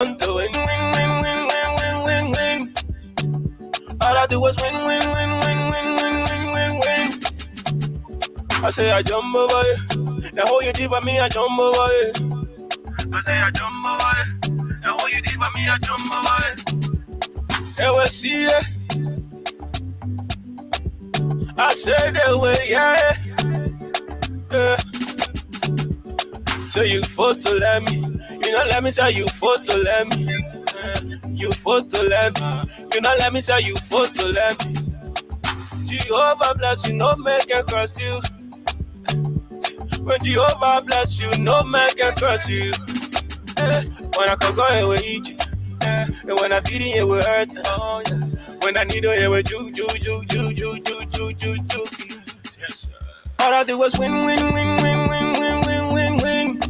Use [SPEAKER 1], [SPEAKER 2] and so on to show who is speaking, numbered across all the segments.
[SPEAKER 1] want to win, win, win, win, win, win, win, win. All I do is win, win, win, win, win, win, win, win, win. I say I jump over it. The whole you did by me, I jump over it. I say I jump over it. The whole you did by me, I jump over it. They will see it. I said they will, yeah. Yeah. So you forced to let me. You not let me say you forced to let me. You forced to let me. You not let me say you forced to let me. Jehovah bless you, no man can curse you. When Jehovah bless you, no man can curse you. When I can go away with you, and when I feel it, it will hurt. Oh, yeah. When I need it, it will ju. Yes, sir. All I do is win, win, win, win, win, win, win, win, win.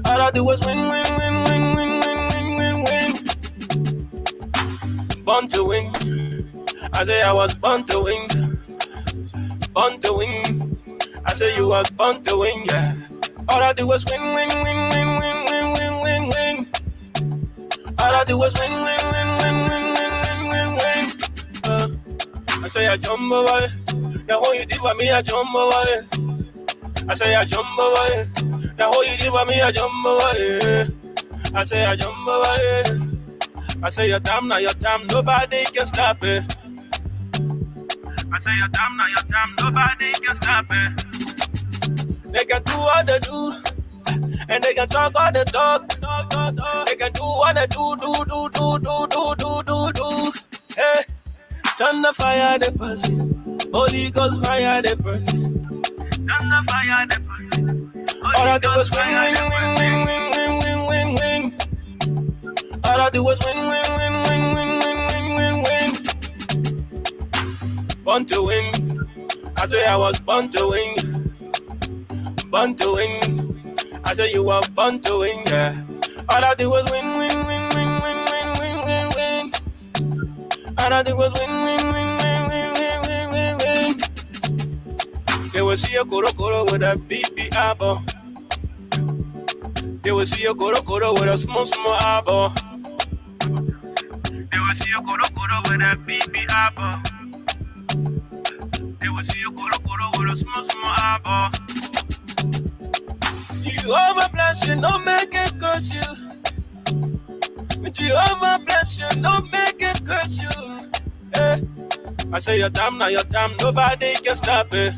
[SPEAKER 1] All I do is win, win, win, win, win, win, win, win, win. Born to win. I say I was born to win. Born to win. I say you was born to win, yeah. All I do is win, win, win, win, win, win, win, win, win. All I do is win, win, win, win, win, win, win, win, win. I say I jump over it. The whole you did by me, I jump over it. I say I jump over it. The whole you did by me, I jump over it. I say I jump over it. I say your time, now your time, nobody can stop it. I say your time, now your time, nobody can stop it. They can do what they do, and they can talk all the talk. They can do what they do. Hey, turn the fire the person, Holy Ghost fire the person. Turn the fire the person. All I do is win, win, win, win, win, win, win, win. All I do is win, win, win, win, win, win, win, win. Born to win. I say I was born to win. Born to win. I say you were born to win, yeah. All I do is win, win, win, win, win, win, win, win, win. All I do is win, win, win, win, win, win, win, win. They will see a koro with a BB apple. They will see a koro with a small apple. They will see a koro with a BB apple. They will see a koro with a small apple. Jehovah bless you, no man can curse you. Jehovah bless you, no man can curse you. Hey. I say your time, now your time, nobody can stop it.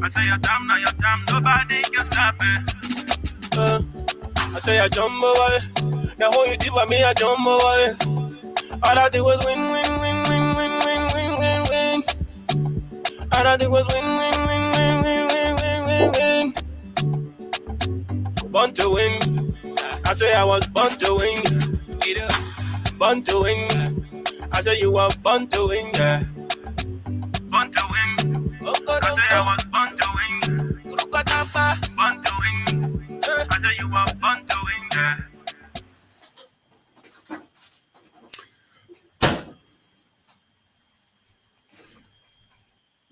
[SPEAKER 1] I say your time, now your time, nobody can stop it. I say I jump over it. The whole you did by me, I jump over it. All I did was win, win, win, win, win, win, win, win, win. All I did was win, win, win, win, win, win, win, win, win. Born to win. I say I was born to win. Born to win. I say you were born to win, yeah. Born to win. I say I was born to win. Born to win. I say you were born to win, yeah.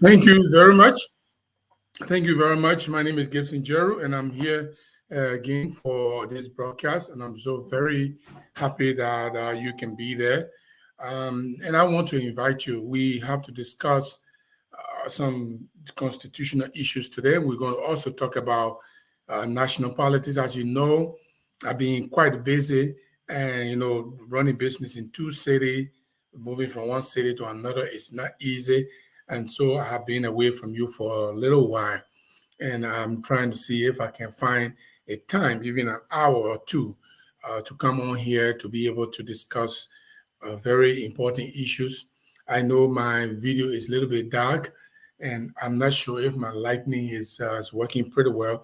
[SPEAKER 2] Thank you very much. Thank you very much. My name is Gibson Jeru, and I'm here again for this broadcast, and I'm so very happy that you can be there. And I want to invite you. We have to discuss some constitutional issues today. We're going to also talk about national politics. As you know, I've been quite busy and, running business in two cities, moving from one city to another. It's not easy. And so I have been away from you for a little while. And I'm trying to see if I can find a time, even an hour or two, to come on here to be able to discuss very important issues. I know my video is a little bit dark, and I'm not sure if my lighting is working pretty well.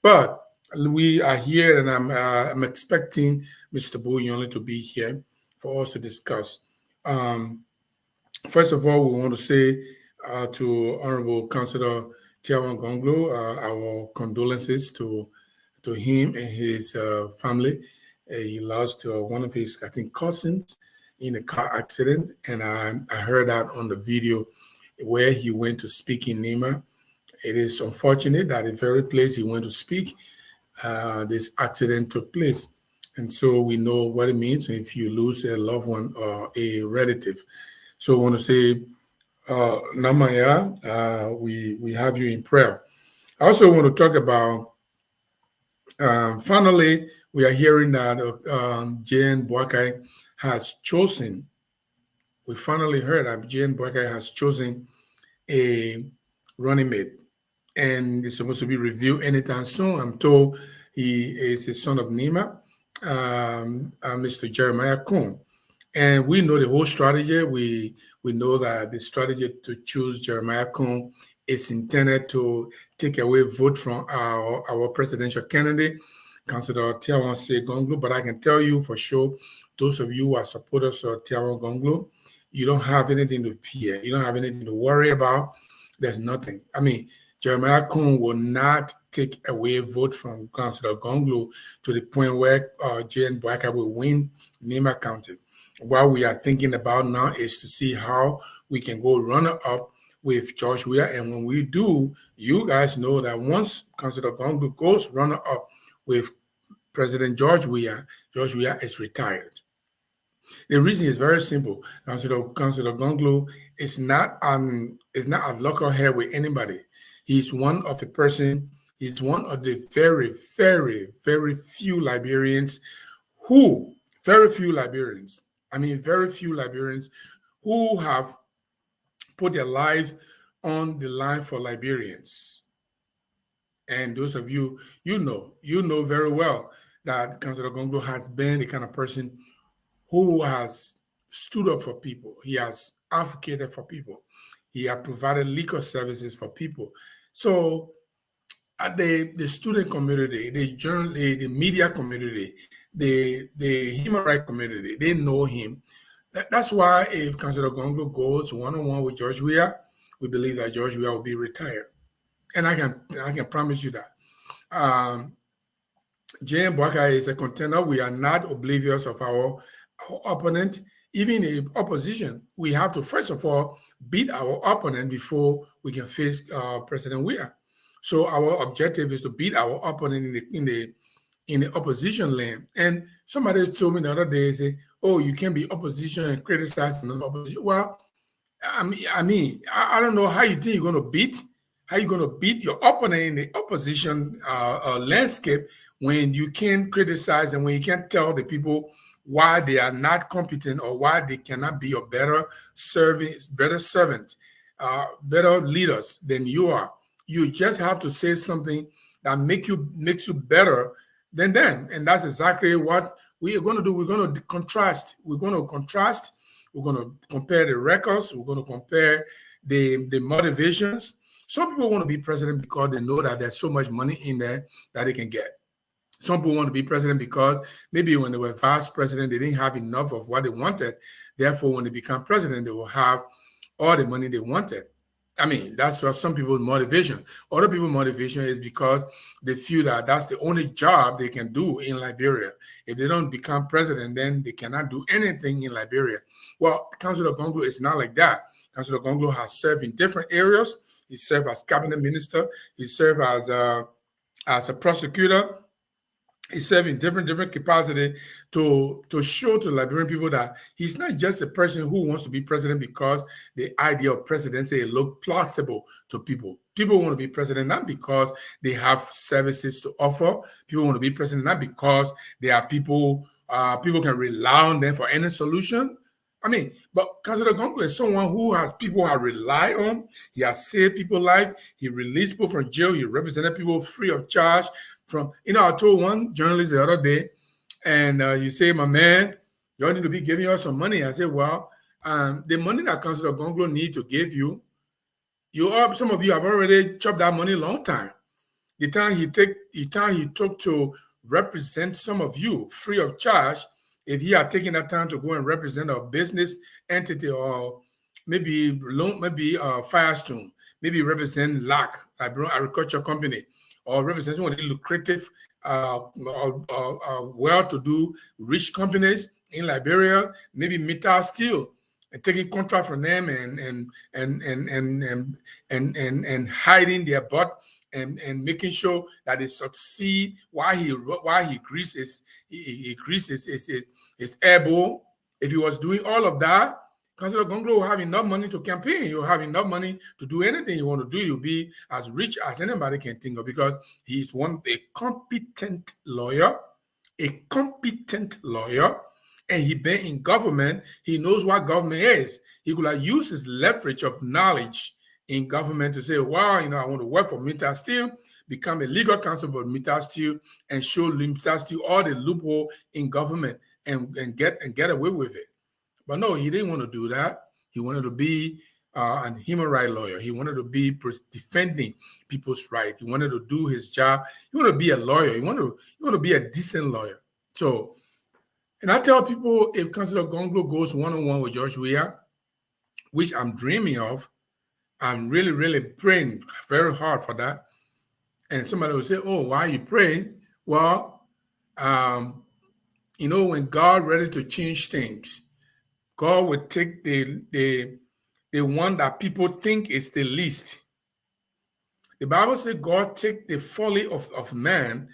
[SPEAKER 2] But we are here, and I'm expecting Mr. Bull Yonly to be here for us to discuss. First of all, we want to say to Honorable Councillor Tiawan Gonglo, our condolences to him and his family. He lost one of his, I think, cousins in a car accident, and I heard that on the video where he went to speak in Nima. It is unfortunate that the very place he went to speak, this accident took place. And so we know what it means if you lose a loved one or a relative. So I want to say, Namaya, we have you in prayer. I also want to talk about, finally, we are hearing that Jane Boakai has chosen, we finally heard that Jane Boakai has chosen a running mate, and it's supposed to be reviewed anytime soon. I'm told he is the son of Nima, Mr. Jeremiah Kuhn. And we know the whole strategy. We know that the strategy to choose Jeremiah Kuhn is intended to take away vote from our presidential candidate, Councilor Tiawan Gonglu. But I can tell you for sure, those of you who are supporters of Tiawan Gonglu, you don't have anything to fear. You don't have anything to worry about. There's nothing. I mean, Jeremiah Kuhn will not take away vote from Councilor Gonglu to the point where Jane Boakai will win Nima County. What we are thinking about now is to see how we can go runner-up with George Weah. And when we do, you guys know that once Councilor Gonglu goes runner-up with President George Weah is retired. The reason is very simple. Councilor Gonglu is not a local hair with anybody. He's one of the very, very, very few Liberians who have put their life on the line for Liberians. And those of you, you know very well that Councilor Gonglu has been the kind of person who has stood up for people. He has advocated for people. He has provided legal services for people. So the student community, the media community, the human rights community, they know him. That's why if Councilor Gonglu goes one-on-one with George Weah, we believe that George Weah will be retired. And I can promise you that. Jane Boakai is a contender. We are not oblivious of our opponent. Even in opposition, we have to first of all beat our opponent before we can face President Weah. So our objective is to beat our opponent in the opposition lane. And somebody told me the other day, say, "Oh, you can't be opposition and criticize another opposition." Well, I don't know how you think you're going to beat your opponent in the opposition landscape when you can't criticize and when you can't tell the people why they are not competent or why they cannot be a better servant, better leaders than you are. You just have to say something that makes you better than them. And that's exactly what we are going to do. We're going to contrast. We're going to compare the records. We're going to compare the motivations. Some people want to be president because they know that there's so much money in there that they can get. Some people want to be president because maybe when they were vice president, they didn't have enough of what they wanted. Therefore, when they become president, they will have all the money they wanted. I mean, that's what some people's motivation. Other people's motivation is because they feel that that's the only job they can do in Liberia. If they don't become president, then they cannot do anything in Liberia. Well, Councilor Gonglu is not like that. Councilor Gonglu has served in different areas. He served as cabinet minister. He served as a prosecutor. He served in different capacity to show to Liberian people that he's not just a person who wants to be president because the idea of presidency look plausible to people. People want to be president not because they have services to offer. People want to be president not because they are people can rely on them for any solution. I mean, but Councilor Gonglu is someone who has people have relied on. He has saved people's life. He released people from jail. He represented people free of charge. I told one journalist the other day, and you say, "My man, you all need to be giving us some money." I said, "Well, the money that Councilor Gonglu need to give you, some of you have already chopped that money a long time. The time he took to represent some of you free of charge, if he had taken that time to go and represent a business entity or maybe Firestone, maybe represent LAC, agriculture company, or represent one of the lucrative, well-to-do, rich companies in Liberia, maybe Mittal Steel, and taking contract from them and hiding their butt and making sure that they succeed while he greases his elbow. If he was doing all of that, Councillor Gonglo will have enough money to campaign. He'll have enough money to do anything you want to do. You'll be as rich as anybody can think of, because he's a competent lawyer, and he been in government. He knows what government is. He could have used his leverage of knowledge in government to say, wow, I want to work for Mittal Steel, become a legal counsel for Mittal Steel, and show Mittal Steel all the loophole in government and get away with it. But no, he didn't want to do that. He wanted to be a human rights lawyer. He wanted to be defending people's rights. He wanted to do his job. He wanted to be a lawyer. He wanted to be a decent lawyer. So, and I tell people, if Councillor Gonglo goes one-on-one with George Weah, which I'm dreaming of, I'm really, really praying very hard for that. And somebody will say, oh, why are you praying? Well, when God ready to change things, God will take the one that people think is the least. The Bible says God take the folly of man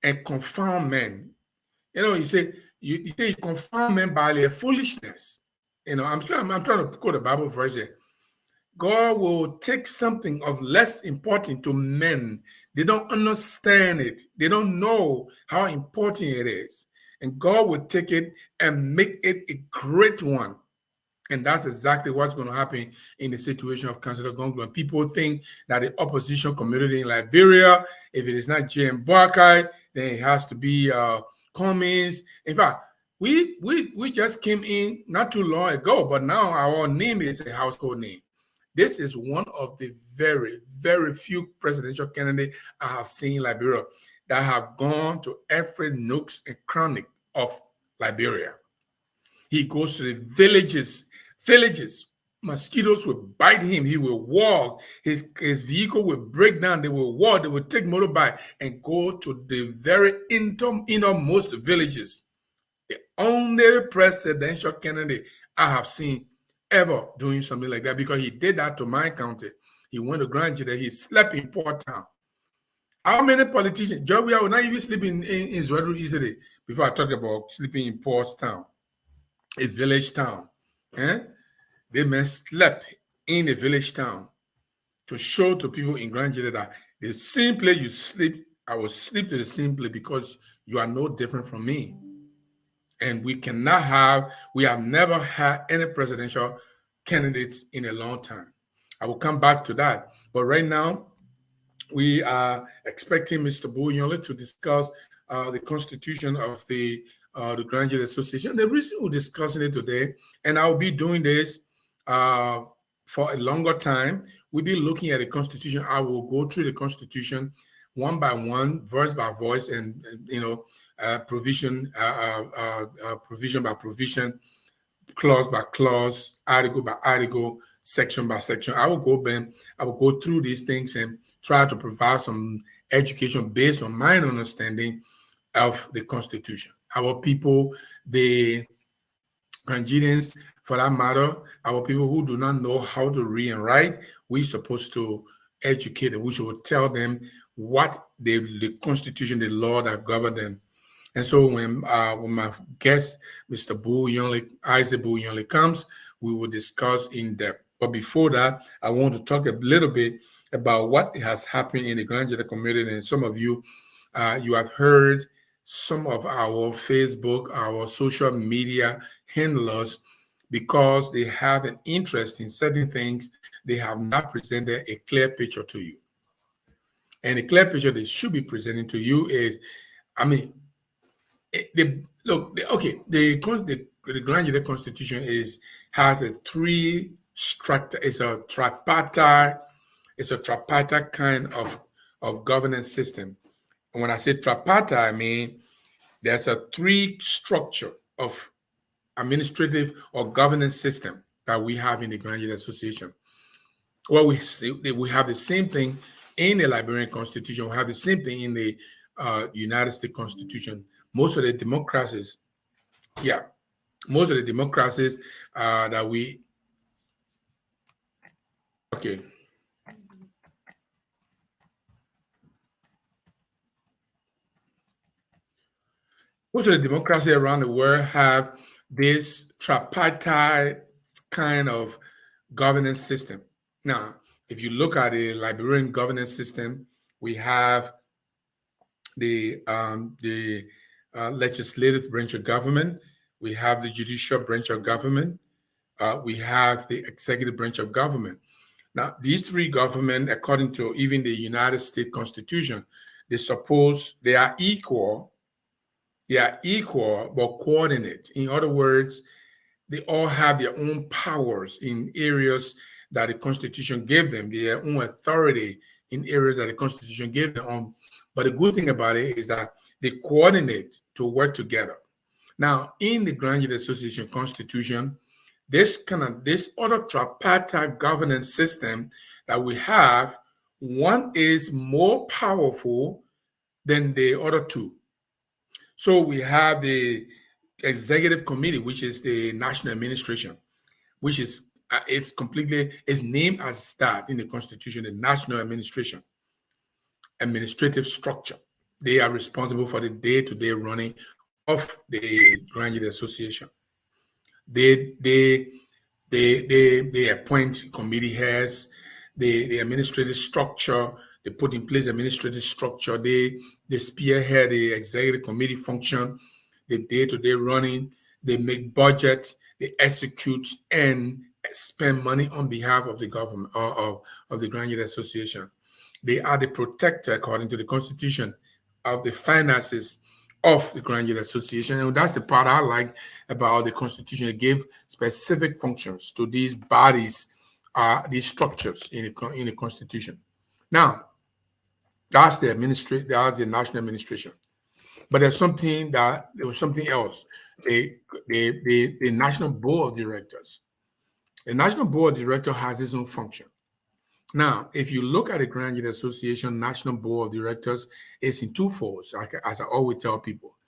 [SPEAKER 2] and confound men. You say you confound men by their foolishness. I'm trying to quote the Bible verse here. God will take something of less importance to men. They don't understand it. They don't know how important it is. And God will take it and make it a great one. And that's exactly what's going to happen in the situation of Councillor Gonglo. And people think that the opposition community in Liberia, if it is not J.M. Barkai, then it has to be Cummings. In fact, we just came in not too long ago, but now our name is a household name. This is one of the very, very few presidential candidates I have seen in Liberia that have gone to every nooks and cranny of Liberia. He goes to the villages. Mosquitoes will bite him. He will walk. His vehicle will break down. They will walk. They will take motorbike and go to the very innermost villages. The only presidential candidate I have seen ever doing something like that, because he did that to my county. He went to Grand Jida. He slept in Port Town. How many politicians? Georgia will not even sleep in Zwadru easily before I talk about sleeping in Port Town, a village town. They men slept in a village town to show to people in Grand Jida that the same place you sleep, I will sleep to the same place because you are no different from me. And we have never had any presidential candidates in a long time. I will come back to that. But right now, we are expecting Mr. Bull Yonly to discuss the constitution of the Grand Jida Association. The reason we're discussing it today, and I'll be doing this for a longer time, we'll be looking at the constitution. I will go through the constitution one by one, verse by verse, and provision by provision, clause by clause, article by article, section by section. I will go through these things and try to provide some education based on my understanding of the Constitution. Our people, the Nigerians, for that matter, our people who do not know how to read and write, we're supposed to educate them. We should tell them what the Constitution, the law that govern them. And so when my guest, Mr. Bull Yonly, Isaac Bull Yonly, comes, we will discuss in depth. But before that, I want to talk a little bit about what has happened in the Grand Jida community. And some of you, you have heard some of our Facebook, our social media handlers, because they have an interest in certain things, they have not presented a clear picture to you. And a clear picture they should be presenting to you is, the Grand Jida Constitution has a three structure. It's a tripartite kind of governance system. And when I say tripartite, I mean there's a three structure of administrative or governance system that we have in the Grand Jida Association. Well, we have the same thing in the Liberian Constitution. We have the same thing in the United States Constitution. Most of the democracies that we, okay. most of the democracy around the world have this tripartite kind of governance system. Now, if you look at the Liberian governance system, we have the legislative branch of government, we have the judicial branch of government, we have the executive branch of government. Now, these three government, according to even the United States Constitution, they are equal. They are equal but coordinate. In other words, they all have their own powers in areas that the Constitution gave them, their own authority in areas that the Constitution gave them. But the good thing about it is that they coordinate to work together. Now, in the Grand Youth Association Constitution, this other tripartite governance system that we have, one is more powerful than the other two. So we have the executive committee, which is the national administration, which is it's named as that in the Constitution, the national administration, administrative structure. They are responsible for the day-to-day running of the Grand Youth Association. They appoint committee heads, the administrative structure, they put in place administrative structure, they spearhead the executive committee function, the day-to-day running, they make budget, they execute and spend money on behalf of the government or of the Grand Youth Association. They are the protector, according to the Constitution, of the finances of the Grand Youth Association. And that's the part I like about the Constitution. It gave specific functions to these bodies, these structures in the Constitution. Now, that's the national administration. But there was something else. The National Board of Directors. The National Board of Directors has its own function. Now, if you look at the Grand Youth Association National Board of Directors, it's in two folds, as I always tell people.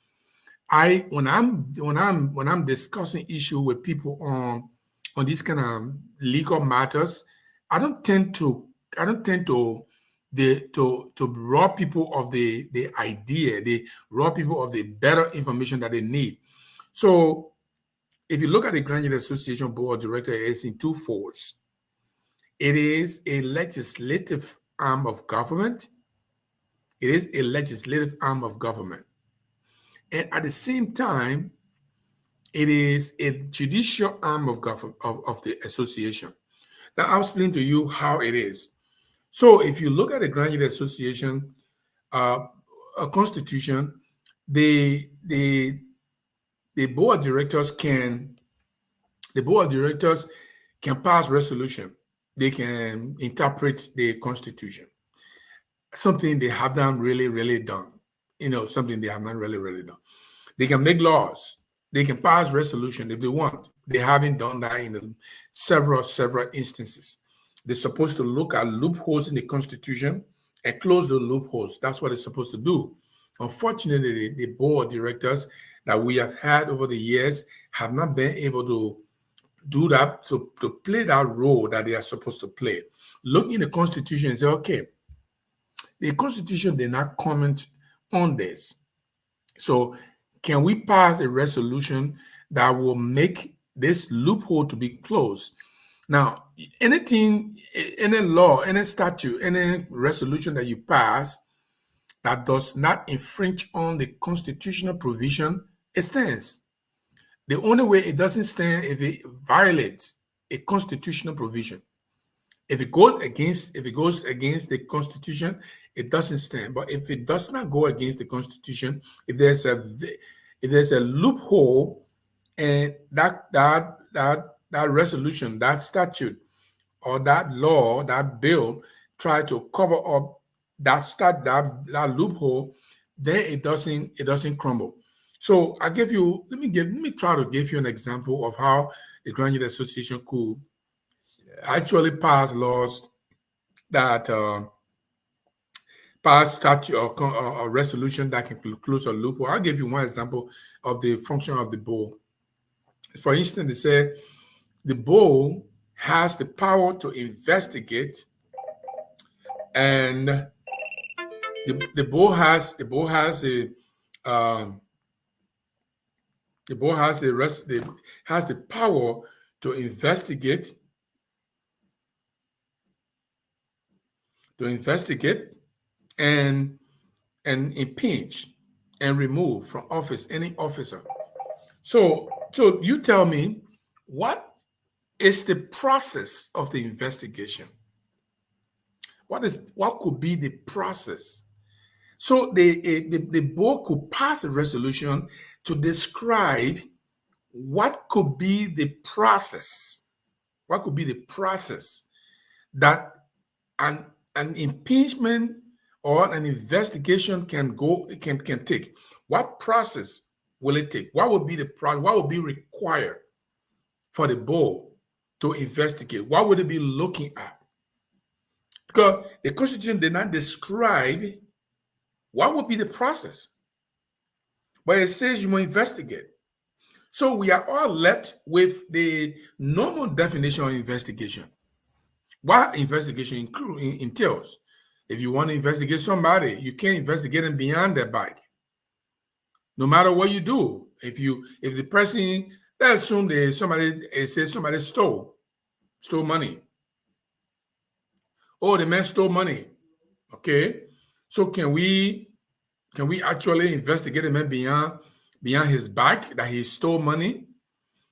[SPEAKER 2] When I'm discussing issue with people on these kind of legal matters, I don't tend to rob people of the idea, they rob people of the better information that they need. So if you look at the Grand Youth Association Board of Directors, it's in two folds. It is a legislative arm of government. It is a legislative arm of government. And at the same time, it is a judicial arm of government of the association. Now, I'll explain to you how it is. So if you look at the Grand Youth Association a constitution, the board of directors can pass resolution. They can interpret the Constitution. Something they have not really done. Something they have not really done. They can make laws. They can pass resolution if they want. They haven't done that in several instances. They're supposed to look at loopholes in the Constitution and close the loopholes. That's what they're supposed to do. Unfortunately, the board of directors that we have had over the years have not been able to do that, to play that role that they are supposed to play. Look in the Constitution and say, okay, the Constitution did not comment on this. So can we pass a resolution that will make this loophole to be closed? Now, any law, any statute, any resolution that you pass that does not infringe on the constitutional provision, it stands. The only way it doesn't stand if it violates a constitutional provision. If it goes against the Constitution, it doesn't stand. But if it does not go against the Constitution, if there's a loophole and that resolution, that statute, or that law, that bill try to cover up that loophole, then it doesn't crumble. So let me try to give you an example of how the Grand Youth Association could actually pass laws that pass statute or resolution that can close a loophole. I'll give you one example of the function of the board. For instance, they say the board has the power to investigate, and the board has The board has the power to investigate, and impeach and remove from office any officer. So you tell me, what is the process of the investigation? What could be the process? So the board could pass a resolution to describe what could be the process. What could be the process that an impeachment or an investigation can take? What process will it take? What would be the process? What would be required for the board to investigate? What would it be looking at? Because the Constitution did not describe what would be the process, but it says you must investigate. So we are all left with the normal definition of investigation. What investigation entails. If you want to investigate somebody, you can't investigate them beyond their bike. No matter what you do, if the person, let's assume somebody stole money. Oh, the man stole money. Okay, so can we actually investigate the man beyond his bike that he stole money?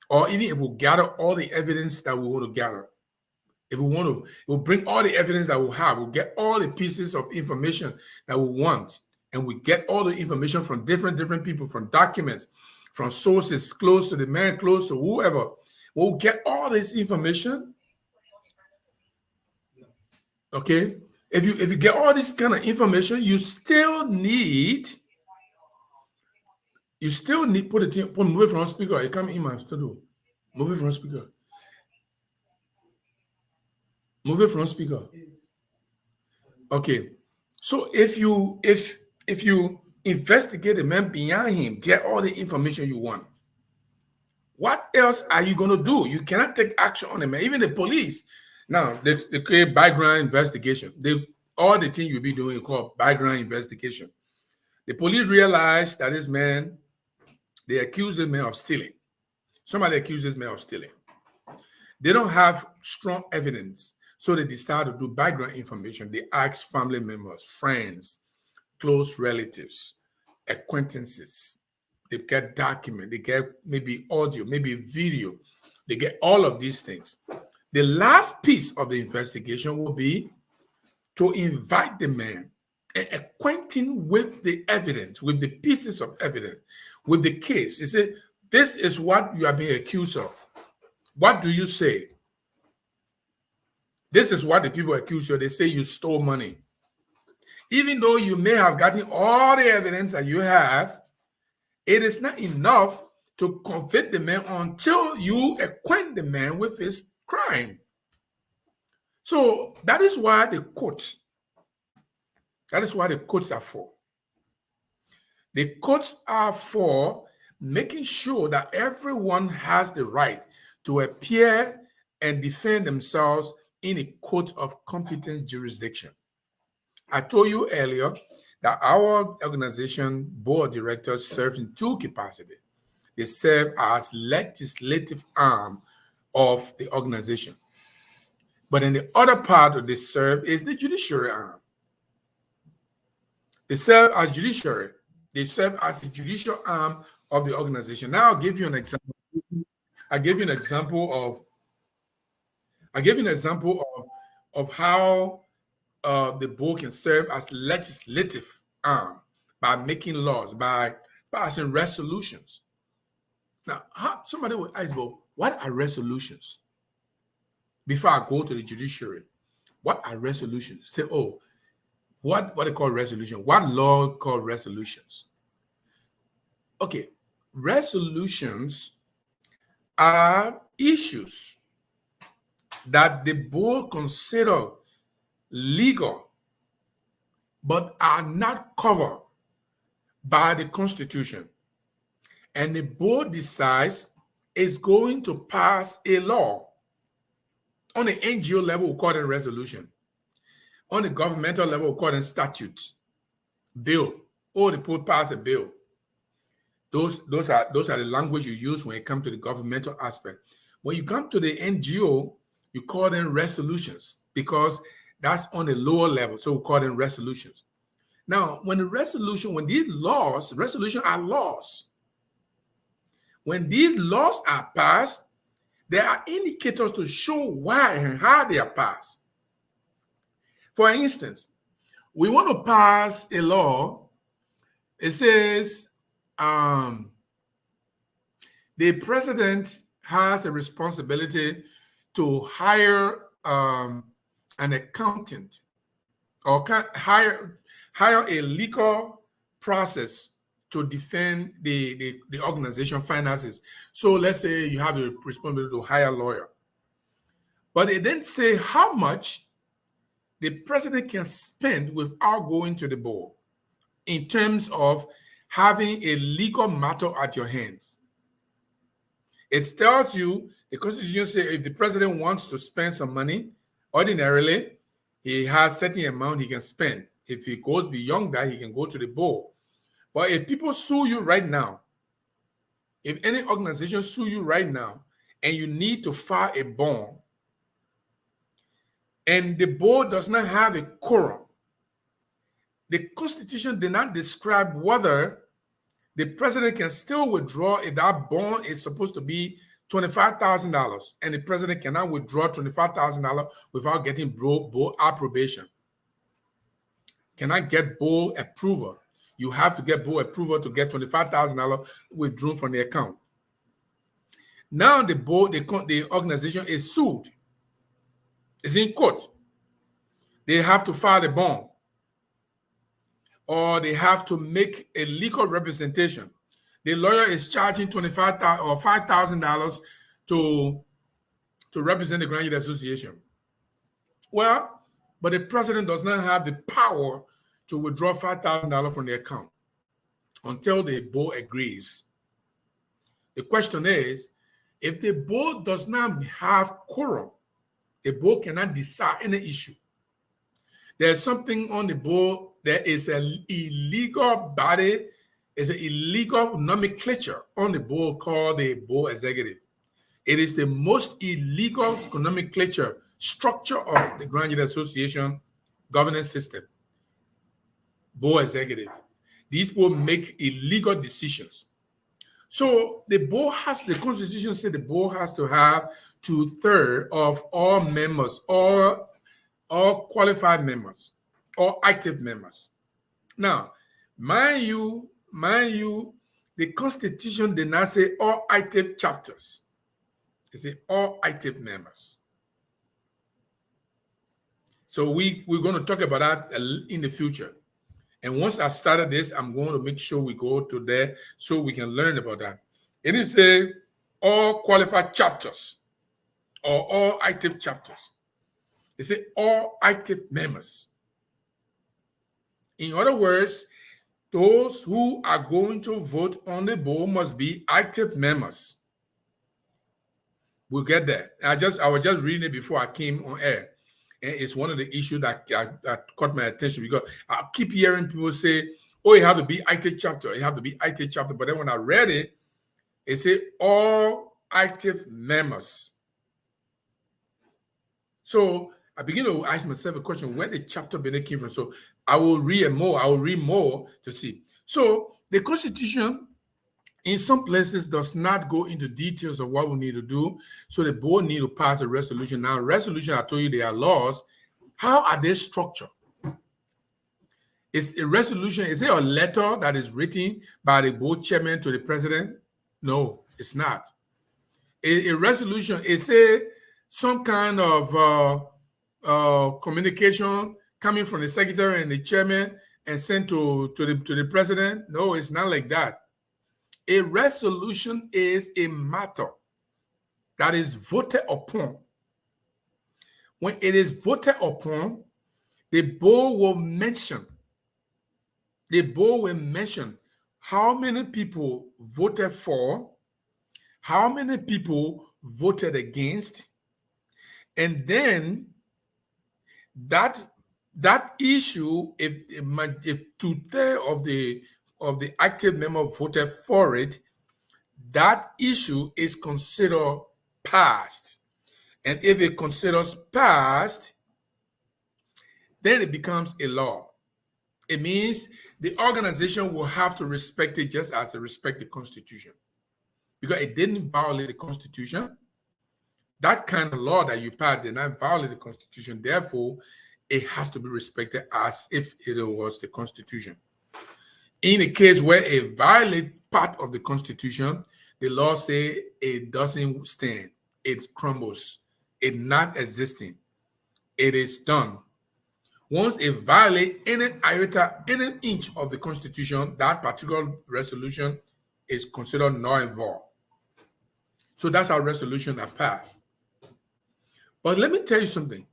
[SPEAKER 2] Or even if we gather all the evidence that we want to gather, we'll bring all the evidence that we have, we'll get all the pieces of information that we want, and we get all the information from different people, from documents, from sources close to the man, close to whoever. We'll get all this information. Okay, if you get all this kind of information, you still need move it from speaker. You come in my studio. Move it from speaker. Move it from speaker. Okay. So if you investigate the man beyond him, get all the information you want, what else are you going to do? You cannot take action on the man. Even the police. Now, they create background investigation. All the thing you'll be doing called background investigation. The police realize that this man, they accuse this man of stealing. Somebody accuses me of stealing. They don't have strong evidence, so they decide to do background information. They ask family members, friends, close relatives, acquaintances. They get document, they get maybe audio, maybe video. They get all of these things. The last piece of the investigation will be to invite the man and acquaint him with the evidence, with the pieces of evidence, with the case. He said, this is what you are being accused of. What do you say? This is what the people accuse you of. They say you stole money. Even though you may have gotten all the evidence that you have, it is not enough to convict the man until you acquaint the man with his crime. So that is why the courts are for. The courts are for making sure that everyone has the right to appear and defend themselves in a court of competent jurisdiction. I told you earlier that our organization board of directors serves in two capacities. They serve as legislative arm of the organization. But in the other part of this serve is the judiciary arm. They serve as judiciary. They serve as the judicial arm of the organization. Now I'll give you an example. I give you an example of how the board can serve as legislative arm by making laws, by passing resolutions. Now, somebody will ask, well, what are resolutions? Before I go to the judiciary, what are resolutions? Say, oh, what they call resolution? What law called resolutions? Okay, resolutions are issues that the board consider legal but are not covered by the Constitution. And the board decides it's going to pass a law. On the NGO level, we call it a resolution. On the governmental level, we call it statutes, bill, or the board pass a bill. Those are the language you use when it comes to the governmental aspect. When you come to the NGO, you call them resolutions because that's on a lower level. So we call them resolutions. Now, when these laws, resolutions are laws. When these laws are passed, there are indicators to show why and how they are passed. For instance, we want to pass a law. It says the president has a responsibility to hire an accountant or hire a legal process to defend the organization finances. So let's say you have the responsibility to hire a lawyer. But it didn't say how much the president can spend without going to the board in terms of having a legal matter at your hands. It tells you, the Constitution says if the president wants to spend some money, ordinarily, he has a certain amount he can spend. If he goes beyond that, he can go to the board. But if people sue you right now, if any organization sue you right now, and you need to file a bond, and the board does not have a quorum, the Constitution did not describe whether the president can still withdraw if that bond is supposed to be $25,000, and the president cannot withdraw $25,000 without getting board approbation. Cannot get board approval. You have to get board approval to get $25,000 withdrawn from the account. Now the board, the organization is sued. It's in court. They have to file a bond, or they have to make a legal representation. The lawyer is charging $25,000 or $5,000 to represent the Grand Youth Association. Well, but the president does not have the power to withdraw $5,000 from the account until the board agrees. The question is, if the board does not have quorum, the board cannot decide any issue. There's something on the board that is an illegal body, is an illegal nomenclature on the board called the board executive. It is the most illegal nomenclature structure of the Grand Youth Association governance system. Board executive. These people make illegal decisions. So the board has, the Constitution says the board has to have 2/3 of all members, all qualified members, all active members. Now, mind you, the Constitution did not say all active chapters. It said all active members. So we're going to talk about that in the future. And once I started this, I'm going to make sure we go to there so we can learn about that. It is a all qualified chapters or all active chapters. It's a all active members. In other words, those who are going to vote on the board must be active members. We'll get there. I was just reading it before I came on air. And it's one of the issues that caught my attention because I keep hearing people say, oh, you have to be active chapter. You have to be active chapter. But then when I read it, it said all active members. So I begin to ask myself a question, where the chapter benefit came from? So I will read more. I will read more to see. So the Constitution, in some places, does not go into details of what we need to do. So the board need to pass a resolution. Now, resolution, I told you they are laws. How are they structured? Is a resolution, is it a letter that is written by the board chairman to the president? No, it's not. A resolution is some kind of communication coming from the secretary and the chairman and sent to the president. No, it's not like that. A resolution is a matter that is voted upon. When it is voted upon, the board will mention how many people voted for, how many people voted against, and then that issue, if 2/3 of the of the active member voted for it, that issue is considered passed. And if it considers passed, then it becomes a law. It means the organization will have to respect it just as they respect the Constitution. Because it didn't violate the Constitution. That kind of law that you passed did not violate the Constitution. Therefore, it has to be respected as if it was the Constitution. In a case where it violates part of the Constitution, the law says it doesn't stand. It crumbles. It's not existing. It is done. Once it violates any iota, any inch of the Constitution, that particular resolution is considered null and void. So that's our resolution that passed. But let me tell you something.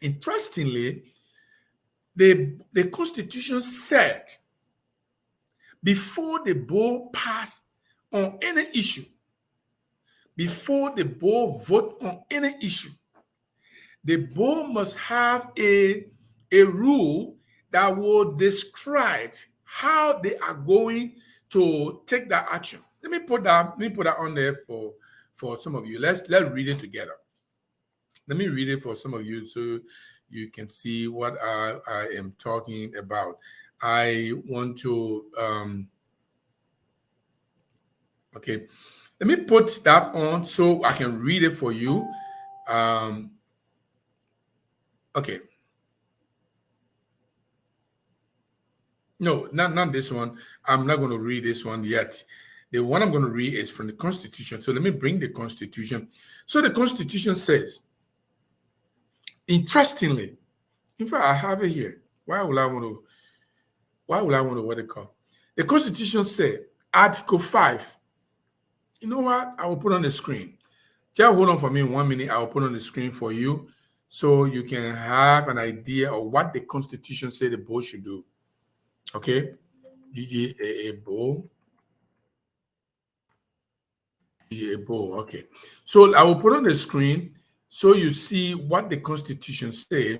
[SPEAKER 2] Interestingly, the Constitution said before the Bull passed on any issue, before the Bull vote on any issue, the Bull must have a rule that will describe how they are going to take that action. Let me put that on there for some of you. Let's read it together. Let me read it for some of you so you can see what I am talking about. I want to okay. Let me put that on so I can read it for you. Okay. No, not this one. I'm not going to read this one yet. The one I'm going to read is from the Constitution. So let me bring the Constitution. So the Constitution says, interestingly, in fact, I have it here. Why will I want to what it called? The Constitution says, Article 5. You know what? I will put on the screen. Just hold on for me 1 minute. I will put on the screen for you so you can have an idea of what the Constitution says the board should do. Okay? GGAA Bull. GGAA Bull. Okay. So I will put on the screen so you see what the Constitution says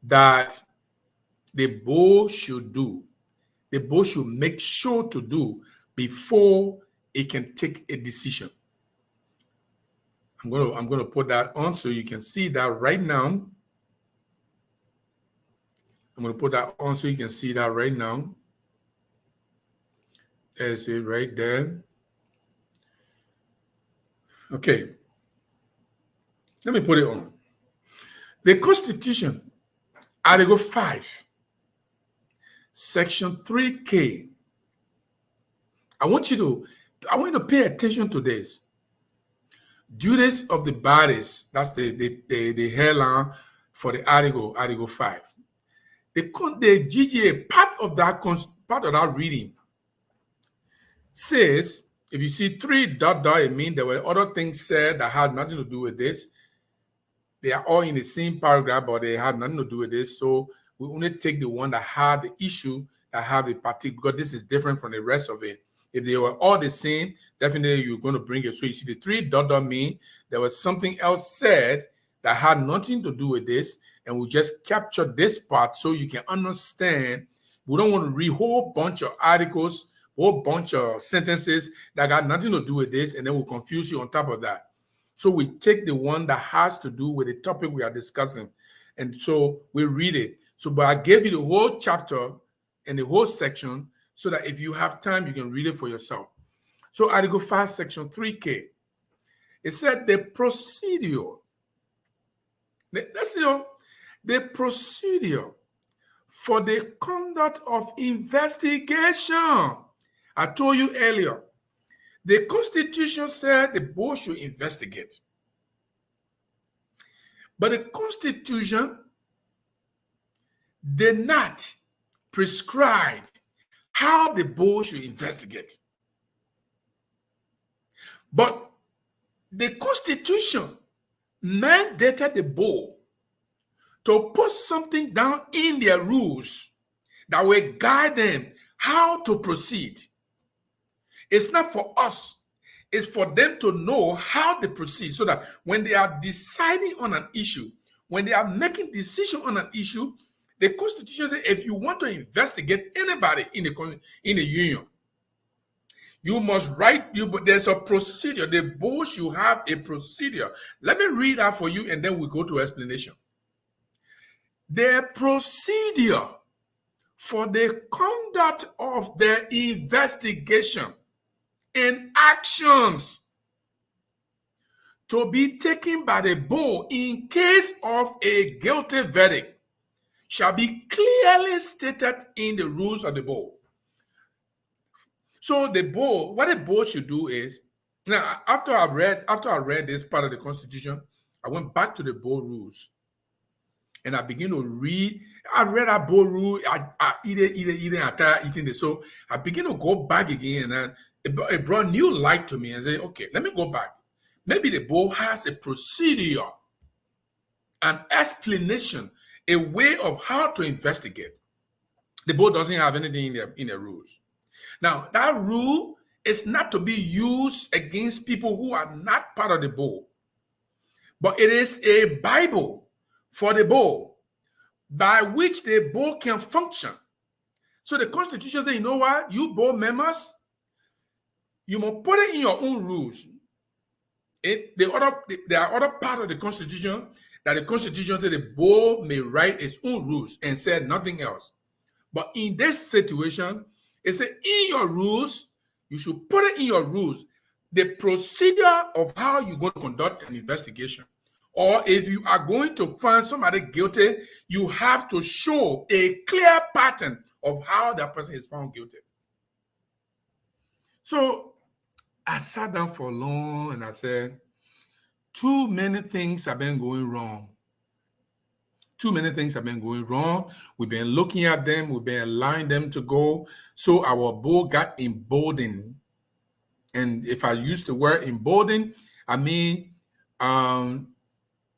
[SPEAKER 2] that the board should do. The board should make sure to do before it can take a decision. I'm going to put that on so you can see that right now. I'm going to put that on so you can see that right now. There's it right there. Okay. Let me put it on. The Constitution, Article 5, Section 3K. I want you to pay attention to this. Duties of the bodies, that's the headline for the Article 5. The GGA part of that reading says, if you see 3 ... it means there were other things said that had nothing to do with this. They are all in the same paragraph, but they had nothing to do with this. So we only take the one that had the issue, that had the particular, because this is different from the rest of it. If they were all the same, definitely you're going to bring it. So you see the 3 ... mean there was something else said that had nothing to do with this, and we just capture this part so you can understand. We don't want to read a whole bunch of articles, whole bunch of sentences that got nothing to do with this, and then we'll confuse you on top of that. So we take the one that has to do with the topic we are discussing, and so we read it. So, but I gave you the whole chapter and the whole section so that if you have time, you can read it for yourself. So Article 5, Section 3K, it said the procedure. Let's see, the procedure for the conduct of investigation. I told you earlier, the Constitution said the board should investigate. But the Constitution did not prescribe how the board should investigate. But the Constitution mandated the board to put something down in their rules that will guide them how to proceed. It's not for us. It's for them to know how they proceed so that when they are deciding on an issue, when they are making decision on an issue, The Constitution says if you want to investigate anybody in the union, you must write. There's a procedure. The board should have a procedure. Let me read that for you, and then we go to explanation. The procedure for the conduct of the investigation and actions to be taken by the board in case of a guilty verdict shall be clearly stated in the rules of the board. So the board, what the board should do is, now after I read this part of the Constitution, I went back to the board rules and I began to read. I read our board rule. I eating this. So I began to go back again, and it brought new light to me and say, okay, let me go back. Maybe the board has a procedure, an explanation, a way of how to investigate. The board doesn't have anything in the rules. Now, that rule is not to be used against people who are not part of the board, but it is a Bible for the board by which the board can function. So the Constitution says, you know what, you board members, you must put it in your own rules. There are other part of the Constitution that the Constitution says the board may write its own rules and say nothing else. But in this situation, it says in your rules, you should put it in your rules, the procedure of how you're going to conduct an investigation. Or if you are going to find somebody guilty, you have to show a clear pattern of how that person is found guilty. So I sat down for long and I said, too many things have been going wrong. Too many things have been going wrong. We've been looking at them. We've been allowing them to go. So our board got emboldened. And if I use the word emboldened, I mean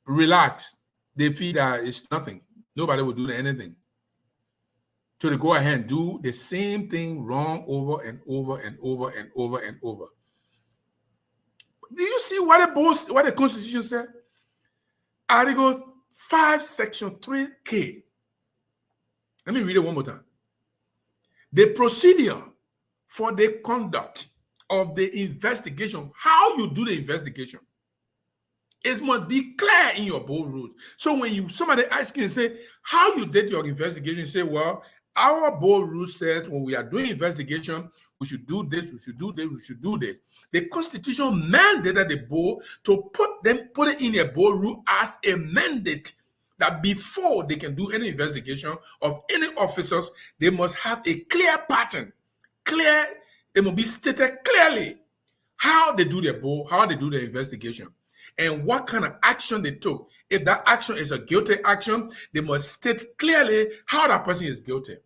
[SPEAKER 2] relaxed. They feel that it's nothing. Nobody will do anything. So they go ahead and do the same thing wrong over and over and over and over and over. Do you see what the Constitution said? Article 5, Section 3K. Let me read it one more time. The procedure for the conduct of the investigation, how you do the investigation, it must be clear in your board rules. So when somebody asks you and say, how you did your investigation, you say, well, our board rule says when we are doing investigation, we should do this, we should do this, we should do this. The Constitution mandated the board to put it in a board rule as a mandate that before they can do any investigation of any officers, they must have a clear pattern. It must be stated clearly how they do their board, how they do their investigation, and what kind of action they took. If that action is a guilty action, they must state clearly how that person is guilty.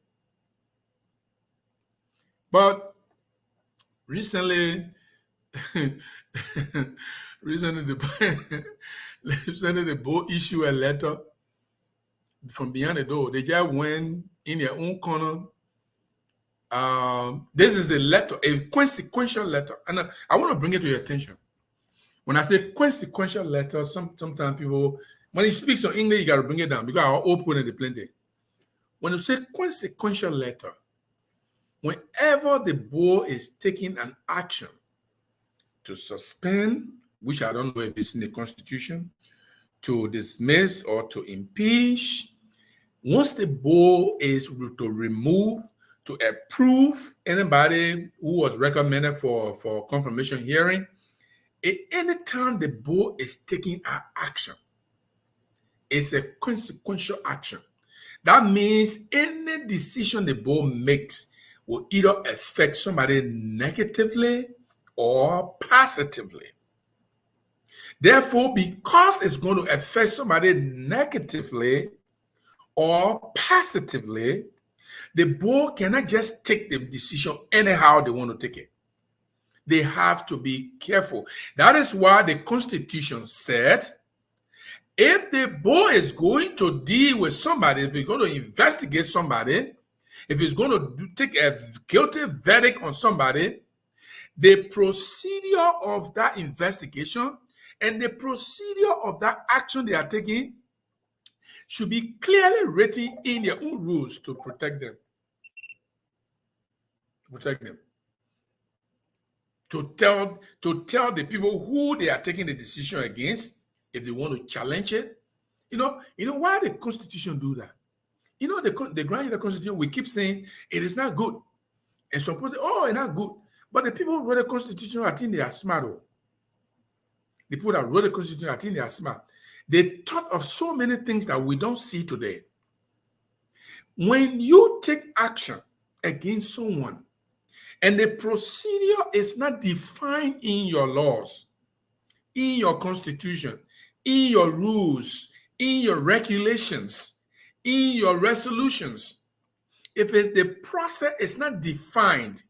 [SPEAKER 2] But recently the board issued a letter from behind the door. They just went in their own corner. This is a letter, a consequential letter. And I want to bring it to your attention. When I say consequential letter, sometimes people, when he speaks in English, you got to bring it down because I'll open it plenty. When you say consequential letter, whenever the board is taking an action to suspend, which I don't know if it's in the Constitution, to dismiss or to impeach, once the board is to remove, to approve anybody who was recommended for confirmation hearing, at any time the board is taking an action, it's a consequential action. That means any decision the board makes will either affect somebody negatively or positively. Therefore, because it's going to affect somebody negatively or positively, the board cannot just take the decision anyhow they want to take it. They have to be careful. That is why the Constitution said, if the board is going to deal with somebody, if it's going to investigate somebody, if it's going to take a guilty verdict on somebody, the procedure of that investigation and the procedure of that action they are taking should be clearly written in their own rules to protect them. To tell the people who they are taking the decision against, if they want to challenge it. You know why the Constitution do that? The grant the Constitution, we keep saying it is not good. And some people say, oh, it's not good. But the people who wrote the Constitution, I think they are smart. The people that wrote the Constitution, I think they are smart. They thought of so many things that we don't see today. When you take action against someone and the procedure is not defined in your laws, in your Constitution, in your rules, in your regulations, in your resolutions, if the process is not defined,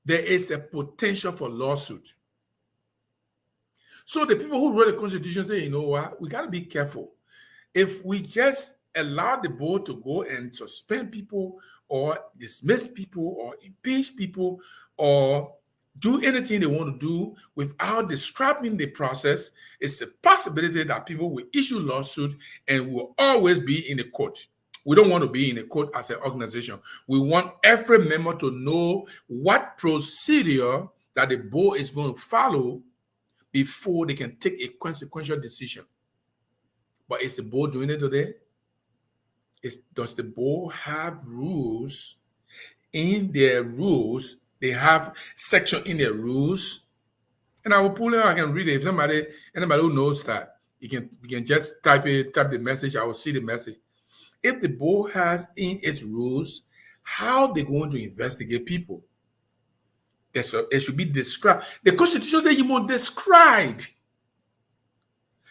[SPEAKER 2] there is a potential for lawsuit. So the people who wrote the Constitution say, you know what, we got to be careful. If we just allow the board to go and suspend people or dismiss people or impeach people or do anything they want to do without describing the process, it's a possibility that people will issue lawsuits and will always be in the court. We don't want to be in a court as an organization. We want every member to know what procedure that the board is going to follow before they can take a consequential decision. But is the board doing it today? Does the board have rules? In their rules, they have section in their rules. And I will pull it out, I can read it. If anybody who knows that, you can just type the message, I will see the message. If the board has in its rules how they're going to investigate people, it should be described. The Constitution says you must describe.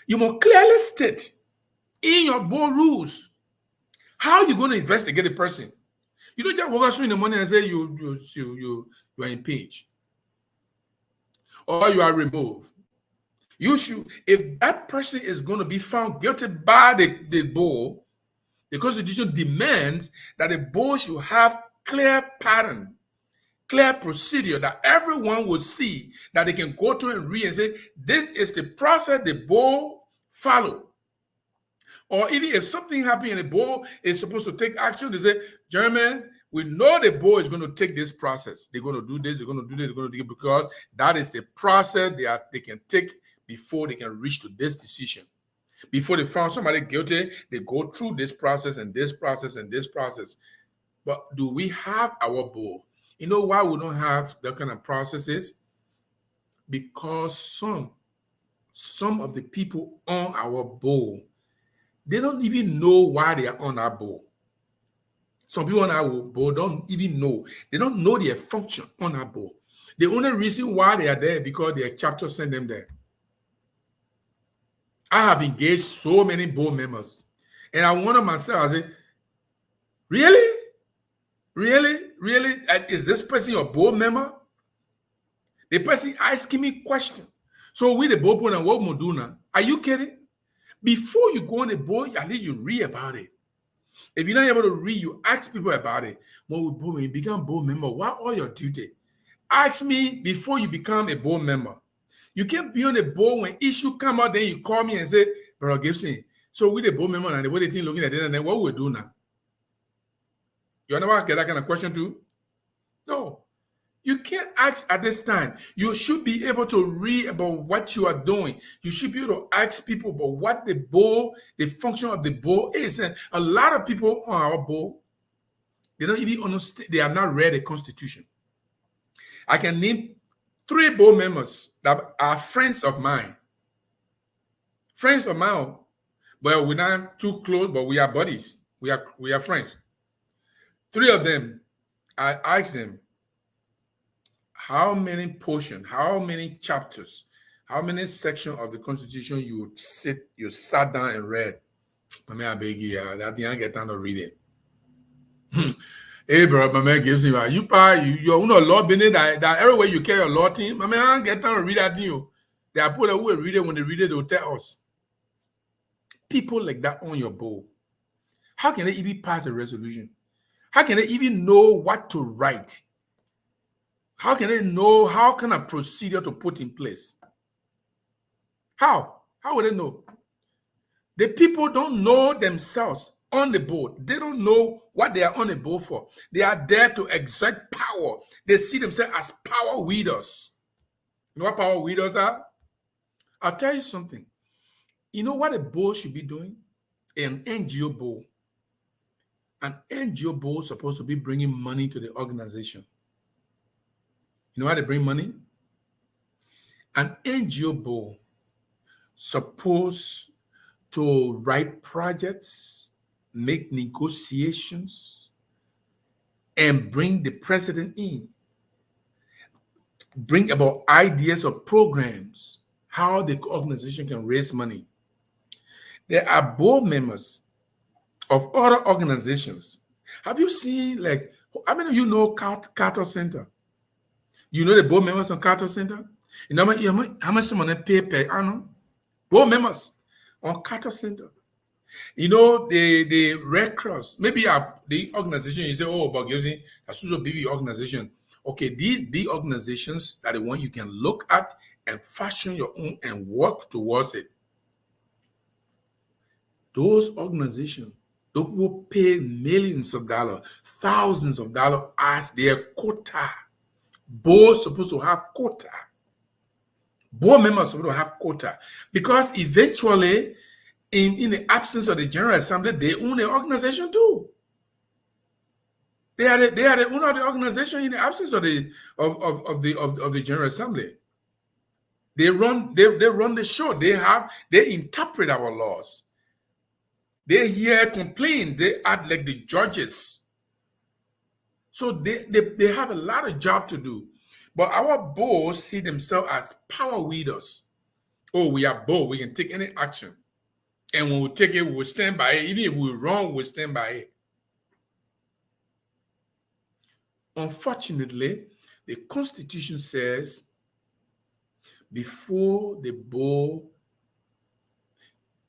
[SPEAKER 2] You must clearly state in your board rules how you're going to investigate a person. You don't just walk us through in the morning and say you are impeached or you are removed. You should, if that person is going to be found guilty by the board, the Constitution demands that the board should have clear pattern, clear procedure that everyone will see, that they can go to and read and say, this is the process the board follow. Or even if something happens and the board is supposed to take action, they say, gentlemen, we know the board is going to take this process. They're going to do this, they're going to do this, they're going to do it, because that is the process they can take before they can reach to this decision. Before they found somebody guilty, they go through this process and this process and this process. But do we have our board? You know why we don't have that kind of processes? Because some of the people on our board, they don't even know why they are on our board. Some people on our board don't even know. They don't know their function on our board. The only reason why they are there is because their chapter sent them there. I have engaged so many board members. And I wonder myself, I say, really? Really? Really? Is this person your board member? The person asking me questions. So we the board and what we do now? Are you kidding? Before you go on the board, at least you read about it. If you're not able to read, you ask people about it. When you become board member, what are your duty? Ask me before you become a board member. You can't be on the board when issue come out, then you call me and say, Brother Gibson, so we the board member and the way they think looking at it, and then what we do now? You never get that kind of question too? No. You can't ask at this time. You should be able to read about what you are doing. You should be able to ask people about what the board, the function of the board is. And a lot of people on our board, they don't even understand, they have not read the Constitution. I can name 3 board members that are friends of mine. Friends of mine. Well, we're not too close, but we are buddies. We are friends. 3 of them, I asked them, how many portions, how many chapters, how many sections of the Constitution you sat down and read? I mean, I beg you, that thing I get down to reading. Hey, bro, my man gives you you're law beneath that everywhere you carry a law team. My man, I get down to read that thing. They are put away read it. When they read it, they'll tell us. People like that on your board. How can they even pass a resolution? How can they even know what to write? How can they know how kind of procedure to put in place? How would they know? The people don't know themselves on the board. They don't know what they are on the board for. They are there to exert power. They see themselves as power wielders. You know what power wielders are? I'll tell you something. You know what a board should be doing? An NGO board. An NGO board is supposed to be bringing money to the organization. You know how they bring money? An NGO board supposed to write projects, make negotiations, and bring the president in. Bring about ideas of programs, how the organization can raise money. There are board members of other organizations. Have you seen, like, how many of you know Carter Center? You know the board members on Carter Center? You know how much someone pay per annum? Board members on Carter Center. You know, the Red Cross, maybe the organization, you say, oh, but using a social big organization. Okay, these big organizations are the one you can look at and fashion your own and work towards it. Those organizations, those people pay millions of dollars, thousands of dollars as their quota. Boards supposed to have quota. Board members supposed to have quota. Because eventually, in the absence of the General Assembly, they own the organization too. They are the owner of the organization in the absence of the General Assembly. They run the show. They interpret our laws. They hear complaints. They act like the judges. So they have a lot of job to do. But our boards see themselves as power wielders. Oh, we are bold. We can take any action. And when we take it, we'll stand by it. Even if we're wrong, we'll stand by it. Unfortunately, the Constitution says before the board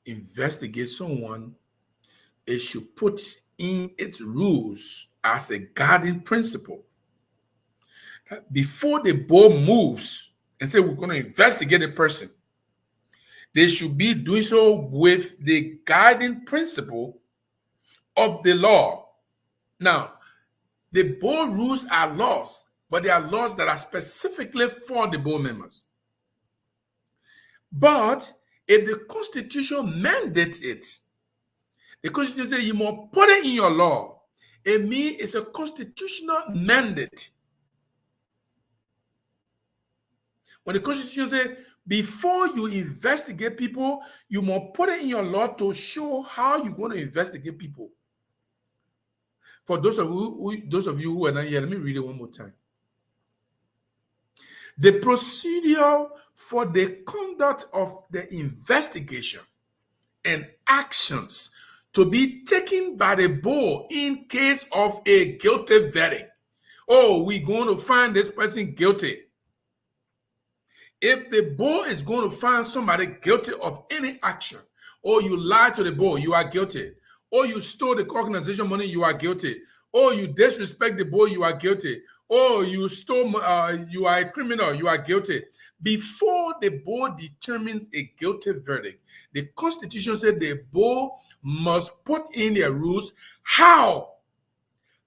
[SPEAKER 2] investigates someone, it should put in its rules as a guiding principle. Before the board moves and say we're going to investigate a person, they should be doing so with the guiding principle of the law. Now, the board rules are laws, but they are laws that are specifically for the board members. But if the Constitution mandates it, the Constitution says you must put it in your law. It means it's a constitutional mandate. When the Constitution says before you investigate people, you must put it in your law to show how you're going to investigate people. For those of you who are not here, let me read it one more time. The procedure for the conduct of the investigation and actions to be taken by the board in case of a guilty verdict. Oh, we're going to find this person guilty. If the board is going to find somebody guilty of any action, or you lied to the board, you are guilty. Or you stole the organization money, you are guilty. Or you disrespect the board, you are guilty. Or you stole, you are a criminal, you are guilty. Before the board determines a guilty verdict, the Constitution said the board must put in their rules how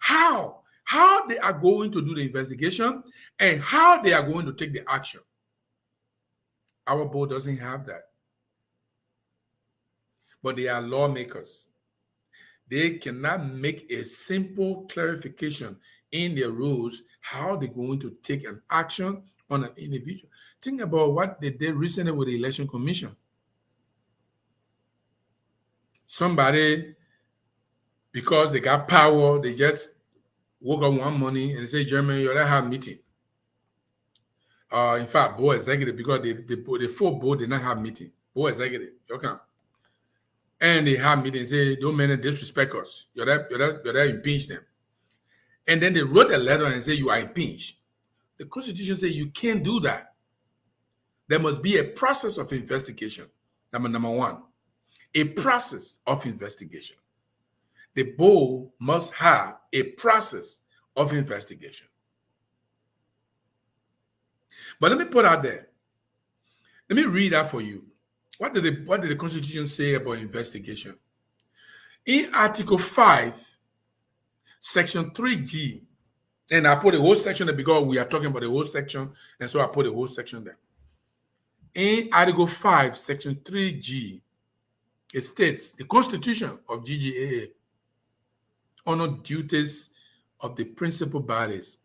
[SPEAKER 2] they are going to do the investigation and how they are going to take the action. Our board doesn't have that. But they are lawmakers. They cannot make a simple clarification in their rules how they're going to take an action on an individual. Think about what they did recently with the Election Commission. Somebody, because they got power, they just woke up one morning and say, Jeremy, you ought to have a meeting. In fact, board executive, because the full board did not have meeting. Board executive, okay. And they have meeting and say, don't men disrespect us. You're there impeach them. And then they wrote a letter and say you are impeached. The Constitution says you can't do that. There must be a process of investigation. Number one, a process of investigation. The board must have a process of investigation. But let me put out there. Let me read that for you. What did the Constitution say about investigation? In Article 5, Section 3G, and I put a whole section there because we are talking about the whole section, and so I put a whole section there. In Article 5, Section 3G, it states the Constitution of GGAA honor duties of the principal bodies.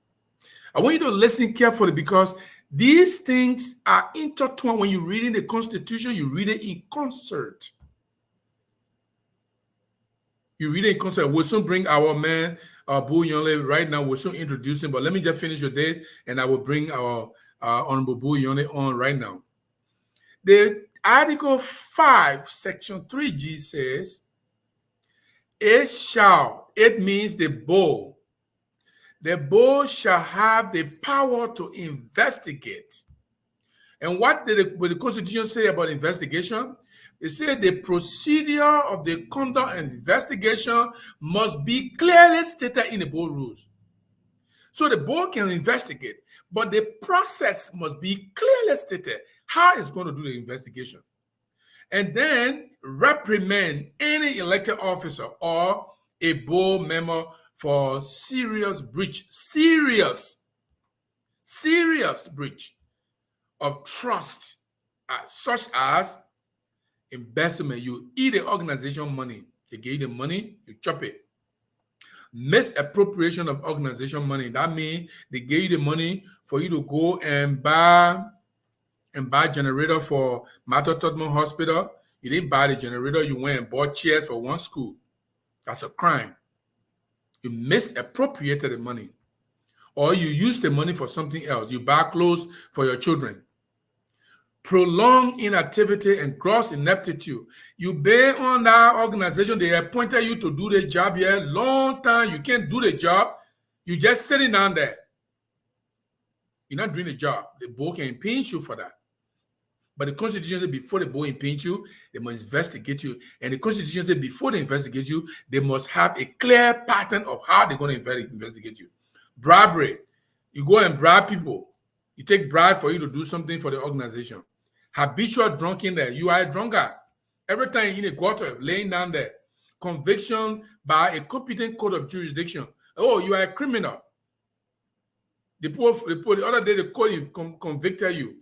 [SPEAKER 2] I want you to listen carefully because these things are intertwined. When you're reading the Constitution, you read it in concert. You read it in concert. We'll soon bring our man, Bull Yonly, right now. We'll soon introduce him, but let me just finish your day, and I will bring our Honorable Bull Yonly on right now. The Article 5, Section 3G says, it means the bull shall have the power to investigate. And what did the Constitution say about investigation? It said the procedure of the conduct and investigation must be clearly stated in the board rules. So the board can investigate, but the process must be clearly stated how it's going to do the investigation. And then reprimand any elected officer or a board member for serious breach of trust, such as embezzlement. You eat the organization money. They give you the money, you chop it. Misappropriation of organization money. That means they gave you the money for you to go and buy generator for Martha Todman Hospital. You didn't buy the generator. You went and bought chairs for one school. That's a crime. You misappropriated the money. Or you use the money for something else. You buy clothes for your children. Prolonged inactivity and gross ineptitude. You been on that organization. They appointed you to do the job here. Long time. You can't do the job. You're just sitting down there. You're not doing the job. The board can impeach you for that. But the Constitution says before the board impeach you, they must investigate you. And the Constitution says before they investigate you, they must have a clear pattern of how they're going to investigate you. Bribery. You go and bribe people. You take bribe for you to do something for the organization. Habitual drunken there. You are a drunkard. Every time you're in a gutter, laying down there. Conviction by a competent court of jurisdiction. Oh, you are a criminal. The other day, the court convicted you.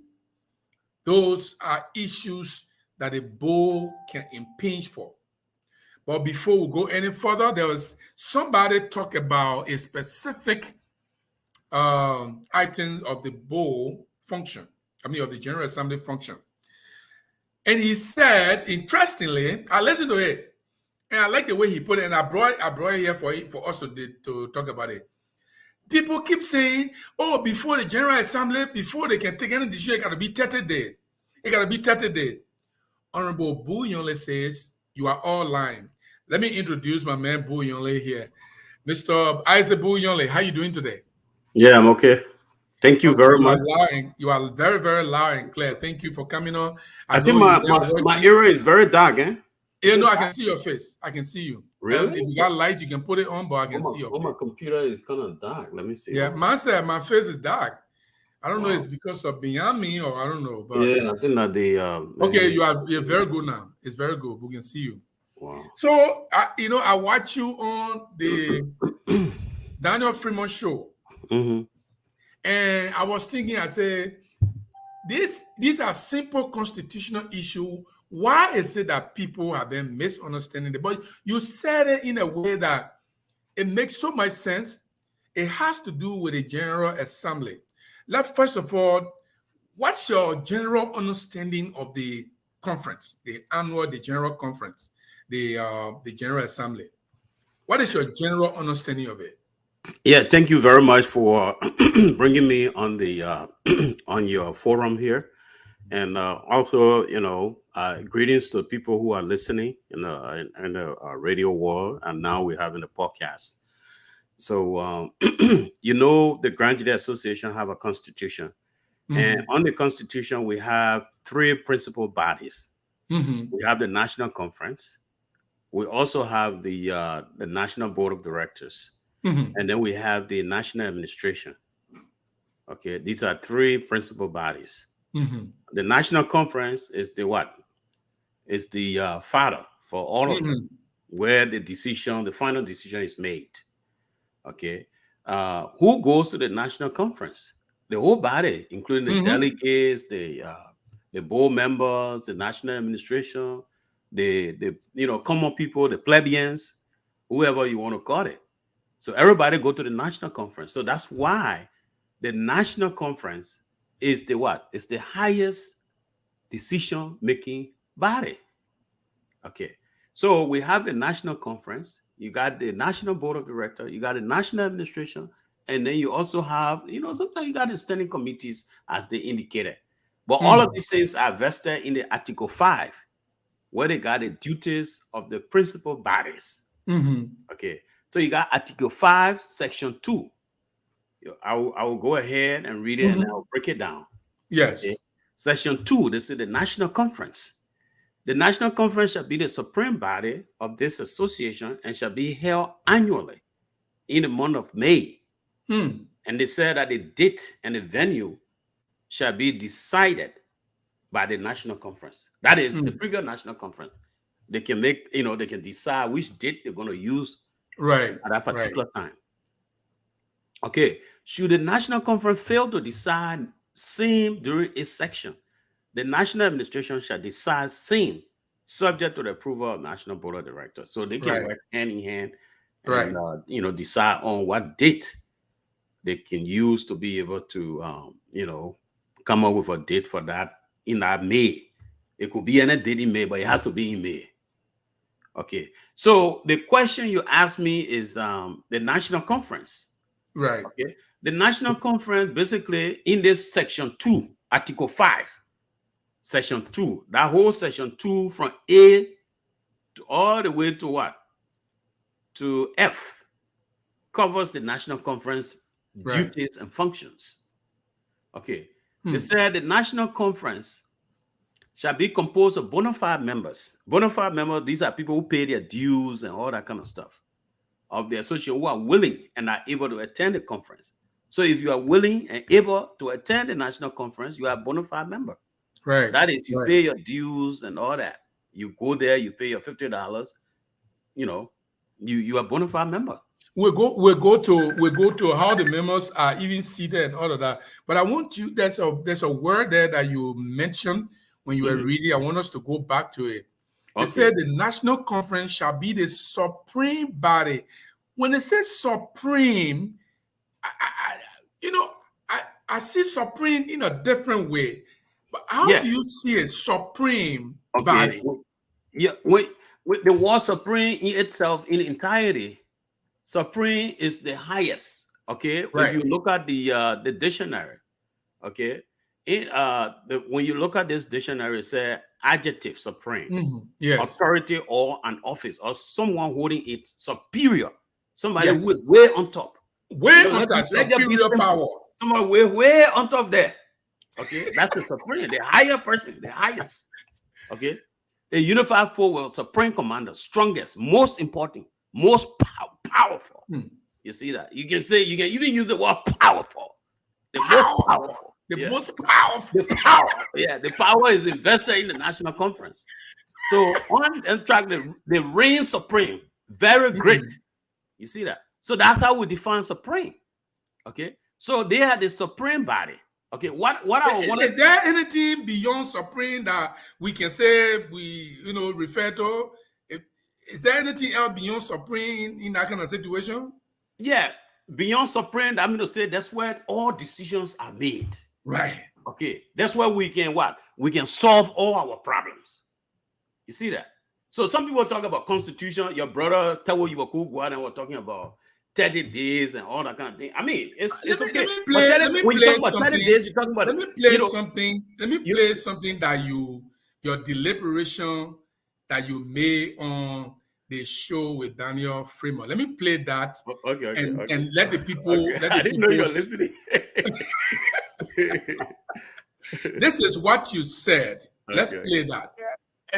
[SPEAKER 2] Those are issues that a board can impeach for. But before we go any further, there was somebody talk about a specific item of the board function. Of the General Assembly function. And he said, interestingly, I listened to it, and I like the way he put it, and I brought it here for us to talk about it. People keep saying, oh, before the General Assembly, before they can take any decision, it got to be 30 days. It got to be 30 days. Honorable Bull Yonly says, you are all lying. Let me introduce my man, Bull Yonly, here. Mr. Isaac Bull Yonly, how you doing today?
[SPEAKER 3] Yeah, I'm okay. Thank you very much.
[SPEAKER 2] You are very, very loud and clear. Thank you for coming on.
[SPEAKER 3] I think my area is very dark, eh?
[SPEAKER 2] Yeah, no, I can see your face. I can see you.
[SPEAKER 3] Really?
[SPEAKER 2] If you got light, you can put it on, but I can see your face.
[SPEAKER 3] My computer is kind of dark. Let me see.
[SPEAKER 2] Yeah, my face is dark. I don't know if it's because of beyond me or I don't know. But
[SPEAKER 3] yeah, I think that
[SPEAKER 2] okay, you're very good now. It's very good. We can see you.
[SPEAKER 3] Wow.
[SPEAKER 2] So I watch you on the Daniel Fremont show.
[SPEAKER 3] Mm-hmm.
[SPEAKER 2] And I was thinking, I said, these are simple constitutional issues. Why is it that people have been misunderstanding it? But you said it in a way that it makes so much sense. It has to do with the General Assembly. First of all, what's your general understanding of the conference, the General Conference, the General Assembly? What is your general understanding of it?
[SPEAKER 3] Yeah, thank you very much for bringing me on the on your forum here, and also, greetings to people who are listening in the radio world, and now we're having a podcast. So, the Grand Jury Association have a constitution, mm-hmm. and on the constitution we have three principal bodies. Mm-hmm. We have the National Conference. We also have the National Board of Directors. Mm-hmm. And then we have the National Administration. Okay, these are three principal bodies. Mm-hmm. The National Conference is the what? is the father for all of them, where the final decision is made. Okay. Who goes to the national conference? The whole body, including the delegates, the board members, the national administration, the common people, the plebeians, whoever you want to call it. So everybody go to the national conference. So that's why the national conference is the what? It's the highest decision-making body. Okay. So we have the national conference, you got the national board of directors, you got the national administration, and then you also have, sometimes you got the standing committees as they indicated. But all of these things are vested in the Article 5, where they got the duties of the principal bodies. Okay. So you got Article 5, Section 2. I will go ahead and read it and I'll break it down.
[SPEAKER 2] Yes.
[SPEAKER 3] Okay. Section 2, this is the national conference. The national conference shall be the supreme body of this association and shall be held annually in the month of May. And they said that the date and the venue shall be decided by the national conference. That is the previous national conference. They can make, they can decide which date they're going to use at that particular time. Okay. Should the national conference fail to decide same during its section, the national administration shall decide same subject to the approval of National Board of Directors. So they can work hand in hand and, decide on what date they can use to be able to, come up with a date for that in that May. It could be any date in May, but it has to be in May. Okay. So the question you asked me is the national conference.
[SPEAKER 2] Right.
[SPEAKER 3] Okay. The national conference, basically in this section 2, Article 5, Section 2, that whole Section 2 from A to all the way to what? To F, covers the national conference duties and functions. Okay. They said the national conference shall be composed of bona fide members. Bona fide members, these are people who pay their dues and all that kind of stuff of the association, who are willing and are able to attend the conference. So if you are willing and able to attend the national conference, you are a bona fide member.
[SPEAKER 2] Right.
[SPEAKER 3] That is, you pay your dues and all that. You go there, you pay your $50. You are a bona fide member.
[SPEAKER 2] We'll go to how the members are even seated and all of that. But I want you, there's a word there that you mentioned when you were reading. I want us to go back to it. They said the national conference shall be the supreme body. When it says supreme, I see supreme in a different way. But how do you see it? Supreme body.
[SPEAKER 3] Yeah, with the word supreme in itself, in entirety, supreme is the highest. Okay, if you look at the dictionary, okay, when you look at this dictionary, it says adjective supreme, authority or an office or someone holding it superior, somebody who is way on top,
[SPEAKER 2] on top, superior power.
[SPEAKER 3] Somebody way on top there. Okay, that's the supreme, the higher person, the highest. Okay, a unified foe will supreme commander, strongest, most important, most powerful. You see that? You can even use the word powerful. The most powerful.
[SPEAKER 2] The most powerful.
[SPEAKER 3] The power. Yeah, the power is invested in the national conference. So on and track, they reign supreme, very great. You see that? So that's how we define supreme. Okay. So they are the supreme body. Okay.
[SPEAKER 2] Is there anything beyond supreme that we can say we refer to? Is there anything else beyond supreme in that kind of situation?
[SPEAKER 3] Yeah. Beyond supreme, I'm going to say that's where all decisions are made.
[SPEAKER 2] Right.
[SPEAKER 3] Okay. That's where we can what? We can solve all our problems. You see that? So some people talk about constitution. Your brother told you were cool, go out and we're talking about 30 days and all that kind of thing. I mean, it's okay. When you talk about 30 days, you're talking about.
[SPEAKER 2] Let me play something. Let me play something that your deliberation that you made on the show with Daniel Freeman. Let me play that.
[SPEAKER 3] Okay.
[SPEAKER 2] And let the people.
[SPEAKER 3] I didn't know you were listening.
[SPEAKER 2] This is what you said. Let's play that.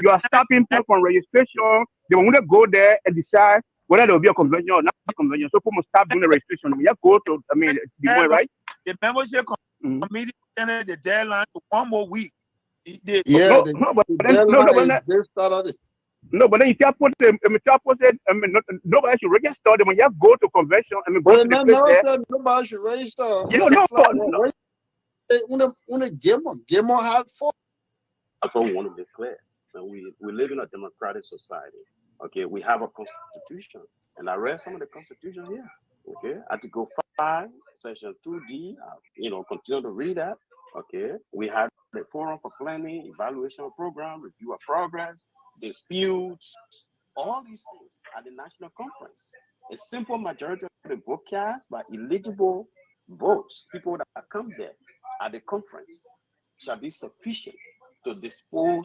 [SPEAKER 4] You are stopping people from registration. They want to go there and decide whether there will be a convention or not a convention. So people must stop doing the registration. We have to go to, the point, right?
[SPEAKER 5] The membership committee extended the deadline to 1 more week Yeah,
[SPEAKER 4] No,
[SPEAKER 5] the
[SPEAKER 4] but then
[SPEAKER 5] deadline is this Saturday.
[SPEAKER 4] no, but then you can't put them. Nobody should register them when you go to convention. I mean, go to the place
[SPEAKER 5] No,
[SPEAKER 4] there.
[SPEAKER 5] sir, nobody should register.
[SPEAKER 4] You know, no.
[SPEAKER 5] Give them hard for.
[SPEAKER 3] That's what we want to be clear. And we live in a democratic society. Okay, we have a constitution, and I read some of the constitution here. Okay, Article 5, Section 2D. Continue to read that. Okay, we have the forum for planning, evaluation of program, review of progress, disputes, all these things at the national conference. A simple majority of the vote cast by eligible votes, people that come there at the conference, shall be sufficient to dispose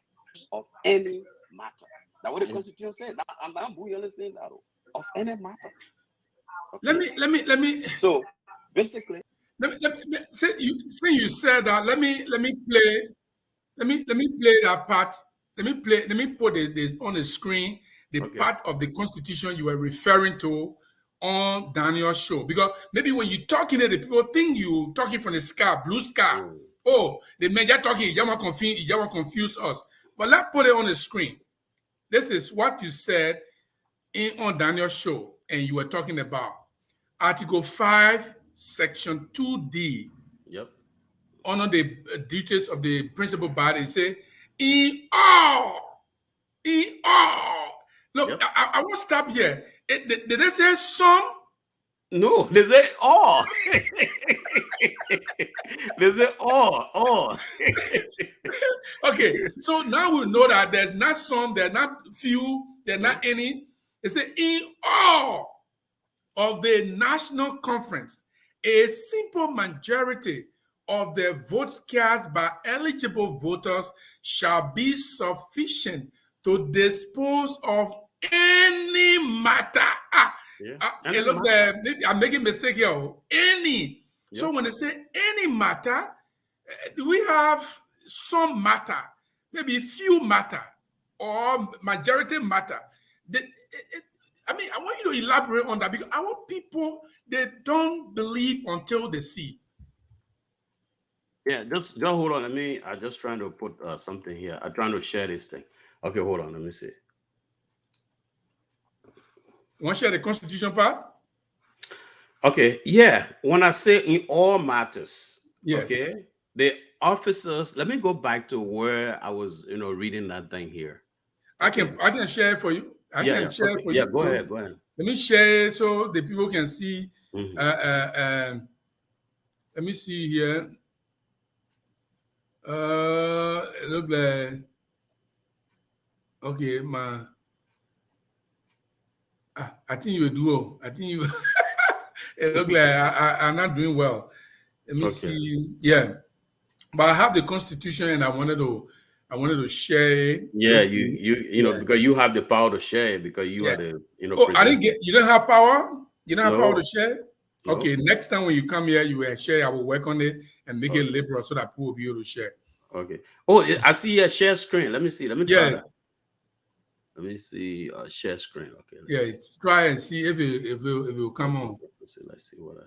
[SPEAKER 3] of any matter. That's what the Constitution said. I'm Bull Yonly saying that of any matter. Okay?
[SPEAKER 2] Let me.
[SPEAKER 3] So basically,
[SPEAKER 2] Since you said that, let me play that part. Let me put this on the screen, the part of the Constitution you were referring to on Daniel's show. Because maybe when you're talking, the people think you talking from the sky, blue sky. Oh, the man you're talking, you want to confuse us. But let's put it on the screen. This is what you said on Daniel's show, and you were talking about Article 5, Section 2D.
[SPEAKER 3] Yep.
[SPEAKER 2] Honor the duties of the principal body. Say, in all. Look, yep. I won't stop here. Did they say some?
[SPEAKER 3] No, they say all. They say all.
[SPEAKER 2] Okay, so now we know that there's not some, there's not few, there's not any. They say, in all of the national conference, a simple majority of the votes cast by eligible voters shall be sufficient to dispose of any matter. Look, I'm making a mistake here. Any. Yep. So when they say any matter, do we have some matter, maybe few matter, or majority matter? I want you to elaborate on that, because our people, they don't believe until they see.
[SPEAKER 3] Yeah, just hold on. I'm just trying to put something here. I'm trying to share this thing. Okay, hold on. Let me see.
[SPEAKER 2] You want to share the Constitution part?
[SPEAKER 3] Okay, yeah. When I say in all matters,
[SPEAKER 2] yes.
[SPEAKER 3] Okay, the officers, let me go back to where I was, reading that thing here.
[SPEAKER 2] Okay. I can share it for you. I can share it for you.
[SPEAKER 3] Yeah, go ahead. Let
[SPEAKER 2] me share it so the people can see.
[SPEAKER 3] Mm-hmm.
[SPEAKER 2] Let me see here. It look like, okay, I think you do. I think you it look like I'm not doing well. Let me see. Yeah, but I have the Constitution, and I wanted to share it.
[SPEAKER 3] Yeah, you know, because you have the power to share it, because you are the
[SPEAKER 2] I didn't get. You don't have power. You don't have power to share.
[SPEAKER 3] No.
[SPEAKER 2] Okay, next time when you come here, you will share. I will work on it and make it liberal so that people will be able to share.
[SPEAKER 3] Okay. Oh, I see a share screen. Let me see. Let me try that. Let me see share screen. Okay.
[SPEAKER 2] Try and see if it will come on.
[SPEAKER 3] Let's see what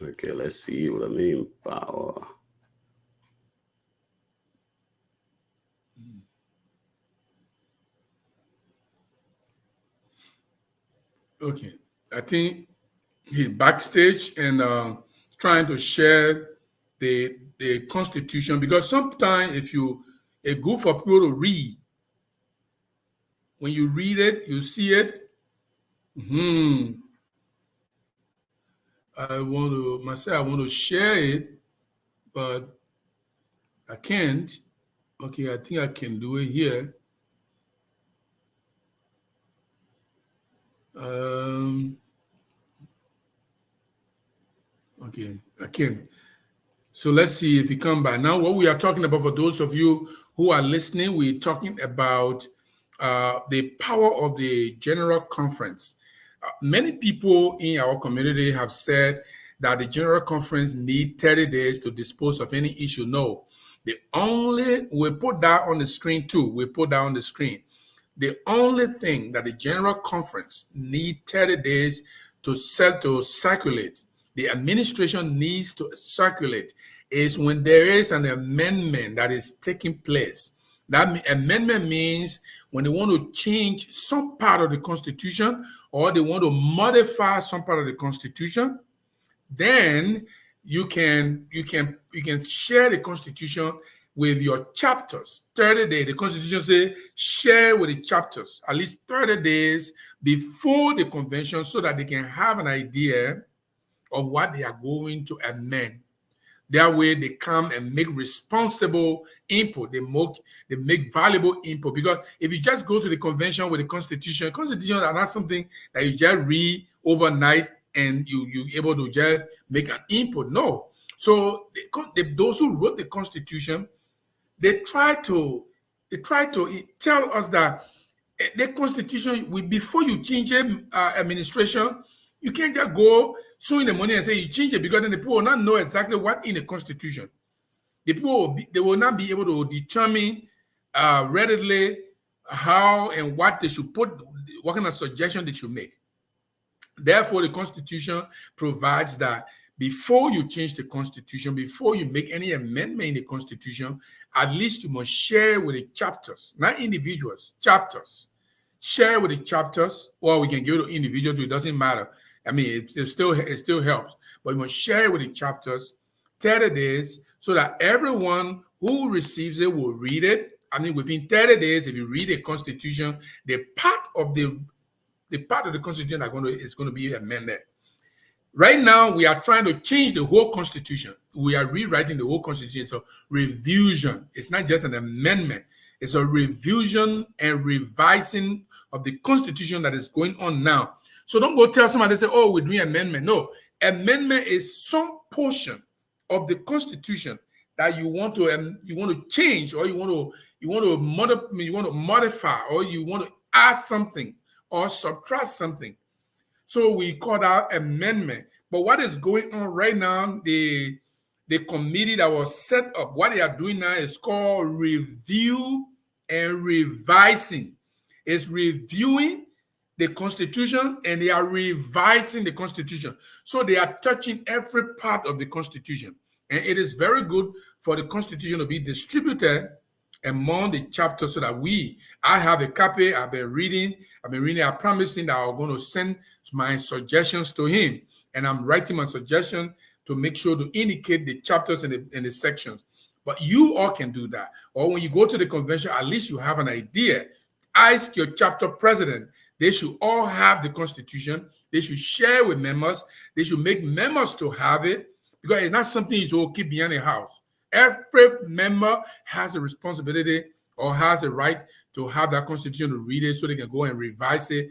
[SPEAKER 3] Okay, let's see what I mean. Power.
[SPEAKER 2] Okay, I think he's backstage and trying to share the Constitution, because sometimes it's good for people to read. When you read it, you see it. I want to share it, but I can't. Okay, I think I can do it here. Okay, I can. So let's see if he come by. Now, what we are talking about, for those of you who are listening, we're talking about the power of the General Conference. Many people in our community have said that the General Conference need 30 days to dispose of any issue. No, we put that on the screen too. We put that on the screen. The only thing that the General Conference need 30 days to circulate the administration needs to circulate is when there is an amendment that is taking place. That amendment means when they want to change some part of the Constitution or they want to modify some part of the Constitution, then you can share the Constitution with your chapters. 30 days. The Constitution says share with the chapters at least 30 days before the convention so that they can have an idea of what they are going to amend. That way they come and make responsible input. They make valuable input. Because if you just go to the convention with the Constitution is not something that you just read overnight and you're able to just make an input. No. So those who wrote the Constitution, they try to tell us that the Constitution, before you change administration, you can't just go soon in the morning and say you change it, because then the people will not know exactly what in the Constitution. The people will not be able to determine readily how and what they should put, what kind of suggestion they should make. Therefore, the Constitution provides that before you change the Constitution, before you make any amendment in the Constitution, at least you must share with the chapters, not individuals, chapters. Share with the chapters, or we can give it to individuals, it doesn't matter. I mean, it still helps, but you must share with the chapters 30 days so that everyone who receives it will read it. I mean, within 30 days, if you read the Constitution, the part of the Constitution is going to be amended. Right now, we are trying to change the whole Constitution. We are rewriting the whole Constitution. So revision. It's not just an amendment. It's a revision and revising of the Constitution that is going on now. So don't go tell somebody, say, oh, we're doing amendment. No, amendment is some portion of the Constitution that you want to change, or you want to modify, or you want to add something or subtract something. So we call that amendment. But what is going on right now, the committee that was set up, what they are doing now is called review and revising. It's reviewing the Constitution and they are revising the Constitution. So they are touching every part of the Constitution. And it is very good for the Constitution to be distributed among the chapters so that I have a copy, I've been reading, I'm promising that I'm going to send my suggestions to him. And I'm writing my suggestion to make sure to indicate the chapters and the sections. But you all can do that. Or when you go to the convention, at least you have an idea. Ask your chapter president. They should all have the Constitution. They should share with members. They should make members to have it, because it's not something you should keep behind the house. Every member has a responsibility or has a right to have that Constitution to read it so they can go and revise it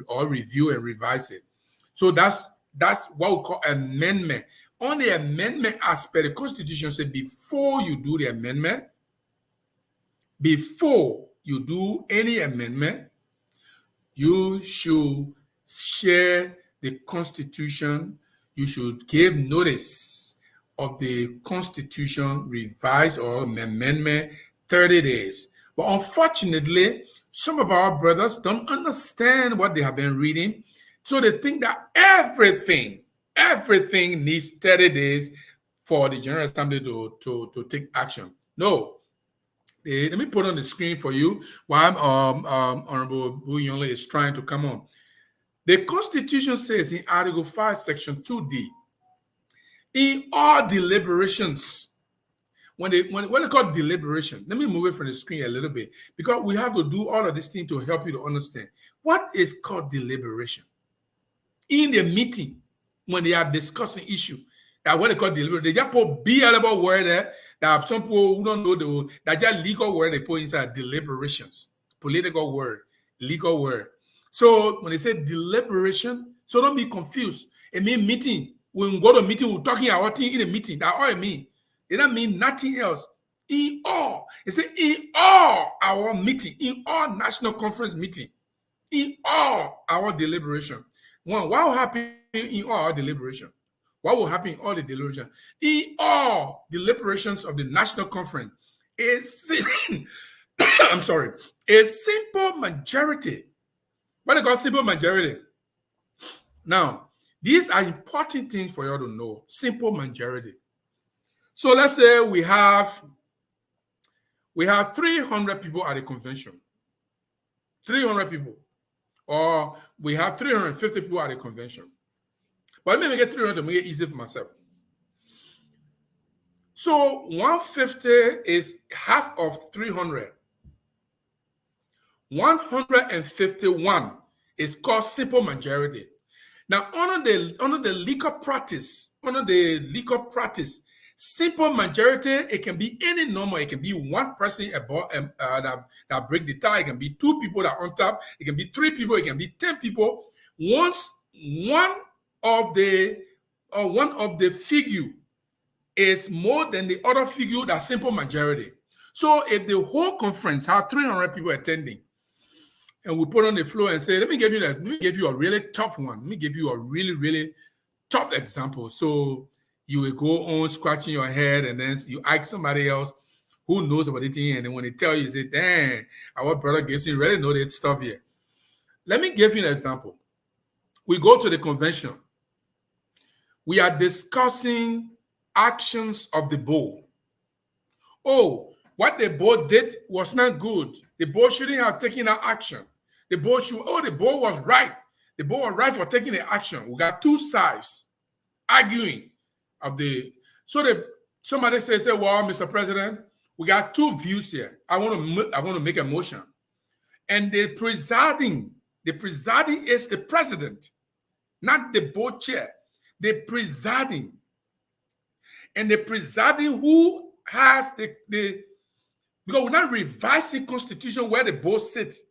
[SPEAKER 2] or review and revise it. So that's what we call amendment. On the amendment aspect, the Constitution says before you do the amendment, before you do any amendment, you should share the Constitution. You should give notice of the Constitution revised or amendment 30 days. But unfortunately, some of our brothers don't understand what they have been reading. So they think that everything needs 30 days for the General Assembly to take action. No. Let me put on the screen for you while Honorable Bull Yonly is trying to come on. The Constitution says in Article 5, Section 2D, in all deliberations, when they call deliberation, let me move it from the screen a little bit, because we have to do all of this thing to help you to understand what is called deliberation. In the meeting, when they are discussing issue, that what they call deliberation, they just put B-level word there. That some people who don't know that just legal word they put inside deliberations, political word, legal word. So when they say deliberation, so don't be confused. It means meeting. When we go to a meeting, we're talking our thing in a meeting. That's all it means. It doesn't mean nothing else. In all. It says in all our meeting, in all national conference meeting, in all our deliberation. One, what will happen in all our deliberation? What will happen in all the deliberations? In all deliberations of the national conference, a simple majority. What they call simple majority? Now, These are important things for you to know. Simple majority. So let's say we have 300 people at the convention. 300 people. Or we have 350 people at the convention. But let me make it 300 to make it easy for myself. So 150 is half of 300. 151 is called simple majority. Now, under the legal practice, simple majority, it can be any number. It can be one person above that break the tie. It can be two people that are on top. It can be three people. It can be 10 people. Once one of the figure is more than the other figure, that's simple majority. So if the whole conference have 300 people attending, and we put on the floor and say, let me give you a really tough one. Let me give you a really, really tough example. So you will go on scratching your head, and then you ask somebody else who knows about it, and then when they tell you, you say, dang, our brother Gibson really know that stuff here. Let me give you an example. We go to the convention. We are discussing actions of the board. Oh, what the board did was not good. The board shouldn't have taken that action. The board was right. The board was right for taking the action. We got two sides arguing somebody says, well, Mr. President, we got two views here. I want to make a motion. And the presiding is the president, not the board chair. The presiding. And the presiding who has because we're not revising Constitution where the board sits.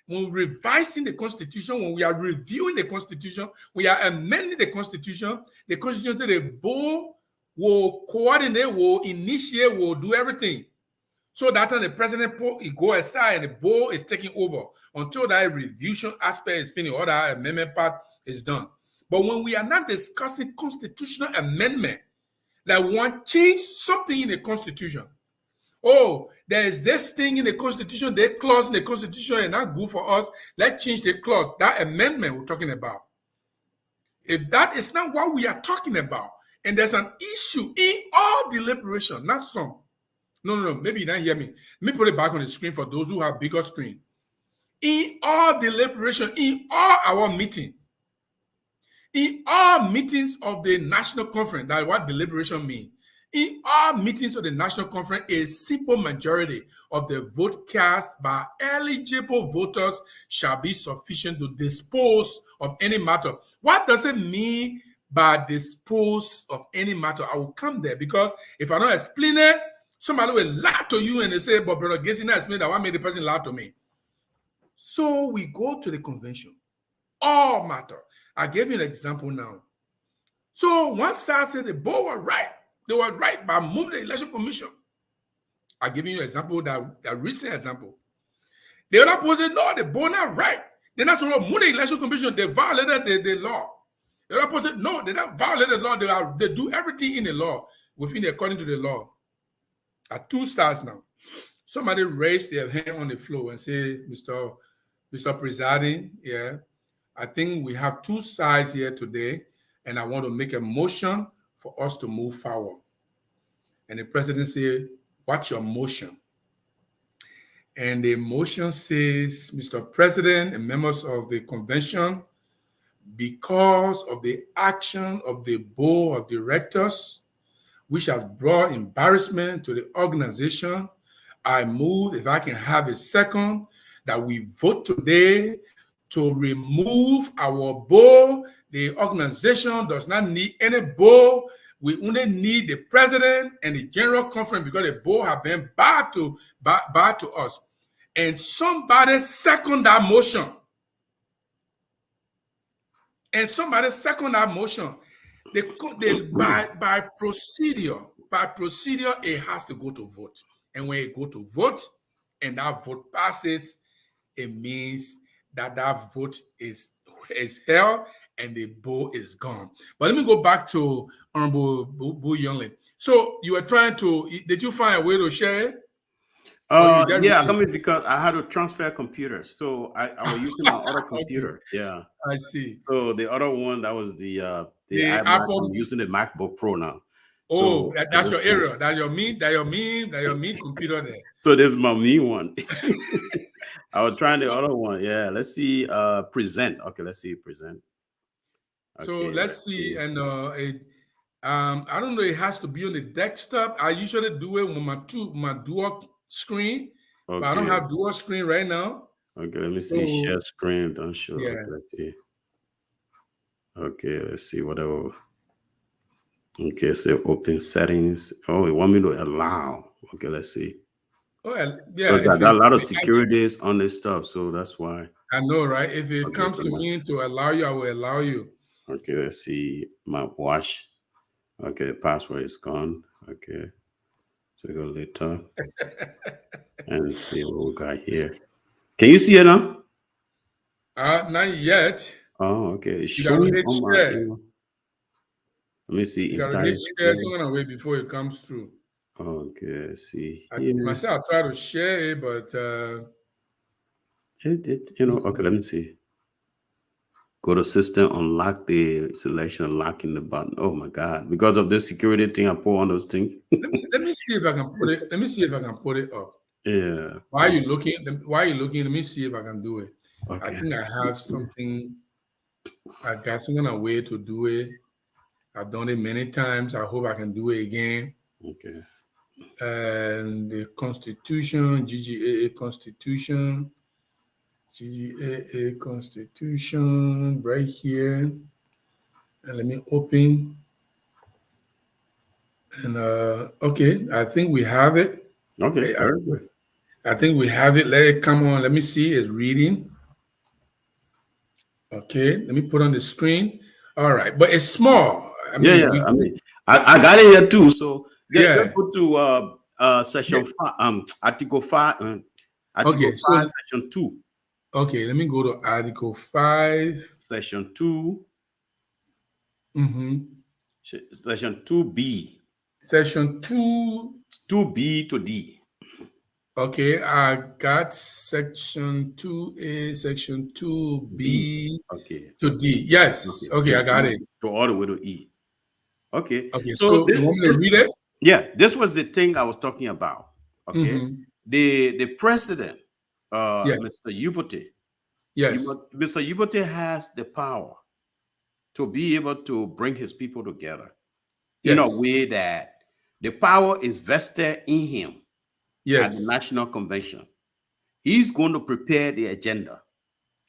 [SPEAKER 2] When we're revising the Constitution, when we are reviewing the Constitution, we are amending the Constitution the board will coordinate, will initiate, will do everything. So that time the president go aside and the board is taking over until that revision aspect is finished or that amendment part is done. But when we are not discussing constitutional amendment, that we want to change something in the Constitution. Oh, there is this thing in the Constitution, that clause in the Constitution is not good for us. Let's change the clause, that amendment we're talking about. If that is not what we are talking about, and there's an issue in all deliberation, not some. No, maybe you didn't hear me. Let me put it back on the screen for those who have bigger screen. In all deliberation, in all our meeting, in all meetings of the national conference, that's what deliberation means. In all meetings of the national conference, a simple majority of the vote cast by eligible voters shall be sufficient to dispose of any matter. What does it mean by dispose of any matter? I will come there because if I don't explain it, somebody will lie to you and they say, but Brother Gacy not explain that. What made the person lie to me? So we go to the convention. All matter. I gave you an example now. So one side said the board was right. They were right by moving the election commission. I'm giving you an example, that recent example. The other person said, no, the board not right. They're not supposed to move the election commission. They violated the law. The other person said, no, they don't violate the law. They do everything in the law, according to the law. At two sides now. Somebody raised their hand on the floor and said, Mr. Presiding, yeah, I think we have two sides here today, and I want to make a motion for us to move forward. And the president said, what's your motion? And the motion says, Mr. President and members of the convention, because of the action of the board of directors, which has brought embarrassment to the organization, I move, if I can have a second, that we vote today to remove our board. The organization does not need any board. We only need the president and the general conference because the board have been bad to us. And somebody second that motion. By procedure, it has to go to vote. And when it go to vote and that vote passes, it means that vote is held and the board is gone. But let me go back to Honorable Bull Yonly. So you were trying to, did you find a way to share it?
[SPEAKER 3] Yeah, I mean, because I had to transfer computers, so I was using my other
[SPEAKER 2] Okay,
[SPEAKER 3] computer. Yeah.
[SPEAKER 2] I see.
[SPEAKER 3] So the other one, that was the
[SPEAKER 2] The
[SPEAKER 3] iMac.
[SPEAKER 2] Apple.
[SPEAKER 3] I'm using the MacBook Pro now.
[SPEAKER 2] Oh,
[SPEAKER 3] So
[SPEAKER 2] that's your area. That's your mean computer there.
[SPEAKER 3] so this is my new one. I was trying the other one. Yeah. Let's see. Present. Okay. Let's see. Present.
[SPEAKER 2] So
[SPEAKER 3] Okay.
[SPEAKER 2] let's see, and I don't know. It has to be on the desktop. I usually do it with my dual screen, but I don't
[SPEAKER 3] Okay.
[SPEAKER 2] have dual screen right now.
[SPEAKER 3] Okay. Let me see.
[SPEAKER 2] So
[SPEAKER 3] Share screen. Don't show.
[SPEAKER 2] yeah.
[SPEAKER 3] Okay. Let's see. Okay. Let's see. Whatever. Okay. So open settings. Oh, you want me to allow? Okay. Let's see.
[SPEAKER 2] Oh
[SPEAKER 3] So
[SPEAKER 2] yeah.
[SPEAKER 3] I got a lot of securities on this stuff, so that's why.
[SPEAKER 2] I know, right? If it
[SPEAKER 3] Okay,
[SPEAKER 2] comes to me to allow you, I will allow you.
[SPEAKER 3] Okay, let's see my watch. Okay, the password is gone. Okay, so go later and see what we got here. Can you see it now?
[SPEAKER 2] Not yet.
[SPEAKER 3] Oh, okay. It's
[SPEAKER 2] You gotta
[SPEAKER 3] showing
[SPEAKER 2] hit
[SPEAKER 3] on my
[SPEAKER 2] share.
[SPEAKER 3] email. Let me see.
[SPEAKER 2] You gotta hit share. So I'm gonna wait before it comes through.
[SPEAKER 3] Okay, let's see
[SPEAKER 2] I
[SPEAKER 3] here.
[SPEAKER 2] myself try to share it, but
[SPEAKER 3] Okay, let me see. Go to system, unlock the selection, unlocking the button. Oh my God. Because of this security thing, I put on those things.
[SPEAKER 2] let me see if I can put it. Let me see if I can put it up.
[SPEAKER 3] Yeah.
[SPEAKER 2] Why are you looking? Why are you looking? Let me see if I can do it.
[SPEAKER 3] Okay.
[SPEAKER 2] I think I have something. I got some kind of way to do it. I've done it many times. I hope I can do it again.
[SPEAKER 3] Okay.
[SPEAKER 2] And the Constitution, GGAA Constitution, GGAA Constitution, right here. And let me open. And okay, I think we have it.
[SPEAKER 3] Okay. Very good.
[SPEAKER 2] I think we have it. Let it come on. Let me see. It's reading. Okay, let me put on the screen. All right, but it's small. I mean,
[SPEAKER 3] I mean, I got it here too. So
[SPEAKER 2] yeah.
[SPEAKER 3] go to section 5, article 5, article
[SPEAKER 2] Okay,
[SPEAKER 3] 5, section 2.
[SPEAKER 2] Okay, let me go to Article 5.
[SPEAKER 3] Section 2.
[SPEAKER 2] Mm-hmm.
[SPEAKER 3] Section 2B.
[SPEAKER 2] Section 2.
[SPEAKER 3] 2B to D.
[SPEAKER 2] Okay, I got section 2A, section 2B to D. Yes. Okay, I got it.
[SPEAKER 3] To all the way to E. Okay.
[SPEAKER 2] Okay, so you want me to read it?
[SPEAKER 3] Yeah, this was the thing I was talking about. Okay.
[SPEAKER 2] Mm-hmm.
[SPEAKER 3] The president,
[SPEAKER 2] Yes.
[SPEAKER 3] Mr. Yubote.
[SPEAKER 2] Yes.
[SPEAKER 3] Mr. Yubote has the power to be able to bring his people together in a way that the power is vested in him at the National Convention. He's going to prepare the agenda,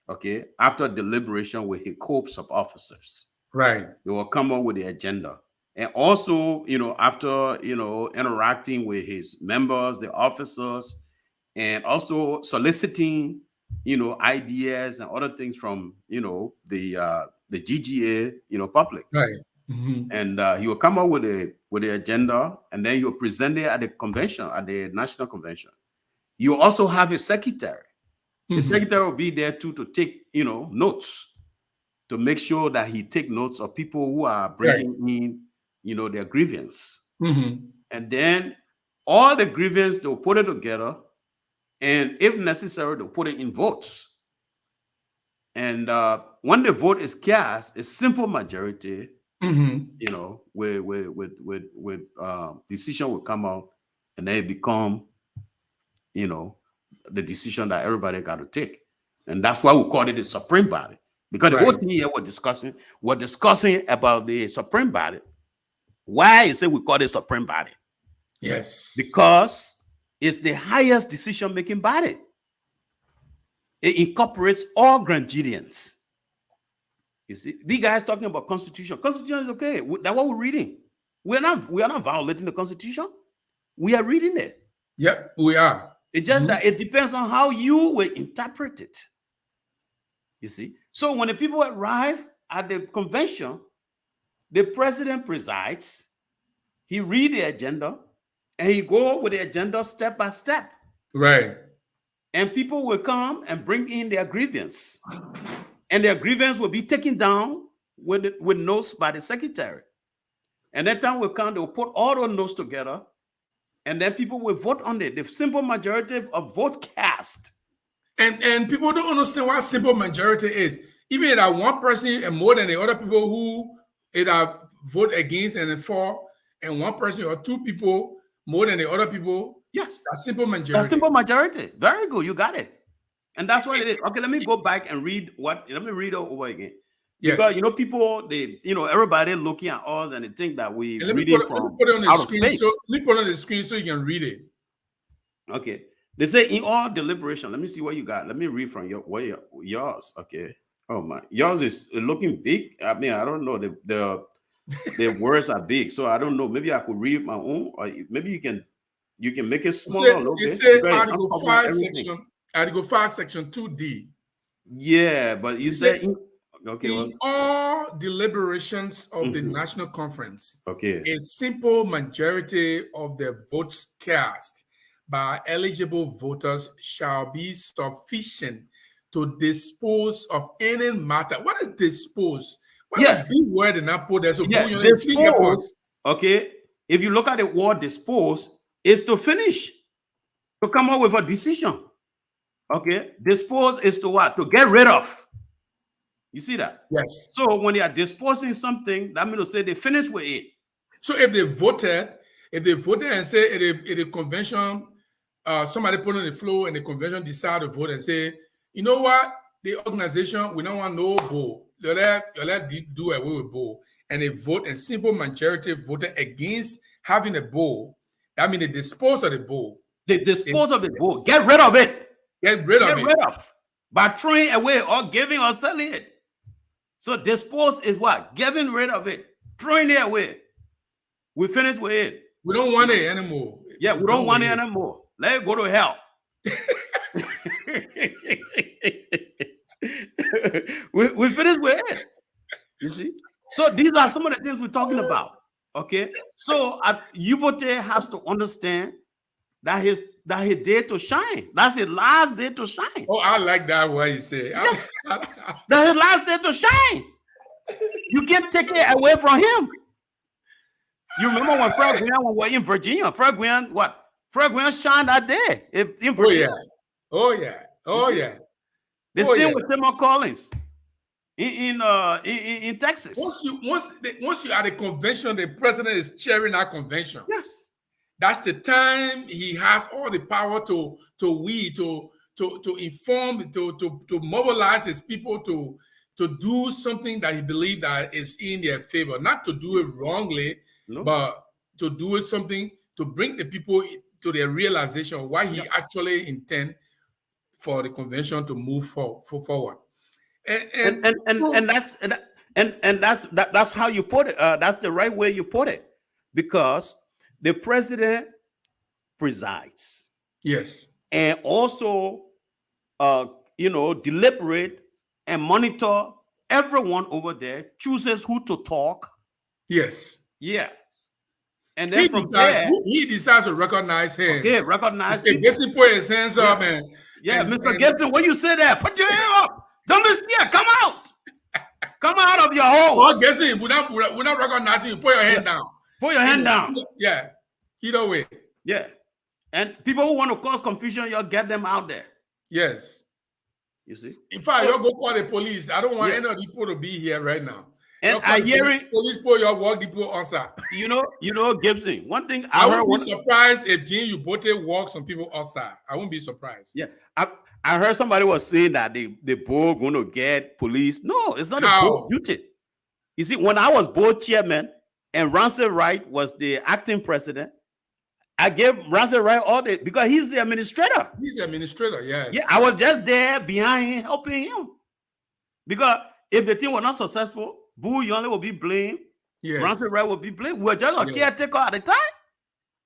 [SPEAKER 3] okay, after deliberation with his corps of officers.
[SPEAKER 2] Right.
[SPEAKER 3] They will come up with the agenda. And also, after, interacting with his members, the officers, and also soliciting, ideas and other things from, the GGA, public.
[SPEAKER 2] Right. Mm-hmm.
[SPEAKER 3] And he will come up with the agenda, and then you'll present it at the convention, at the national convention. You also have a secretary. The secretary will be there too to take, notes, to make sure that he take notes of people who are bringing in, their grievance.
[SPEAKER 2] Mm-hmm.
[SPEAKER 3] And then all the grievance, they'll put it together. And if necessary, they'll put it in votes. And when the vote is cast, a simple majority, with decision will come out, and then it become, the decision that everybody got to take. And that's why we call it the supreme body. Because the whole thing here we're discussing about the supreme body. Why is it we call it supreme body?
[SPEAKER 2] Yes.
[SPEAKER 3] Because it's the highest decision-making body. It incorporates all Grandidians. You see, these guys talking about constitution. Constitution is okay. That's what we're reading. We are not violating the constitution. We are reading it.
[SPEAKER 2] Yep, we are.
[SPEAKER 3] It's just that it depends on how you will interpret it. You see? So when the people arrive at the convention, the president presides, he read the agenda, and he go with the agenda step by step.
[SPEAKER 2] Right.
[SPEAKER 3] And people will come and bring in their grievance. And their grievance will be taken down with notes by the secretary. And that time will come, they'll put all those notes together, and then people will vote on it. The simple majority of votes cast.
[SPEAKER 2] And people don't understand what simple majority is. Even if that one person and more than the other people who either vote against and then for, and one person or two people more than the other people,
[SPEAKER 3] Yes,
[SPEAKER 2] that's simple majority.
[SPEAKER 3] that's simple majority. Very good, you got it. And that's what it is. Okay, let me go back and read let me read it over again.
[SPEAKER 2] Yes.
[SPEAKER 3] Because people, everybody looking at us and they think that we reading from
[SPEAKER 2] let me put it on the
[SPEAKER 3] out of
[SPEAKER 2] screen.
[SPEAKER 3] space.
[SPEAKER 2] So let me put it on the screen so you can read it.
[SPEAKER 3] Okay. They say in all deliberation. Let me see what you got. Let me read from yours. Okay. Oh my, yours is looking big. I mean, I don't know. The words are big, so I don't know. Maybe I could read my own, or maybe you can make it smaller a little bit.
[SPEAKER 2] It says
[SPEAKER 3] because
[SPEAKER 2] Article 5, Article 5, Section 2D.
[SPEAKER 3] Yeah, but you said
[SPEAKER 2] in all deliberations of the National Conference,
[SPEAKER 3] okay,
[SPEAKER 2] a simple majority of the votes cast by eligible voters shall be sufficient to dispose of any matter. What is dispose? What a big word in that put there. So
[SPEAKER 3] dispose. Okay, if you look at the word dispose, is to finish, to come up with a decision. Okay, dispose is to what? To get rid of. You see that?
[SPEAKER 2] Yes.
[SPEAKER 3] So when they are disposing something, that means to say they finished with it.
[SPEAKER 2] So if they voted and say at the convention, somebody put on the floor and the convention decide to vote and say, you know what, the organization, we don't want no bull. Let do away with bull. And they vote, and simple majority voted against having a bull. That means they dispose of the bull.
[SPEAKER 3] They dispose of the bull. Get rid of it.
[SPEAKER 2] Get rid of it.
[SPEAKER 3] By throwing away or giving or selling it. So dispose is what? Getting rid of it. Throwing it away. We finished with it.
[SPEAKER 2] We don't want it anymore.
[SPEAKER 3] Yeah, we don't want it anymore. Let it go to hell. we finished with it. You see? So these are some of the things we're talking about. Okay. So Yubote has to understand that his day to shine. That's his last day to shine.
[SPEAKER 2] Oh, I like that what you say.
[SPEAKER 3] Yes. That's his last day to shine. You can't take it away from him. You remember when Fred Gwian was in Virginia? Fred Gwian shined that day in Virginia.
[SPEAKER 2] Oh yeah.
[SPEAKER 3] The same with Tim Collins in Texas.
[SPEAKER 2] Once you are at a convention, the president is chairing that convention.
[SPEAKER 3] Yes.
[SPEAKER 2] That's the time he has all the power to inform, to mobilize his people to do something that he believes that is in their favor, not to do it wrongly, but to do it something to bring the people to their realization of why he actually intend for the convention to move forward. And
[SPEAKER 3] that's how you put it. That's the right way you put it, because the president presides.
[SPEAKER 2] Yes.
[SPEAKER 3] And also, deliberate and monitor everyone over there, chooses who to talk.
[SPEAKER 2] Yes.
[SPEAKER 3] Yeah. And then
[SPEAKER 2] he decides to recognize hands.
[SPEAKER 3] Okay, recognize.
[SPEAKER 2] If Gibson put his hands up and
[SPEAKER 3] Mr. Gibson, when you say that, put your hand up. Don't be scared. Come out. Come out of your hole.
[SPEAKER 2] Oh, Gibson, we're not recognizing you. Put your hand down.
[SPEAKER 3] Put your hand down.
[SPEAKER 2] Yeah. Either way.
[SPEAKER 3] Yeah. And people who want to cause confusion, you'll get them out there.
[SPEAKER 2] Yes.
[SPEAKER 3] You see?
[SPEAKER 2] In fact, you'll go call the police. I don't want any of the people to be here right now.
[SPEAKER 3] And I hearing
[SPEAKER 2] police pull your work the people outside.
[SPEAKER 3] You know, Gibson. One thing
[SPEAKER 2] I wouldn't be surprised if Gene you both walk some people outside. I wouldn't be surprised.
[SPEAKER 3] Yeah. I heard somebody was saying that the board going to get police. No, it's not a board duty. You see, when I was board chairman and Ramsey Wright was the acting president, I gave Ramsey Wright all the, because he's the administrator.
[SPEAKER 2] He's the administrator, yes.
[SPEAKER 3] Yeah, I was just there behind him, helping him. Because if the team was not successful, Bull Yonly will be blamed.
[SPEAKER 2] Yes.
[SPEAKER 3] Ramsey Wright will be blamed. We were just a caretaker at the time.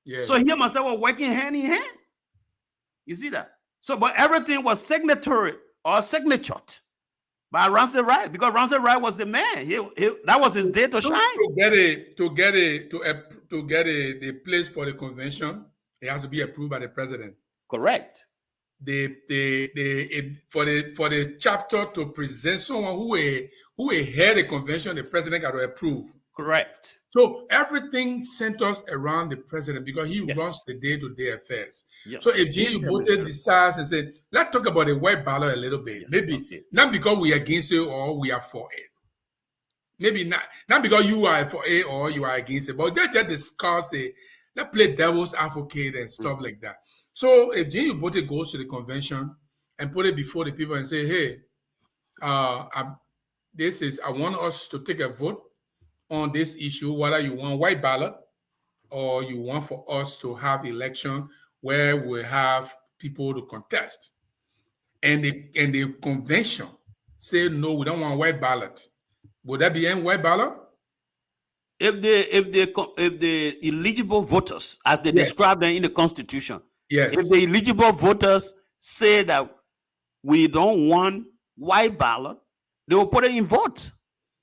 [SPEAKER 2] Yes.
[SPEAKER 3] So he and myself were working hand in hand. You see that? So, but everything was signatured or by Ramsey Wright, because Ramsey Wright was the man. That was his day to shine.
[SPEAKER 2] To get the place for the convention, it has to be approved by the president.
[SPEAKER 3] Correct.
[SPEAKER 2] For the chapter to present someone who will head the convention, the president got to approve.
[SPEAKER 3] Correct.
[SPEAKER 2] So everything centers around the president because he
[SPEAKER 3] Yes.
[SPEAKER 2] runs the day-to-day affairs.
[SPEAKER 3] Yes.
[SPEAKER 2] So if Jay Ubote decides and say, let's talk about the white ballot a little bit,
[SPEAKER 3] Yes,
[SPEAKER 2] maybe
[SPEAKER 3] okay.
[SPEAKER 2] not because we are against it or we are for it. Maybe not because you are for it or you are against it, but they just discuss let's play devil's advocate and stuff like that. So if Jay Ubote goes to the convention and put it before the people and say, hey, I want us to take a vote on this issue, whether you want white ballot or you want for us to have election where we have people to contest. And the convention say, no, we don't want white ballot. Would that be in white ballot?
[SPEAKER 6] If the eligible voters, as they
[SPEAKER 2] Yes.
[SPEAKER 6] describe them in the Constitution,
[SPEAKER 2] Yes.
[SPEAKER 6] if the eligible voters say that we don't want white ballot, they will put it in vote.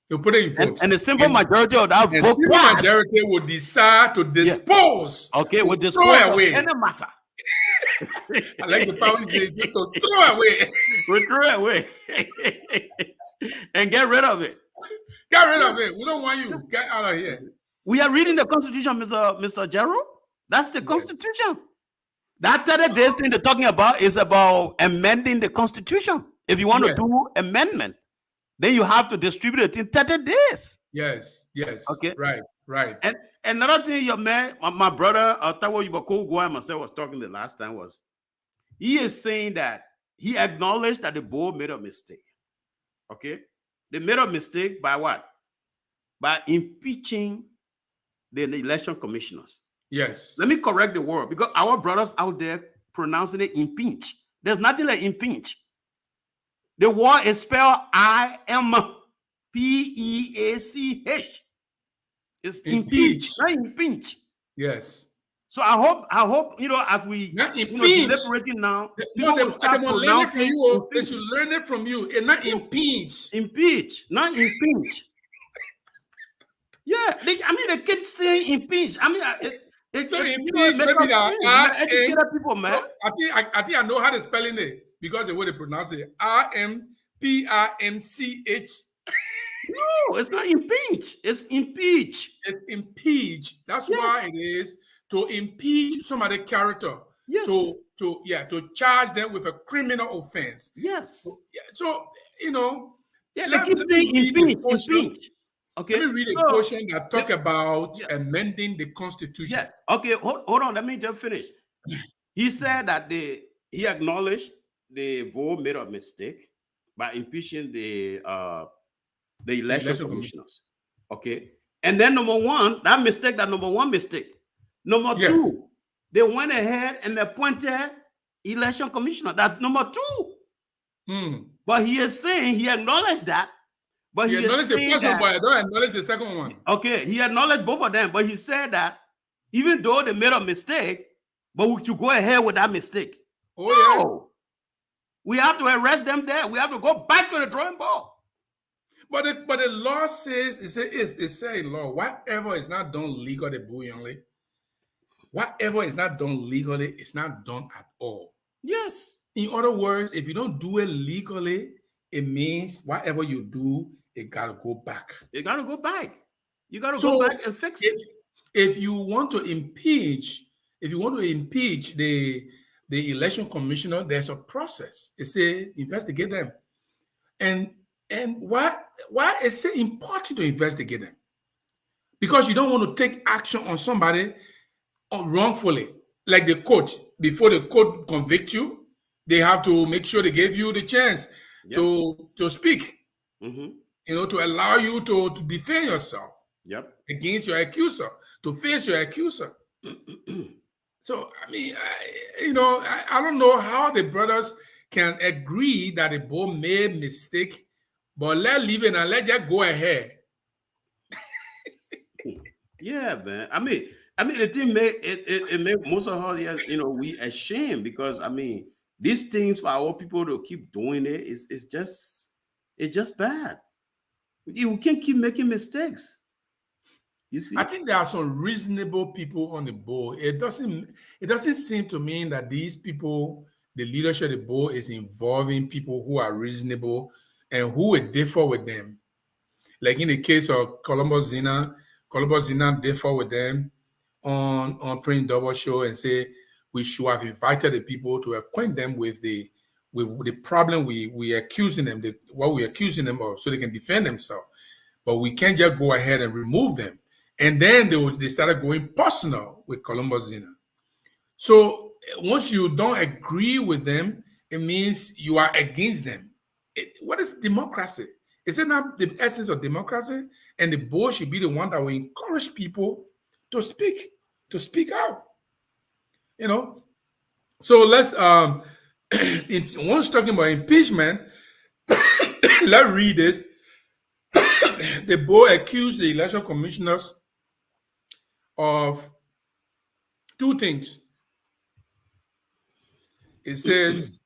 [SPEAKER 2] They'll put it in vote.
[SPEAKER 6] And the simple majority of that
[SPEAKER 2] and
[SPEAKER 6] vote
[SPEAKER 2] simple
[SPEAKER 6] passed,
[SPEAKER 2] majority would decide to dispose.
[SPEAKER 6] okay,
[SPEAKER 2] to
[SPEAKER 6] with
[SPEAKER 2] throw
[SPEAKER 6] dispose of
[SPEAKER 2] away.
[SPEAKER 6] any matter.
[SPEAKER 2] I like the power say to throw away.
[SPEAKER 6] We throw it away and get rid of it.
[SPEAKER 2] Get rid of it. We don't want you. Get out of here.
[SPEAKER 6] We are reading the Constitution, Mr. Gerald. That's the Constitution. That 30 days thing they're talking about is about amending the Constitution. If you want to
[SPEAKER 2] Yes.
[SPEAKER 6] do amendment, then you have to distribute it in 30 days.
[SPEAKER 2] Yes.
[SPEAKER 6] Okay.
[SPEAKER 2] Right.
[SPEAKER 6] And another thing, your man, my brother, Tawo Yubako and myself was talking the last time was, he is saying that he acknowledged that the board made a mistake. Okay? They made a mistake by what? By impeaching the election commissioners.
[SPEAKER 2] Yes.
[SPEAKER 6] Let me correct the word because our brothers out there pronouncing it impeach. There's nothing like impeach. The word is spelled IMPEACH. It's impeach, not impeach.
[SPEAKER 2] Yes.
[SPEAKER 6] So I hope as we
[SPEAKER 2] Not
[SPEAKER 6] deliberating now,
[SPEAKER 2] No,
[SPEAKER 6] people will start
[SPEAKER 2] they learn it from
[SPEAKER 6] pronouncing
[SPEAKER 2] you. They
[SPEAKER 6] impeach.
[SPEAKER 2] should learn it from you. And not impeach.
[SPEAKER 6] Impeach, not impeach. Yeah, they keep saying impeach. I mean,
[SPEAKER 2] So
[SPEAKER 6] it
[SPEAKER 2] impeach,
[SPEAKER 6] make
[SPEAKER 2] maybe
[SPEAKER 6] us
[SPEAKER 2] that
[SPEAKER 6] think. We're educated people, man.
[SPEAKER 2] I think I know how to spelling it because the way they pronounce it. IMPINCH.
[SPEAKER 6] No, it's not impeach. It's impeach.
[SPEAKER 2] It's impeach. That's why it is to impeach somebody's character.
[SPEAKER 6] Yes.
[SPEAKER 2] To charge them with a criminal offense.
[SPEAKER 6] Yes.
[SPEAKER 2] So
[SPEAKER 6] Yeah, they
[SPEAKER 2] let
[SPEAKER 6] keep
[SPEAKER 2] me
[SPEAKER 6] saying
[SPEAKER 2] read the
[SPEAKER 6] impeach,
[SPEAKER 2] portion.
[SPEAKER 6] impeach. Okay.
[SPEAKER 2] Let me read a
[SPEAKER 6] So-
[SPEAKER 2] portion that talk about
[SPEAKER 6] Yeah.
[SPEAKER 2] amending the Constitution.
[SPEAKER 6] Yeah. Okay. Hold on. Let me just finish. He said that he acknowledged the vote made a mistake by impeaching the election commissioners. Okay. And then number one mistake. Number
[SPEAKER 2] Yes.
[SPEAKER 6] two, they went ahead and appointed election commissioner. That's number two. But he is saying he acknowledged that. But
[SPEAKER 2] He
[SPEAKER 6] he
[SPEAKER 2] acknowledged
[SPEAKER 6] is
[SPEAKER 2] the
[SPEAKER 6] saying
[SPEAKER 2] first one,
[SPEAKER 6] that,
[SPEAKER 2] but I don't acknowledge the second one.
[SPEAKER 6] okay, he acknowledged both of them, but he said that even though they made a mistake, but we should go ahead with that mistake.
[SPEAKER 2] Oh, yeah.
[SPEAKER 6] No. We have to arrest them there. We have to go back to the drawing board.
[SPEAKER 2] But the law says, it's saying law, whatever is not done legally, Bull Yonly, whatever is not done legally, it's not done at all.
[SPEAKER 6] Yes.
[SPEAKER 2] In other words, if you don't do it legally, it means whatever you do, it got to go back.
[SPEAKER 6] You got to go back. You got to
[SPEAKER 2] So,
[SPEAKER 6] go back and fix it.
[SPEAKER 2] If you want to impeach the election commissioner, there's a process. It's investigate them. And why is it important to investigate them? Because you don't want to take action on somebody wrongfully. Like the court, before the court convict you, they have to make sure they give you the chance to speak, to allow you to defend yourself against your accuser, to face your accuser. So, I mean, I don't know how the brothers can agree that the board made mistake, but let's leave it and let that go ahead.
[SPEAKER 3] Yeah, man. I mean, the thing it make most of us, we ashamed because these things for our people to keep doing it's just bad. You can't keep making mistakes. You see,
[SPEAKER 2] I think there are some reasonable people on the board. It doesn't seem to me that these people, the leadership of the board, is involving people who are reasonable and who would differ with them. Like in the case of Columbus Zina Columbus did not differ with them on Prince Double Show and say we should have invited the people to acquaint them with the problem we accusing them, what we're accusing them of, so they can defend themselves. But we can't just go ahead and remove them. And then they started going personal with Columbus Zina. So once you don't agree with them, it means you are against them. What is democracy? Is it not the essence of democracy? And the board should be the one that will encourage people to speak out. You know. So let's once talking about impeachment, let's read this. The board accused the election commissioners of two things. It says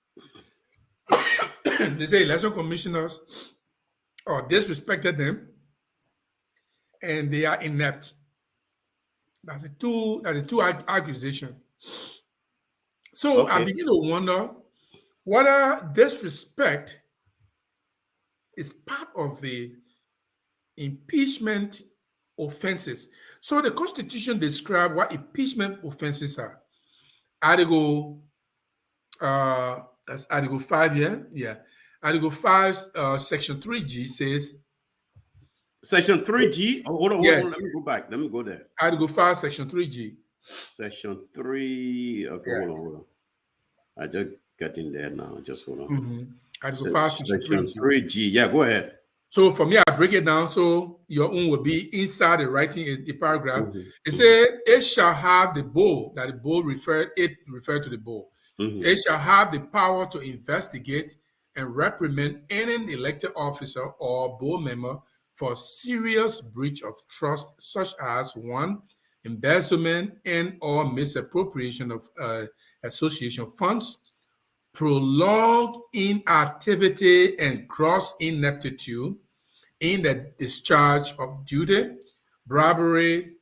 [SPEAKER 2] they say election commissioners disrespected them and they are inept. That's the two accusations. So I begin to wonder whether disrespect is part of the impeachment offenses. So the Constitution describes what impeachment offenses are. Article that's Article 5 here. Yeah. Article 5, Section 3G says.
[SPEAKER 6] Section 3G? Hold on.
[SPEAKER 2] Yes.
[SPEAKER 6] Let me go back. Let me go there.
[SPEAKER 2] Article 5, Section 3G.
[SPEAKER 6] Section 3. Okay,
[SPEAKER 2] Yeah.
[SPEAKER 6] hold on. I just got in there now. Just hold on.
[SPEAKER 2] Mm-hmm. Article 5,
[SPEAKER 6] Section 3G. Yeah, go ahead.
[SPEAKER 2] So for me, I break it down so your own will be inside the writing the paragraph.
[SPEAKER 6] Mm-hmm.
[SPEAKER 2] It says it shall have the board, that the board referred to the board.
[SPEAKER 6] Mm-hmm.
[SPEAKER 2] It shall have the power to investigate and reprimand any elected officer or board member for serious breach of trust, such as 1, embezzlement and or misappropriation of association funds, prolonged inactivity and gross ineptitude in the discharge of duty, bribery,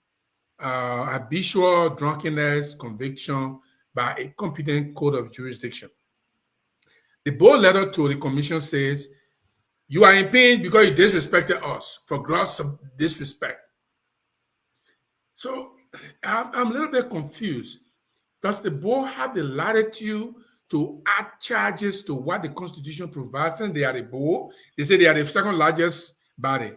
[SPEAKER 2] habitual drunkenness, conviction by a competent court of jurisdiction. The board letter to the commission says, you are impeached because you disrespected us for gross disrespect. So I'm a little bit confused. Does the board have the latitude to add charges to what the Constitution provides? And they are the board. They say they are the second largest body.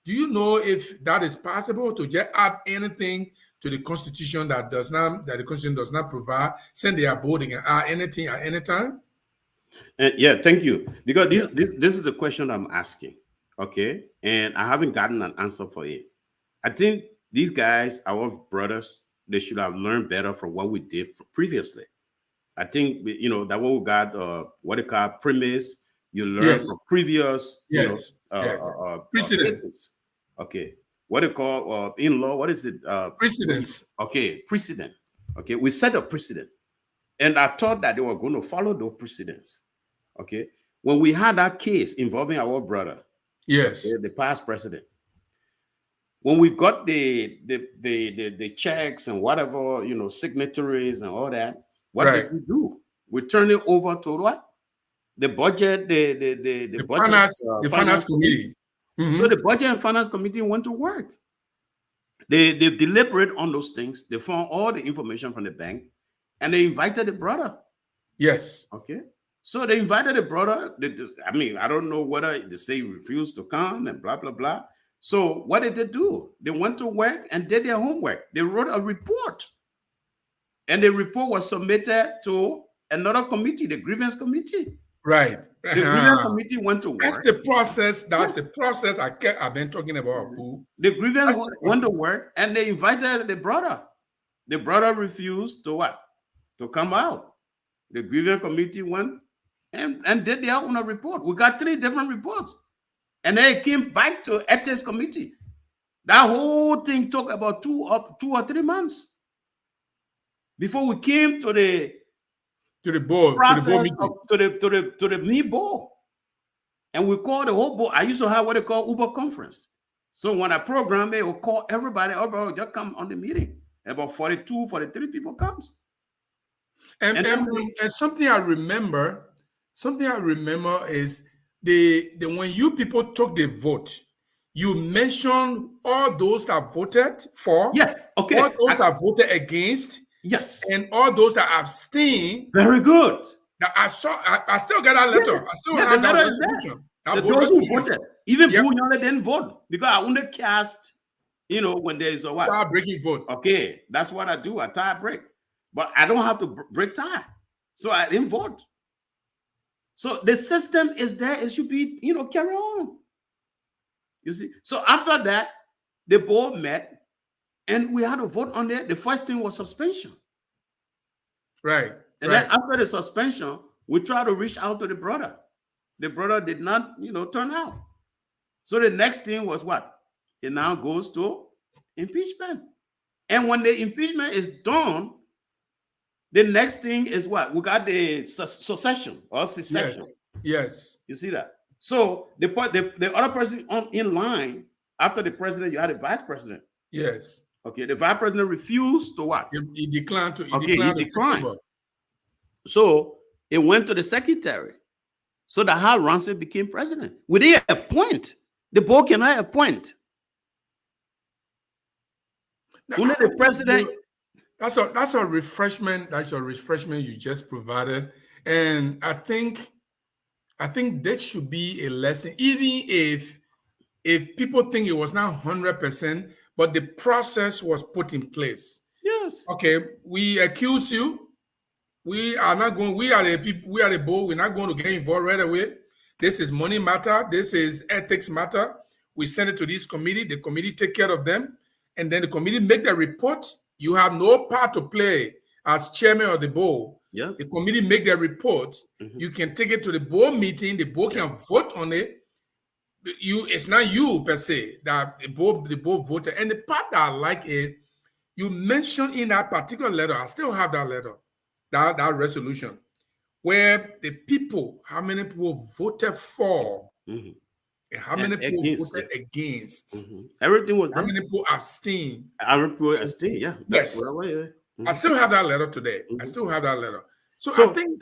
[SPEAKER 2] Do you know if that is possible to just add anything to the Constitution that the Constitution does not provide? Send their board, they can add anything at any time.
[SPEAKER 6] Yeah, thank you. Because this is the question I'm asking. Okay, and I haven't gotten an answer for it. I think these guys, our brothers, they should have learned better from what we did previously. I think that what we got, what they call premise. You learn from previous, precedents. Okay, what they call in law? What is it?
[SPEAKER 2] Precedents.
[SPEAKER 6] Okay, precedent. Okay, we set a precedent, and I thought that they were going to follow those precedents. Okay, when we had that case involving our brother, the past president, when we got the checks and whatever, signatories and all that, what did we do? We turned it over to what? The budget, the
[SPEAKER 2] finance committee. Mm-hmm.
[SPEAKER 6] So the budget and finance committee went to work. They deliberate on those things. They found all the information from the bank, and they invited the brother.
[SPEAKER 2] Yes.
[SPEAKER 6] Okay. So they invited the brother. I don't know whether they say he refused to come and blah blah blah. So what did they do? They went to work and did their homework. They wrote a report, and the report was submitted to another committee, the grievance committee.
[SPEAKER 2] Right.
[SPEAKER 6] The grievance committee went to work.
[SPEAKER 2] That's the process. That's the process I've been talking about.
[SPEAKER 6] The grievance went to work, and they invited the brother. The brother refused to what? To come out. The grievance committee went and did their own report. We got 3 different reports. And then it came back to ethics committee. That whole thing took about 2 or 3 months before we came to the
[SPEAKER 2] board,
[SPEAKER 6] process to the main board. And we called the whole board. I used to have what they call Uber conference. So when I program it, we'll call everybody just come on the meeting. About 42, 43 people comes.
[SPEAKER 2] And something I remember is the when you people took the vote, you mentioned all those that voted for,
[SPEAKER 6] Yeah. Okay.
[SPEAKER 2] all those that voted against,
[SPEAKER 6] Yes.
[SPEAKER 2] and all those that abstained.
[SPEAKER 6] Very good.
[SPEAKER 2] That I saw. I still got that letter. I still
[SPEAKER 6] Yeah,
[SPEAKER 2] have
[SPEAKER 6] the
[SPEAKER 2] that
[SPEAKER 6] letter is there.
[SPEAKER 2] resolution. That board
[SPEAKER 6] Those who
[SPEAKER 2] resolution.
[SPEAKER 6] voted, even
[SPEAKER 2] Yep.
[SPEAKER 6] Bull Yonly didn't vote because I only cast, when there is a what?
[SPEAKER 2] Tie breaking vote.
[SPEAKER 6] Okay, that's what I do. I tie a break, but I don't have to break tie, so I didn't vote. So the system is there. It should be, carry on. You see. So after that, the board met, and we had to vote on it. The first thing was suspension.
[SPEAKER 2] Right.
[SPEAKER 6] And then after the suspension, we tried to reach out to the brother. The brother did not, turn out. So the next thing was what? It now goes to impeachment. And when the impeachment is done, the next thing is what? We got the succession or secession.
[SPEAKER 2] Yes.
[SPEAKER 6] You see that? So the other person in line after the president, you had the vice president.
[SPEAKER 2] Yes.
[SPEAKER 6] Okay, the vice president refused to what?
[SPEAKER 2] He declined to.
[SPEAKER 6] He declined. So it went to the secretary. So that how Ransom became president. We didn't appoint. The board cannot appoint. Only the president.
[SPEAKER 2] That's a refreshment. That's your refreshment you just provided, and I think that should be a lesson, even if people think it was not 100%, but the process was put in place.
[SPEAKER 6] Yes.
[SPEAKER 2] Okay, we accuse you. We are not going. We are the people. We are the board. We're not going to get involved right away. This is money matter. This is ethics matter. We send it to this committee. The committee take care of them, and then the committee make the report. You have no part to play as chairman of the board.
[SPEAKER 6] Yeah.
[SPEAKER 2] The committee make their report. You can take it to the board meeting. The board can vote on it. It's not you per se that the board voted. And the part that I like is you mentioned in that particular letter. I still have that letter, that resolution, where the people, how many people voted for, and how many people voted against.
[SPEAKER 6] Everything was
[SPEAKER 2] how
[SPEAKER 6] done.
[SPEAKER 2] many people abstained.
[SPEAKER 6] People abstained. Yeah.
[SPEAKER 2] Yes. I still have that letter today. I still have that letter. So I think,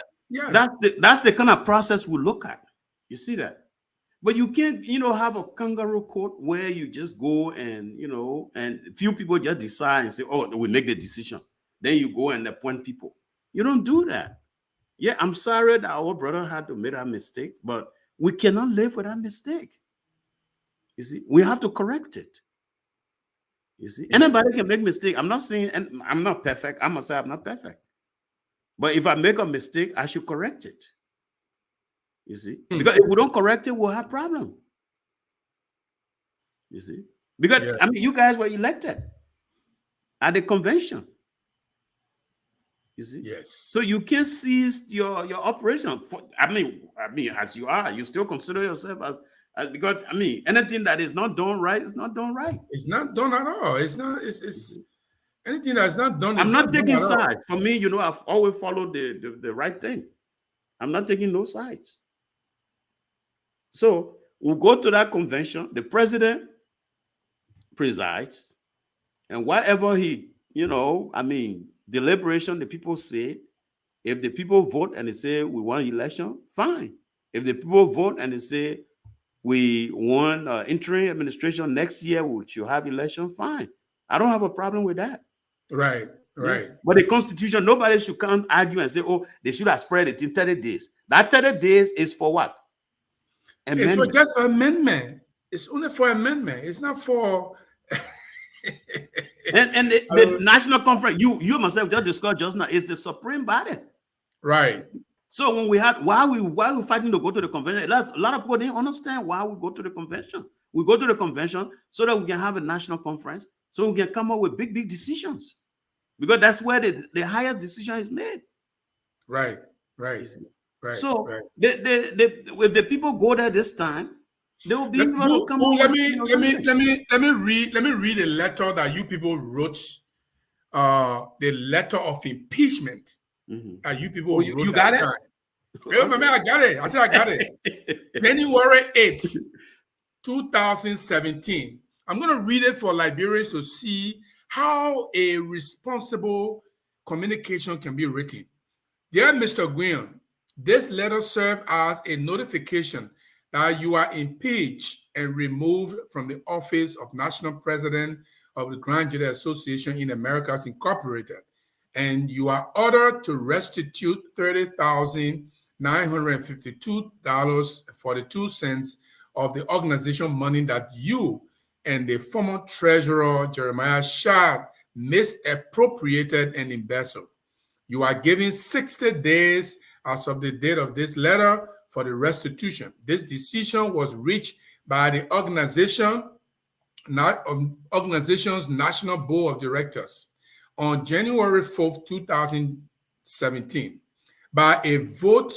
[SPEAKER 6] that's the kind of process we look at. You see that? But you can't, have a kangaroo court where you just go and, and few people just decide and say, oh, we make the decision. Then you go and appoint people. You don't do that. Yeah, I'm sorry that our brother had to make that mistake, but we cannot live with that mistake. You see, we have to correct it. You see, anybody can make mistake. I'm not saying, and I'm not perfect. I must say I'm not perfect. But if I make a mistake, I should correct it. You see, because if we don't correct it, we'll have problem. You see, because you guys were elected at the convention. You see,
[SPEAKER 2] yes.
[SPEAKER 6] So you can't cease your operation. As you are, you still consider yourself as because anything that is not done right is not done right.
[SPEAKER 2] It's not done at all. It's not. It's anything that's not done.
[SPEAKER 6] I'm not taking sides. For me, I've always followed the right thing. I'm not taking no sides. So we'll go to that convention. The president presides, and whatever he, deliberation, the people say, if the people vote and they say we want election, fine. If the people vote and they say we want interim administration next year, we should have election, fine. I don't have a problem with that.
[SPEAKER 2] Right.
[SPEAKER 6] Yeah. But the Constitution, nobody should come argue and say, oh, they should have spread it in 30 days. That 30 days is for what?
[SPEAKER 2] Amendment. It's for just amendment. It's only for amendment. It's not for...
[SPEAKER 6] and the national conference, you myself just discussed just now, is the supreme body.
[SPEAKER 2] Right.
[SPEAKER 6] So when we had, why we fighting to go to the convention, a lot of people didn't understand why we go to the convention. We go to the convention so that we can have a national conference, so we can come up with big decisions. Because that's where the highest decision is made.
[SPEAKER 2] Right.
[SPEAKER 6] So if the people go there this time, they will be able to come up.
[SPEAKER 2] Let me read a letter that you people wrote. The letter of impeachment that you people wrote.
[SPEAKER 6] You got it?
[SPEAKER 2] I got it. I said I got it. January 8th, 2017. I'm going to read it for Liberians to see how a responsible communication can be written. Dear Mr. Guion, this letter serves as a notification that you are impeached and removed from the office of National President of the Grand Jury Association in Americas Incorporated, and you are ordered to restitute $30,952.42 of the organization money that you and the former treasurer Jeremiah Shad misappropriated and embezzled. You are given 60 days as of the date of this letter for the restitution. This decision was reached by the organization's National Board of Directors on January 4th, 2017, by a vote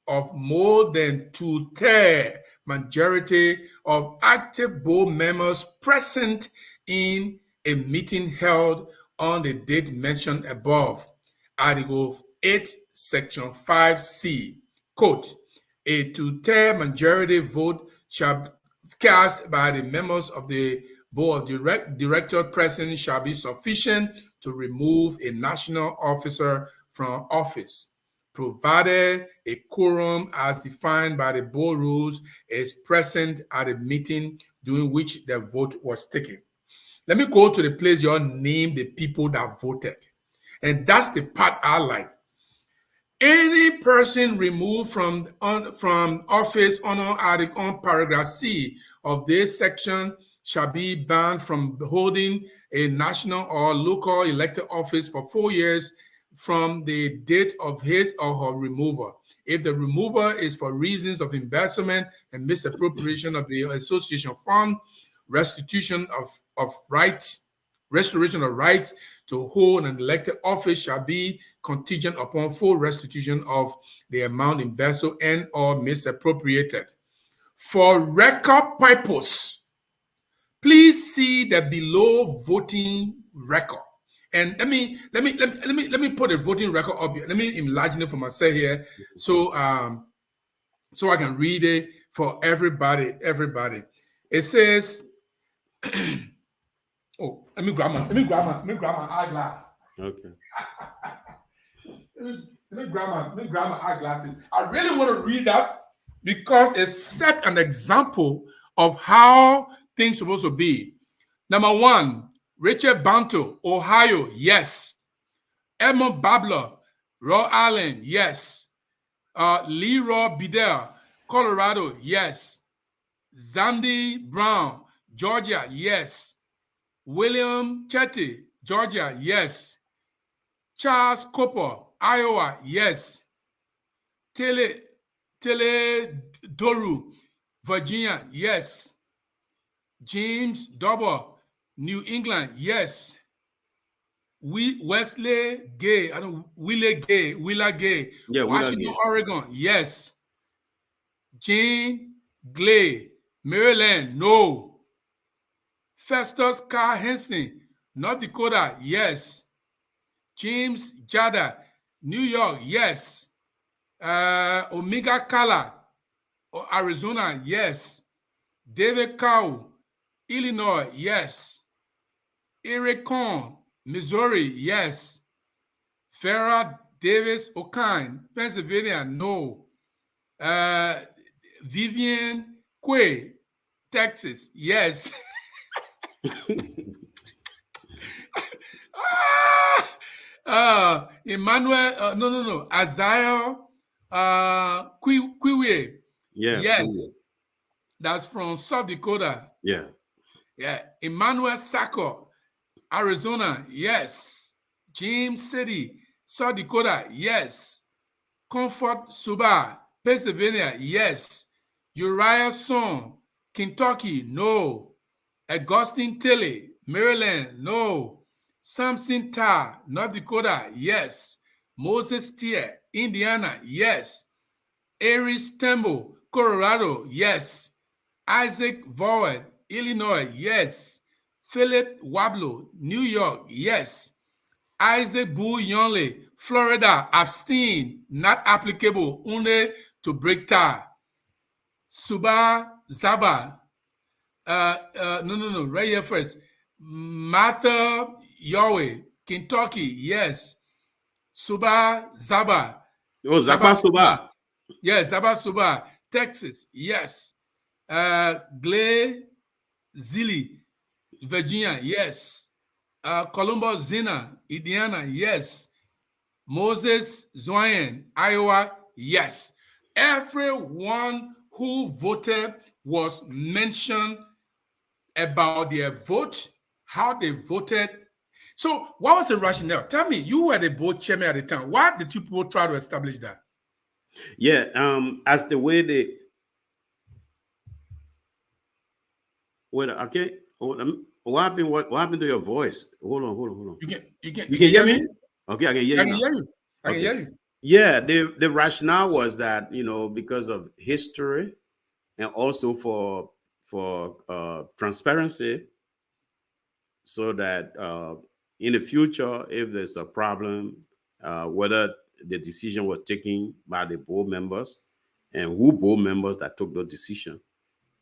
[SPEAKER 2] of more than 2/3 majority of active board members present in a meeting held on the date mentioned above. Article 8, Section 5C, quote, a 2/3 majority vote shall be cast by the members of the Board of Directors present shall be sufficient to remove a national officer from office, provided a quorum as defined by the board rules is present at a meeting during which the vote was taken. Let me go to the place you all name the people that voted. And that's the part I like. Any person removed from office on paragraph C of this section shall be banned from holding a national or local elected office for 4 years from the date of his or her removal. If the removal is for reasons of embezzlement and misappropriation of the association fund, restoration of rights to hold an elected office shall be contingent upon full restitution of the amount embezzled and or misappropriated. For record purpose, please see the below voting record. And let me put a voting record up here. Let me enlarge it for myself here, so I can read it for everybody. It says, oh, let me grab my eyeglass.
[SPEAKER 3] Okay.
[SPEAKER 2] Let me grab my eyeglasses. I really want to read that because it set an example of how things supposed to be. Number 1, Richard Banto, Ohio, yes. Edmund Babler, Rhode Island, yes. Leroy Bidell, Colorado, yes. Zandy Brown, Georgia, yes. William Chetty, Georgia, yes. Charles Cooper, Iowa, yes. Tele Doru, Virginia, yes. James Double, New England, yes. Wesley Gay, Willa Gay,
[SPEAKER 3] Yeah,
[SPEAKER 2] Washington, Oregon, yes. Jane Glay, Maryland, no. Festus Carl Henson, North Dakota, yes. James Jada, New York, yes. Omega Kala, Arizona, yes. David Cow, Illinois, yes. Eric Cohn, Missouri, yes. Farrah Davis O'Kine, Pennsylvania, no. Vivian Quay, Texas, yes. Emmanuel, no. Isaiah Quiwe,
[SPEAKER 3] Yeah.
[SPEAKER 2] yes.
[SPEAKER 3] Cool.
[SPEAKER 2] That's from South Dakota.
[SPEAKER 3] Yeah.
[SPEAKER 2] Yeah. Emmanuel Sacco, Arizona, yes. James City, South Dakota, yes. Comfort Suba, Pennsylvania, yes. Uriah Son, Kentucky, no. Augustine Tilly, Maryland, no. Samson Tar, North Dakota, yes. Moses Tier, Indiana, yes. Aries Temple, Colorado, yes. Isaac Vowed, Illinois, yes. Philip Wablo, New York, yes. Isaac Bull Yonly, Florida, abstain, not applicable, only to break tie. Suba Zaba, no, right here first. Martha Yahweh, Kentucky, yes. Suba Zaba.
[SPEAKER 3] Oh, Zaba Suba.
[SPEAKER 2] Yes, Zaba Suba, Texas, yes. Glay Zilli, Virginia, yes. Columbus Zina, Indiana, yes. Moses Zoyan, Iowa, yes. Everyone who voted was mentioned about their vote, how they voted. So, what was the rationale? Tell me, you were the board chairman at the time. Why did you people try to establish that?
[SPEAKER 3] Yeah, as the way they wait, okay. What happened? What happened to your voice? Hold on.
[SPEAKER 2] You can
[SPEAKER 3] hear me? Okay, I can hear
[SPEAKER 2] I
[SPEAKER 3] you
[SPEAKER 2] can
[SPEAKER 3] now.
[SPEAKER 2] hear you. I can
[SPEAKER 3] Okay.
[SPEAKER 2] hear you.
[SPEAKER 3] Yeah, the rationale was that, you know, because of history and also for transparency, so that in the future, if there's a problem, whether the decision was taken by the board members and who board members that took the decision.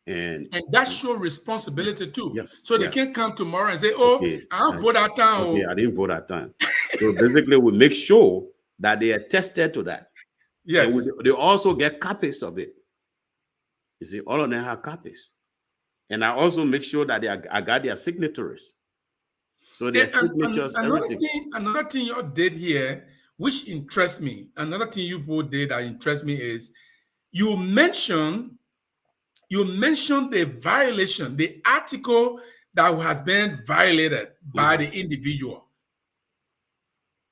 [SPEAKER 3] And
[SPEAKER 2] that shows responsibility too.
[SPEAKER 3] yes,
[SPEAKER 2] So they
[SPEAKER 3] yes.
[SPEAKER 2] can't come tomorrow and say, "Oh,
[SPEAKER 3] Okay,
[SPEAKER 2] I don't vote that time."
[SPEAKER 3] okay, I didn't vote that time. So basically, we make sure that they are tested to that.
[SPEAKER 2] Yes.
[SPEAKER 3] And they also get copies of it. You see, all of them have copies. And I also make sure that I got their signatories. So their signatures, everything.
[SPEAKER 2] Another thing you did here, which interests me, another thing you both did that interests me is you mentioned the violation, the article that has been violated by the individual.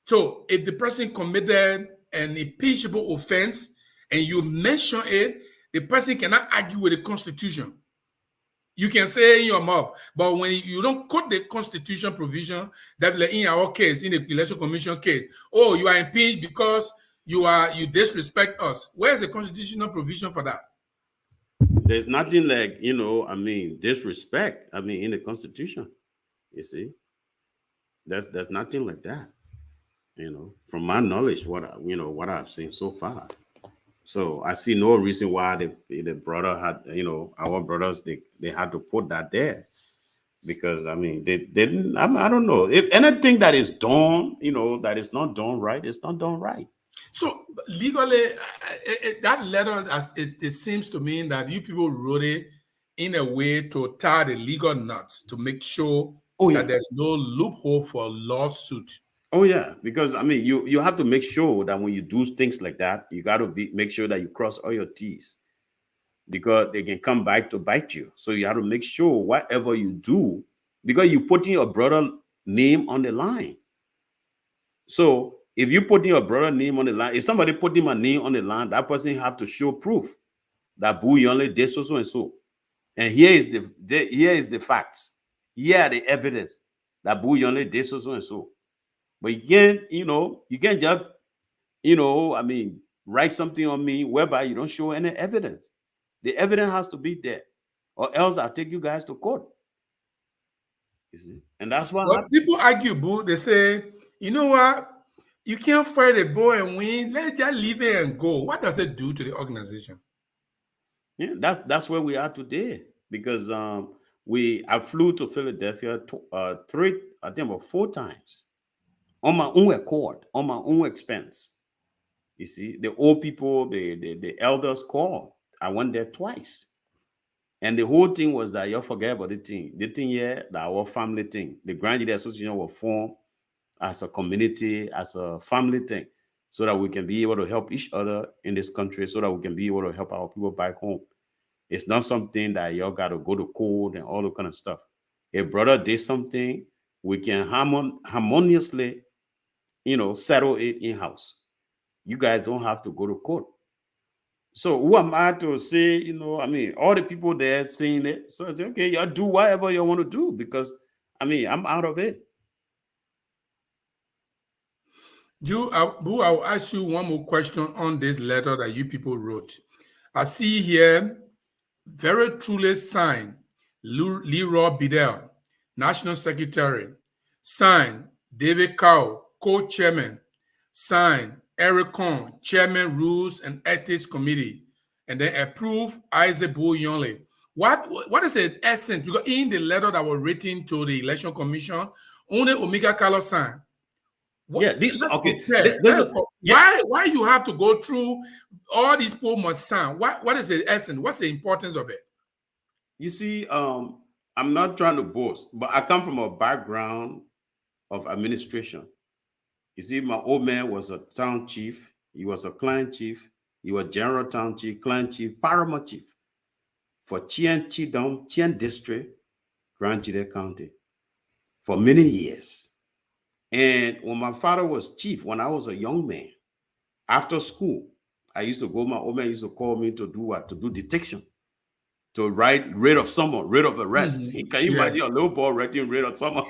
[SPEAKER 2] So if the person committed an impeachable offense and you mention it, the person cannot argue with the Constitution. You can say in your mouth, but when you don't quote the Constitution provision, that like in our case, in the Election Commission case, oh, you are impeached because you disrespect us. Where's the constitutional provision for that?
[SPEAKER 3] There's nothing like, you know, I mean, disrespect. I mean, in the Constitution, you see, there's nothing like that. You know, from my knowledge, what I've seen so far. So I see no reason why the brother had, you know, our brothers, they had to put that there, because I mean they didn't. I don't know, if anything that is done, you know, that is not done right, it's not done right.
[SPEAKER 2] So legally, that letter, it seems to me that you people wrote it in a way to tie the legal knots to make sure that there's no loophole for lawsuit.
[SPEAKER 3] Oh yeah, because I mean, you have to make sure that when you do things like that, you got to make sure that you cross all your T's, because they can come back to bite you. So you have to make sure whatever you do, because you putting your brother name on the line. So if you putting your brother name on the line, if somebody putting my name on the line, that person have to show proof that Bull Yonly did so and so. And here is the facts. Here are the evidence that Bull Yonly did so and so. But you can't just, I mean, write something on me whereby you don't show any evidence. The evidence has to be there, or else I'll take you guys to court. You see, and that's why
[SPEAKER 2] people argue, boo. They say, you know what? You can't fight a ball and win. Let's just leave it and go. What does it do to the organization?
[SPEAKER 3] Yeah, that's where we are today, because I flew to Philadelphia 4 times. On my own accord, on my own expense. You see, the old people, the elders called. I went there twice. And the whole thing was that you forget about the thing. The thing here, that our family thing. The Grand Leader Association was formed as a community, as a family thing, so that we can be able to help each other in this country, so that we can be able to help our people back home. It's not something that y'all got to go to court and all that kind of stuff. If brother did something, we can harmoniously, settle it in-house. You guys don't have to go to court. So who am I to say, I mean, all the people there saying it. So I say, okay, y'all do whatever you want to do, because, I mean, I'm out of it.
[SPEAKER 2] I'll ask you one more question on this letter that you people wrote. I see here, very truly signed, Leroy Bidell, National Secretary. Signed, David Cow, Co-Chairman. Signed, Eric Kohn, Chairman, Rules and Ethics Committee. And then approved, Isaac Bull Yonly. What is the essence? Because in the letter that was written to the Election Commission, only Omega Carlos signed.
[SPEAKER 3] Yeah, okay.
[SPEAKER 2] Why you have to go through all these people must sign? What is the essence? What's the importance of it?
[SPEAKER 6] you see, I'm not trying to boast, but I come from a background of administration. You see, my old man was a town chief. He was a clan chief. He was general town chief, clan chief, paramount chief for Chien Chidom, Chien District, Grand Jide County for many years. And when my father was chief, when I was a young man, after school, I used to go, my old man used to call me to do what? To do detection, to write rid of someone, rid of arrest. Can you imagine a little boy writing rid of someone?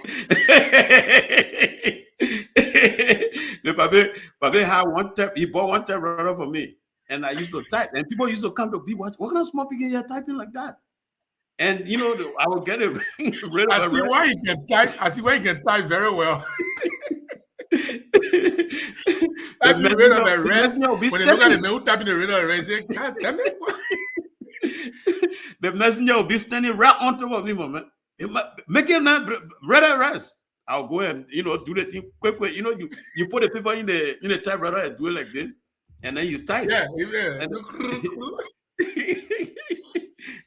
[SPEAKER 6] The Pape had one tape, he bought one tape writer for me. And I used to type, and people used to come to be what kind of small people you're typing like that? And you know, I would get it rid of
[SPEAKER 2] I see why you can type. I see why you can type very well. Typing the rate of arrest. When they look at the man who typing the rate of arrest, they say, God damn it.
[SPEAKER 6] The messenger will be standing right on top of me, man. Make him not red arrest. I'll go and do the thing quick. You know, you put the paper in the typewriter and do it like this, and then you type.
[SPEAKER 2] Yeah.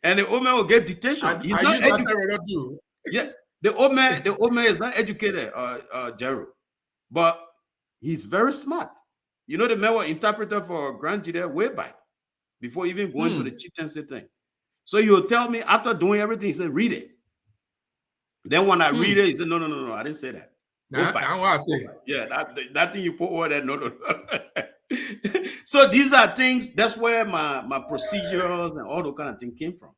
[SPEAKER 6] And the old man will get detention. He's not educated. Yeah, the old man is not educated, Gerald, but he's very smart. You know, the man was interpreter for Grand Jide way back before even going to the chieftaincy thing. So he will tell me after doing everything, he said, read it. Then when I read it, he said, no, I didn't say that.
[SPEAKER 2] That's what I say.
[SPEAKER 6] Yeah, that thing you put over there, no. So these are things, that's where my procedures and all those kind of things came from.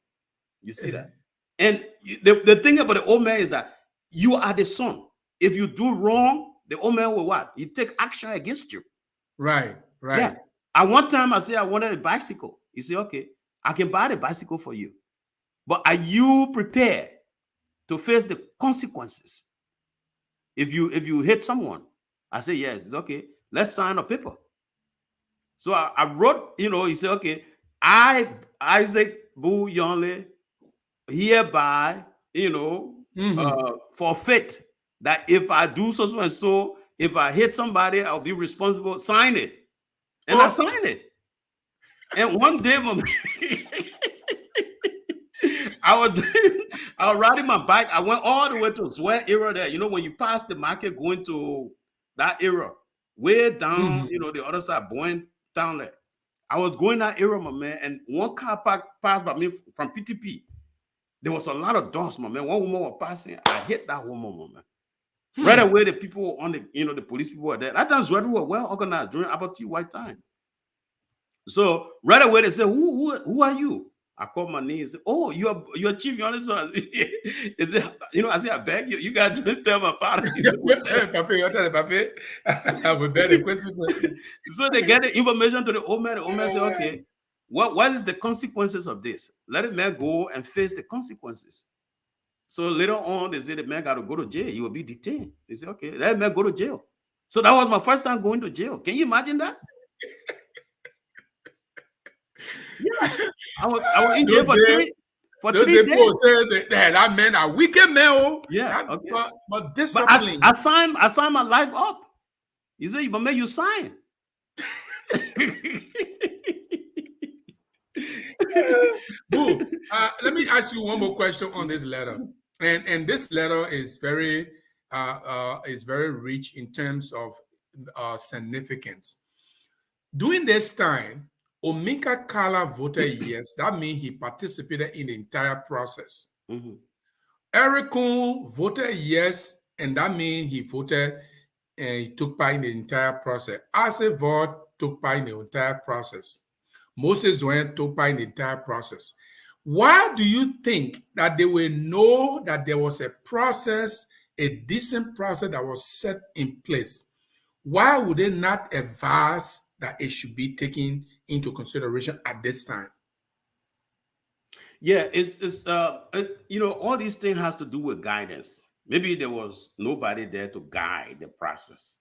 [SPEAKER 6] You see that? And the thing about the old man is that you are the son. If you do wrong, the old man will what? He take action against you.
[SPEAKER 2] Right.
[SPEAKER 6] Yeah. At one time, I said I wanted a bicycle. He said, okay, I can buy the bicycle for you. But are you prepared to face the consequences if you hit someone? I said, yes. It's okay. Let's sign a paper. So I wrote, he said, okay, I, Isaac Bull Yonly, hereby, forfeit that if I do so and so, if I hit somebody, I'll be responsible. Sign it. And I signed it. And one day, I was riding my bike. I went all the way to Swear area there. You know, when you pass the market going to that area, way down, the other side, Boyne down there. I was going that area, my man, and one car passed by me from PTP. There was a lot of dust, my man. One woman was passing. I hit that woman, my man. Right away, the people on the police people were there. That time, Zwedu were well organized during Abbott White time. So right away, they said, who are you? I called my name and said, oh, you're Chief Yonly. I said, I beg you, you guys just tell my father. So they get the information to the old man. The old man said, okay, what is the consequences of this? Let the man go and face the consequences. So later on, they said the man got to go to jail. He will be detained. They said, okay, let the man go to jail. So that was my first time going to jail. Can you imagine that? Yes. I was in jail for 3 days.
[SPEAKER 2] People said that men are wicked men.
[SPEAKER 6] Yeah, okay.
[SPEAKER 2] But discipline.
[SPEAKER 6] I signed my life up. You say, but man, you sign.
[SPEAKER 2] Boo, let me ask you one more question on this letter. And this letter is very rich in terms of significance. During this time, Ominka Kala voted yes. That means he participated in the entire process. Eric Kuhn voted yes, and that means he voted and he took part in the entire process. Ase Vought took part in the entire process. Moses Wayne took part in the entire process. Why do you think that they will know that there was a process, a decent process that was set in place? Why would they not advise that it should be taken into consideration at this time?
[SPEAKER 6] Yeah, it's all these things has to do with guidance. Maybe there was nobody there to guide the process.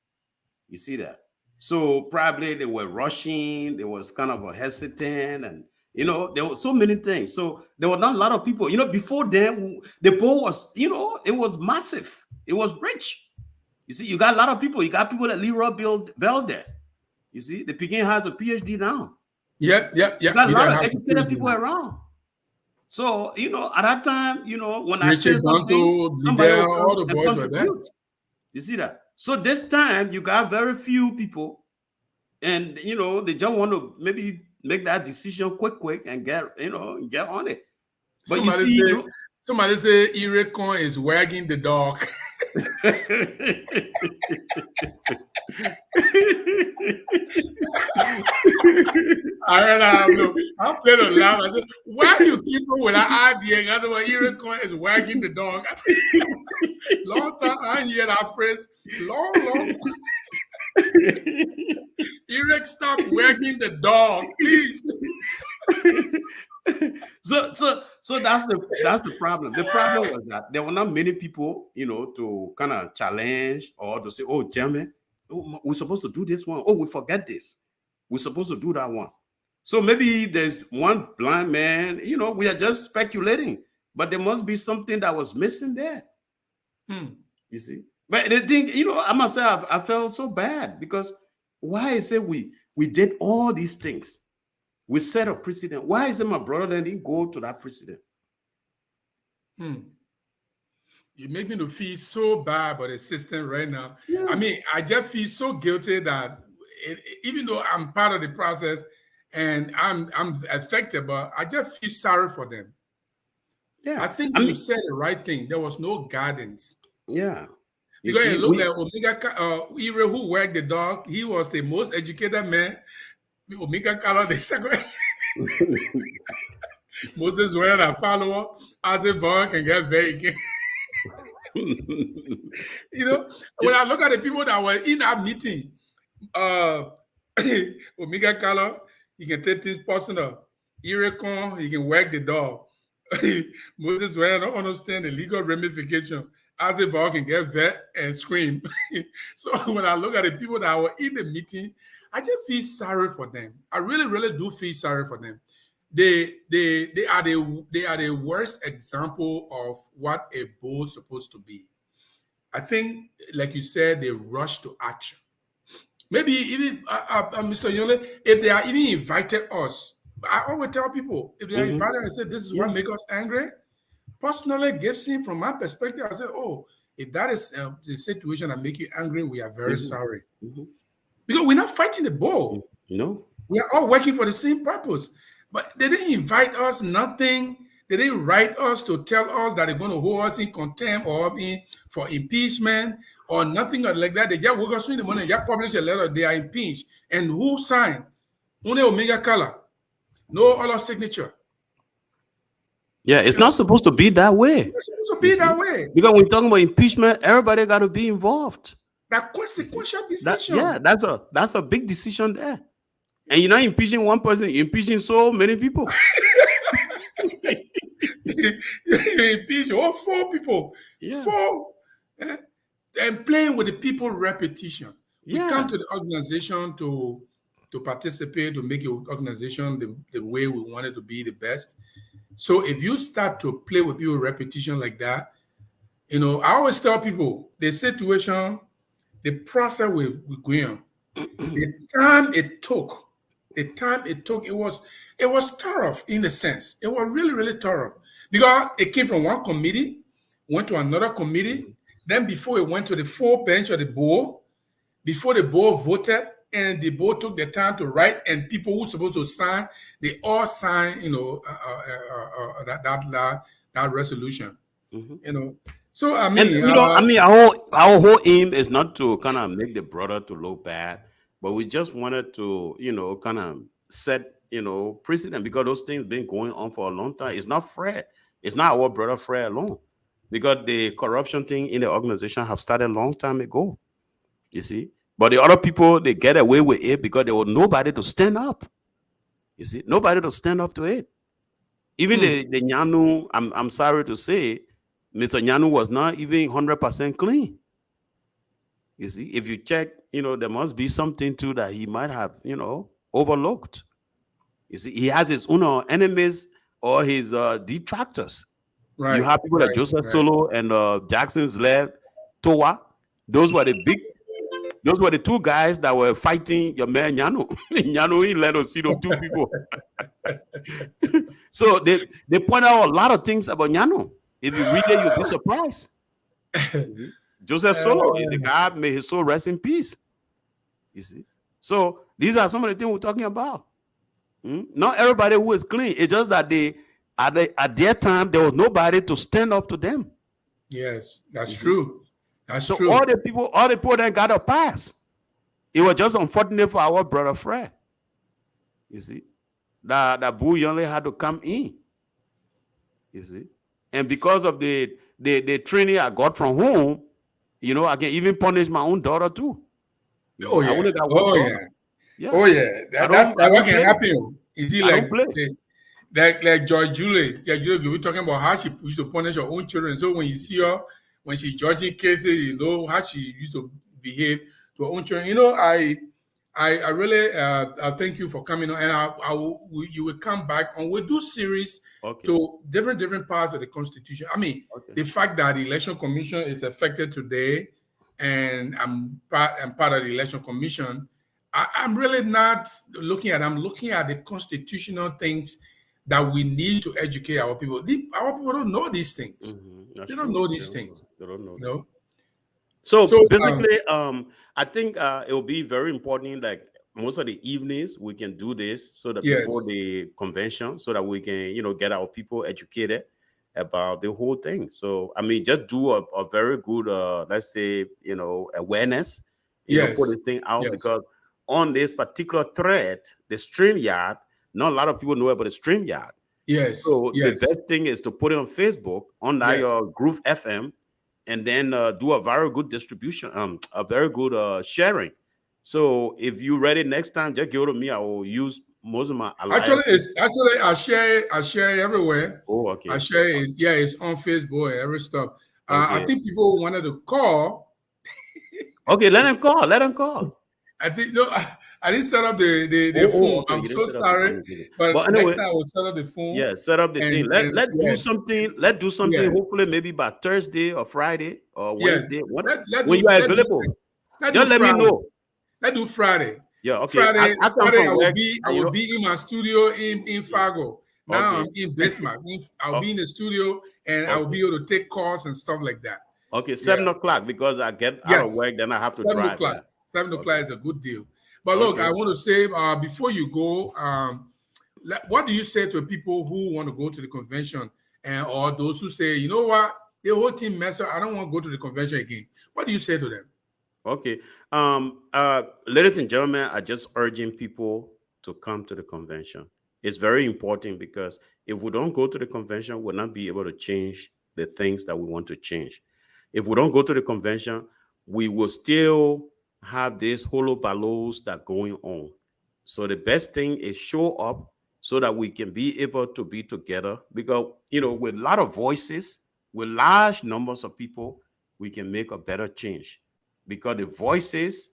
[SPEAKER 6] You see that? So probably they were rushing, there was kind of a hesitant, and there were so many things. So there were not a lot of people. Before then, the poll was, it was massive. It was rich. You see, you got a lot of people. You got people that Leroy Bell there. You see, the Peking has a PhD now.
[SPEAKER 2] Yeah.
[SPEAKER 6] You got a lot of educated people around. So, at that time, when I say
[SPEAKER 2] Richard
[SPEAKER 6] something,
[SPEAKER 2] Donto,
[SPEAKER 6] somebody
[SPEAKER 2] Lidell,
[SPEAKER 6] will
[SPEAKER 2] all
[SPEAKER 6] come
[SPEAKER 2] the
[SPEAKER 6] and
[SPEAKER 2] boys were there.
[SPEAKER 6] contribute. You see that? So this time you got very few people, and they just want to maybe make that decision quick and get on it. But
[SPEAKER 2] Somebody say Irekon is wagging the dog. I heard I'm playing to laugh. I said, why do you people with that idea? Irekon is wagging the dog. Long time I ain't hear that phrase. Long time. Irek, stop wagging the dog, please.
[SPEAKER 6] So that's the problem. The problem was that there were not many people, to kind of challenge or to say, "Oh, gentlemen, we're supposed to do this one. Oh, we forget this. We're supposed to do that one." So maybe there's one blind man. We are just speculating, but there must be something that was missing there. You see, but the thing, I must say, I felt so bad because why is it we did all these things? We set a precedent. Why is it my brother didn't go to that precedent?
[SPEAKER 2] You make me to feel so bad about the system right now.
[SPEAKER 6] Yeah.
[SPEAKER 2] I mean, I just feel so guilty that even though I'm part of the process and I'm affected, but I just feel sorry for them.
[SPEAKER 6] Yeah,
[SPEAKER 2] I think you said the right thing. There was no guidance.
[SPEAKER 6] Yeah.
[SPEAKER 2] Because it looked like Omega Ire, who worked the dog, he was the most educated man. Omega Kala, the second. Moses were a follower as a bug and get very. When I look at the people that were in that meeting, Omega Kala, he can take this personal. Irekon, he can work the dog. Moses were don't understand the legal ramification. As a bug can get vet and scream. So when I look at the people that were in the meeting, I just feel sorry for them. I really, really do feel sorry for them. They are the worst example of what a board is supposed to be. I think, like you said, they rush to action. Maybe even Mr. Yonly, if they are even invited us, I always tell people if they are invited and say this is what makes us angry. Personally, Gibson, from my perspective, I say, oh, if that is the situation that make you angry, we are very sorry. Because we're not fighting the ball.
[SPEAKER 6] No.
[SPEAKER 2] We are all working for the same purpose. But they didn't invite us, nothing. They didn't write us to tell us that they're going to hold us in contempt or for impeachment or nothing like that. They just woke us in the morning, just published a letter, they are impeached. And who signed? Only Omega Kala. No other signature.
[SPEAKER 6] Yeah, it's not supposed to be that way.
[SPEAKER 2] It's supposed to be that way.
[SPEAKER 6] Because when we're talking about impeachment, everybody got to be involved.
[SPEAKER 2] That consequential decision.
[SPEAKER 6] That's a big decision there. And you're not impeaching one person, you're impeaching so many people.
[SPEAKER 2] You impeach all 4 people.
[SPEAKER 6] Yeah.
[SPEAKER 2] 4. And playing with the people repetition. We
[SPEAKER 6] Yeah.
[SPEAKER 2] come to the organization to participate, to make your organization the way we want it to be the best. So if you start to play with people repetition like that, I always tell people the situation, the process we're going on, the time it took, it was thorough in a sense. It was really, really thorough. Because it came from one committee, went to another committee, then before it went to the full bench of the board, before the board voted, and the board took the time to write, and people who were supposed to sign, they all signed, that resolution. So I mean,
[SPEAKER 6] our whole aim is not to kind of make the brother to look bad, but we just wanted to, kind of set, precedent, because those things been going on for a long time. It's not Fred. It's not our brother Fred alone, because the corruption thing in the organization have started a long time ago. You see. But the other people, they get away with it because there was nobody to stand up. You see, nobody to stand up to it. Even the Nyanu, I'm sorry to say, Mr. Nyanu was not even 100% clean. You see, if you check, there must be something too that he might have, overlooked. You see, he has his own enemies or his detractors. Right. You have people like Joseph Solo and Jackson's left, Towa. Those were the big those were the two guys that were fighting your man Nyano. Nyano, he let us see those two people. So they point out a lot of things about Nyano. If you read it, you'll be surprised. Joseph Solo, the guy, may his soul rest in peace. You see? So these are some of the things we're talking about. Not everybody who is clean. It's just that at their time, there was nobody to stand up to them.
[SPEAKER 2] Yes, that's true. That's
[SPEAKER 6] so
[SPEAKER 2] true.
[SPEAKER 6] all the people then got a pass. It was just unfortunate for our brother Fred. You see? That Bull Yonly had to come in. You see? And because of the training I got from home, you know, I can even punish my own daughter too.
[SPEAKER 2] Oh yeah. Oh yeah. That's what can happen. Is he like George Julie? We were talking about how she used to punish her own children. So when you see her, when she's judging cases, you know how she used to behave to her own children. You know, I really thank you for coming on, and you will come back and we'll do series to different parts of the Constitution. I mean, the fact that the Election Commission is affected today, and I'm part of the Election Commission. I'm really not looking at. I'm looking at the constitutional things that we need to educate our people. Our people don't know these things. They don't know these things.
[SPEAKER 6] They don't know.
[SPEAKER 2] No.
[SPEAKER 6] So basically, I think it will be very important. Like most of the evenings, we can do this so that before the convention, so that we can, you know, get our people educated about the whole thing. So I mean, just do a very good, let's say, you know, awareness. You know, put this thing out because on this particular thread, the StreamYard, not a lot of people know about the StreamYard.
[SPEAKER 2] Yes.
[SPEAKER 6] So the best thing is to put it on Facebook under your Groove FM, and then do a very good distribution, a very good sharing. So if you're ready next time, just give it to me. I will use most of my
[SPEAKER 2] actually I share it everywhere.
[SPEAKER 6] Oh, okay.
[SPEAKER 2] I share it. Yeah, it's on Facebook and every stuff. I think people wanted to call.
[SPEAKER 6] Okay, let them call. Let them call.
[SPEAKER 2] I think no, I didn't set up the phone. Okay. I'm so sorry, but anyway, next time I will set up the phone.
[SPEAKER 6] Yeah, set up the thing. Let's do something. Let's do something. Hopefully, maybe by Thursday or Friday or Wednesday. When you are available, just let me know.
[SPEAKER 2] Let's do Friday.
[SPEAKER 6] Yeah, okay.
[SPEAKER 2] Friday I will be in my studio in Fargo. Now I'm in Bismarck. I'll be in the studio and I will be able to take calls and stuff like that.
[SPEAKER 6] Okay, 7 o'clock because I get out of work, then I have to drive.
[SPEAKER 2] 7 o'clock is a good deal. But look, I want to say before you go, what do you say to people who want to go to the convention or those who say, you know what, the whole team mess up, I don't want to go to the convention again? What do you say to them?
[SPEAKER 6] Okay. Ladies and gentlemen, I'm just urging people to come to the convention. It's very important because if we don't go to the convention, we'll not be able to change the things that we want to change. If we don't go to the convention, we will still have these hollow balloons that going on. So the best thing is show up so that we can be able to be together because, you know, with a lot of voices, with large numbers of people, we can make a better change because the voices,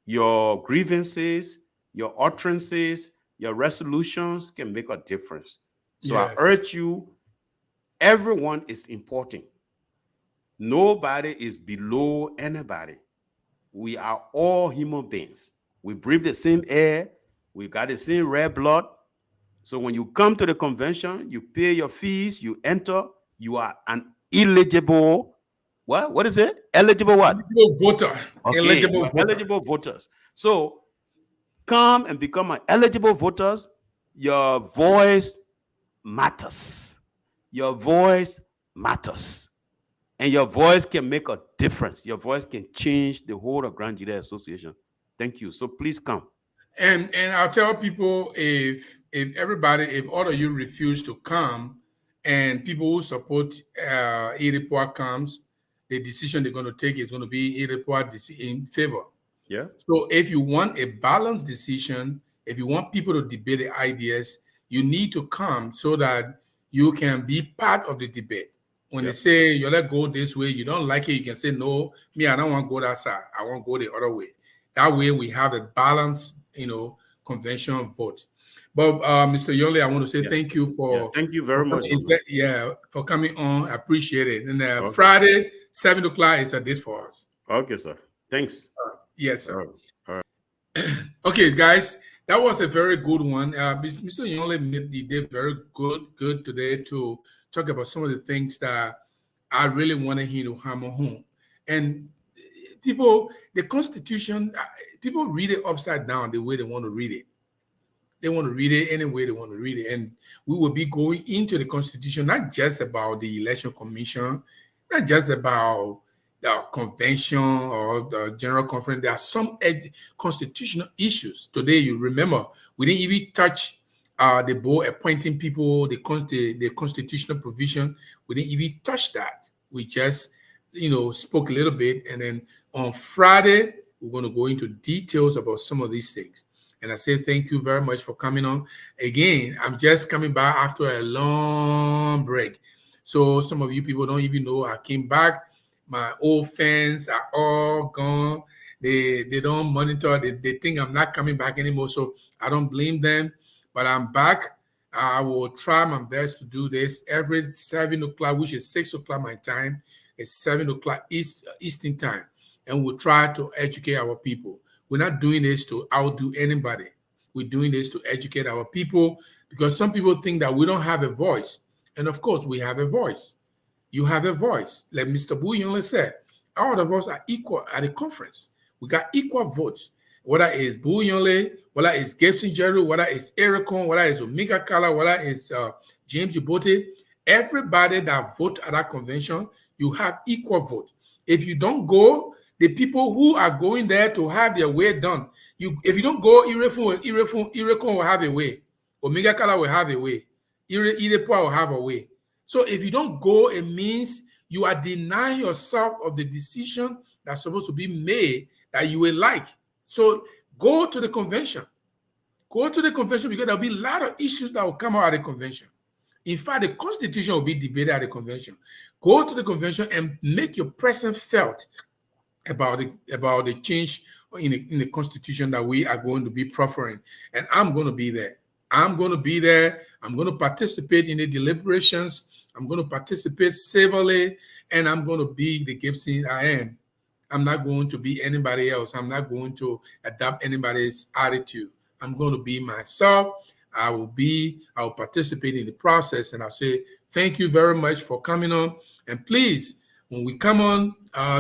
[SPEAKER 6] your grievances, your utterances, your resolutions can make a difference. So I urge you, everyone is important. Nobody is below anybody. We are all human beings. We breathe the same air. We got the same red blood. So when you come to the convention, you pay your fees, you enter, you are an eligible, what is it? Eligible what?
[SPEAKER 2] Eligible voter.
[SPEAKER 6] Okay, eligible voters. So come and become an eligible voters. Your voice matters. Your voice matters. And your voice can make a difference. Your voice can change the whole of Grand GGAA Association. Thank you. So please come.
[SPEAKER 2] And I'll tell people if all of you refuse to come and people who support Iripua comes, the decision they're going to take is going to be Iripua in favor.
[SPEAKER 6] Yeah.
[SPEAKER 2] So if you want a balanced decision, if you want people to debate the ideas, you need to come so that you can be part of the debate. When they say you let go this way, you don't like it, you can say, no, me, I don't want to go that side. I want to go the other way. That way we have a balanced, convention vote. But Mr. Yonly, I want to say thank you for
[SPEAKER 6] thank you very much.
[SPEAKER 2] For coming on. I appreciate it. And Friday, 7 o'clock is a date for us.
[SPEAKER 6] Okay, sir. Thanks.
[SPEAKER 2] Yes, sir.
[SPEAKER 6] All right.
[SPEAKER 2] Okay, guys, that was a very good one. Mr. Yonly did very good today to talk about some of the things that I really wanted him to hammer home. And people, the Constitution, people read it upside down the way they want to read it. They want to read it any way they want to read it. And we will be going into the Constitution, not just about the Election Commission, not just about the convention or the General Conference. There are some constitutional issues. Today, you remember, we didn't even touch the board appointing people, the constitutional provision. We didn't even touch that. We just, spoke a little bit. And then on Friday, we're going to go into details about some of these things. And I say thank you very much for coming on. Again, I'm just coming back after a long break. So some of you people don't even know I came back. My old fans are all gone. They don't monitor. They think I'm not coming back anymore. So I don't blame them. But I'm back. I will try my best to do this every 7 o'clock, which is 6 o'clock my time. It's 7 o'clock Eastern time. And we'll try to educate our people. We're not doing this to outdo anybody. We're doing this to educate our people because some people think that we don't have a voice. And of course, we have a voice. You have a voice. Like Mr. Bull Yonly said, all of us are equal at the conference. We got equal votes. Whether it's Bull Yonly, whether it's Gibson Jerry, whether it's Ericon, whether it's Omega Kala, whether it's James Jibote, everybody that vote at that convention, you have equal vote. If you don't go, the people who are going there to have their way done, if you don't go, Ericon will have a way. Omega Kala will have a way. Irepoa will have a way. So if you don't go, it means you are denying yourself of the decision that's supposed to be made that you will like. So go to the convention. Go to the convention because there'll be a lot of issues that will come out at the convention. In fact, the Constitution will be debated at the convention. Go to the convention and make your presence felt about the change in the Constitution that we are going to be proffering. And I'm going to be there. I'm going to be there. I'm going to participate in the deliberations. I'm going to participate civilly, and I'm going to be the Gibson I am. I'm not going to be anybody else. I'm not going to adopt anybody's attitude. I'm going to be myself. I will participate in the process, and I'll say thank you very much for coming on. And please, when we come on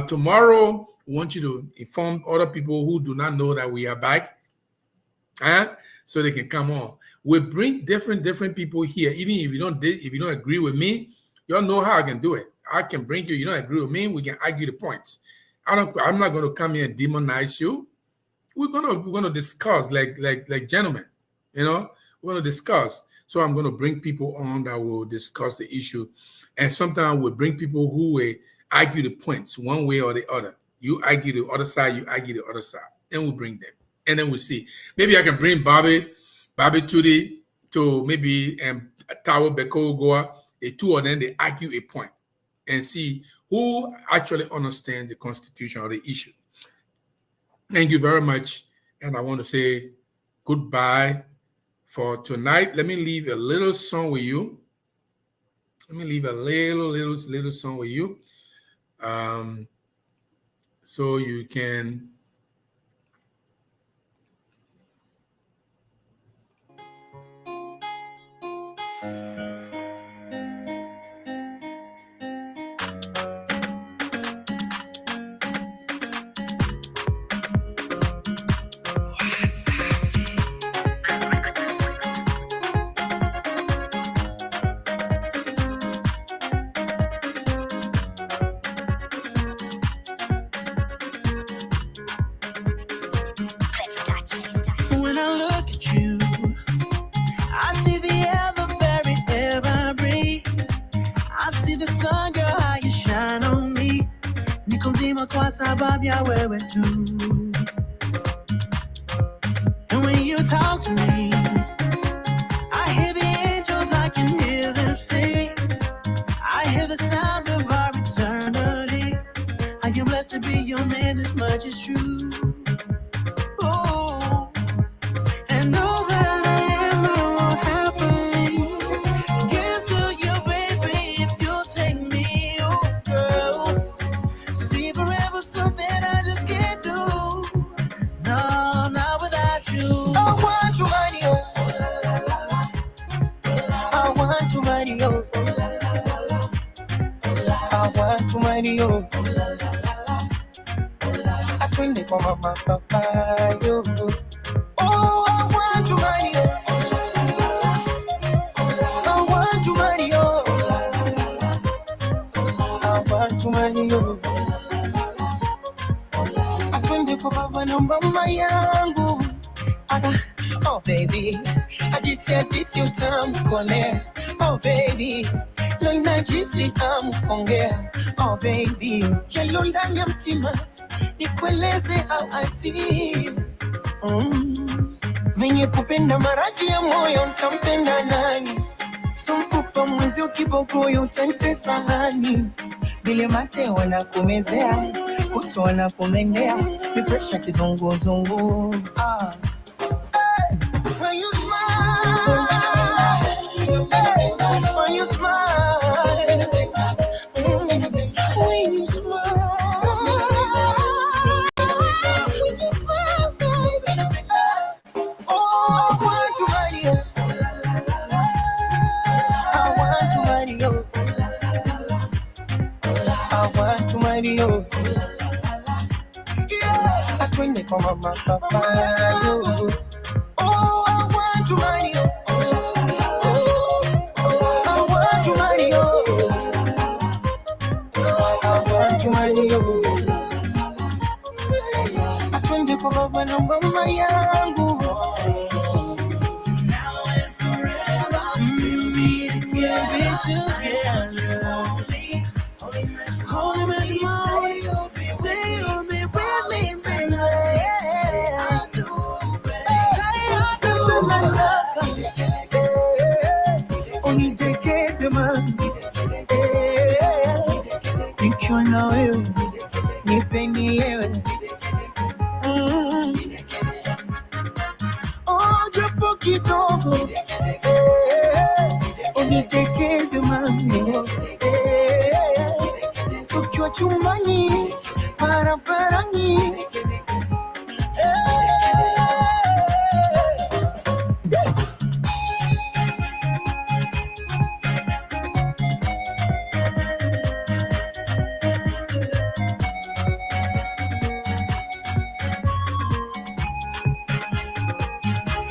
[SPEAKER 2] tomorrow, we want you to inform other people who do not know that we are back, so they can come on. We bring different people here. Even if you don't agree with me, you all know how I can do it. I can bring you. You don't agree with me, we can argue the points. I'm not going to come here and demonize you. We're gonna discuss like gentlemen. We're going to discuss. So I'm going to bring people on that will discuss the issue, and sometimes we'll bring people who will argue the points one way or the other. You argue the other side, you argue the other side, and we'll bring them, and then we'll see. Maybe I can bring Bobby Tudi to maybe Tawo Beko Goa. The two of them, they argue a point and see who actually understands the Constitution or the issue. Thank you very much. And I want to say goodbye for tonight. Let me leave a little song with you. Let me leave a little song with you. So you can...
[SPEAKER 7] When I look at you, I see the ever-very air I breathe. I see the sun, girl, how you shine on me. Nikonzima kwa sababu ya wewe tu. And when you talk to me, I hear the angels, I can hear them sing. I hear the sound of our eternity. I am blessed to be your man, this much is true. Oh, and all that I am, I will happily give to you, baby, if you'll take me, oh girl. See forever something I just can't do. marry you. Atwende kwa mama papa yo. Oh, I want to marry you. I want to marry you. I want to marry you. Atwende kwa baba na mama yangu. Oh baby, hadithi utamkole. Oh baby, lo najisi amkongea. Oh baby, yalo ndani ya mtima nikueleze how I feel. Venye kupenda maradhi ya moyo nitampenda nani? Sumfupa mwenzi ukibogoyo utantesa hani. Vile mate wanakumezea, kuto wanakumendea, ni pressure kizunguzungu. When you smile, when you smile, when you smile, baby. Oh, I want to marry you. I want to marry you. I want to marry you. Yeah, atwende kwa mama papa yo.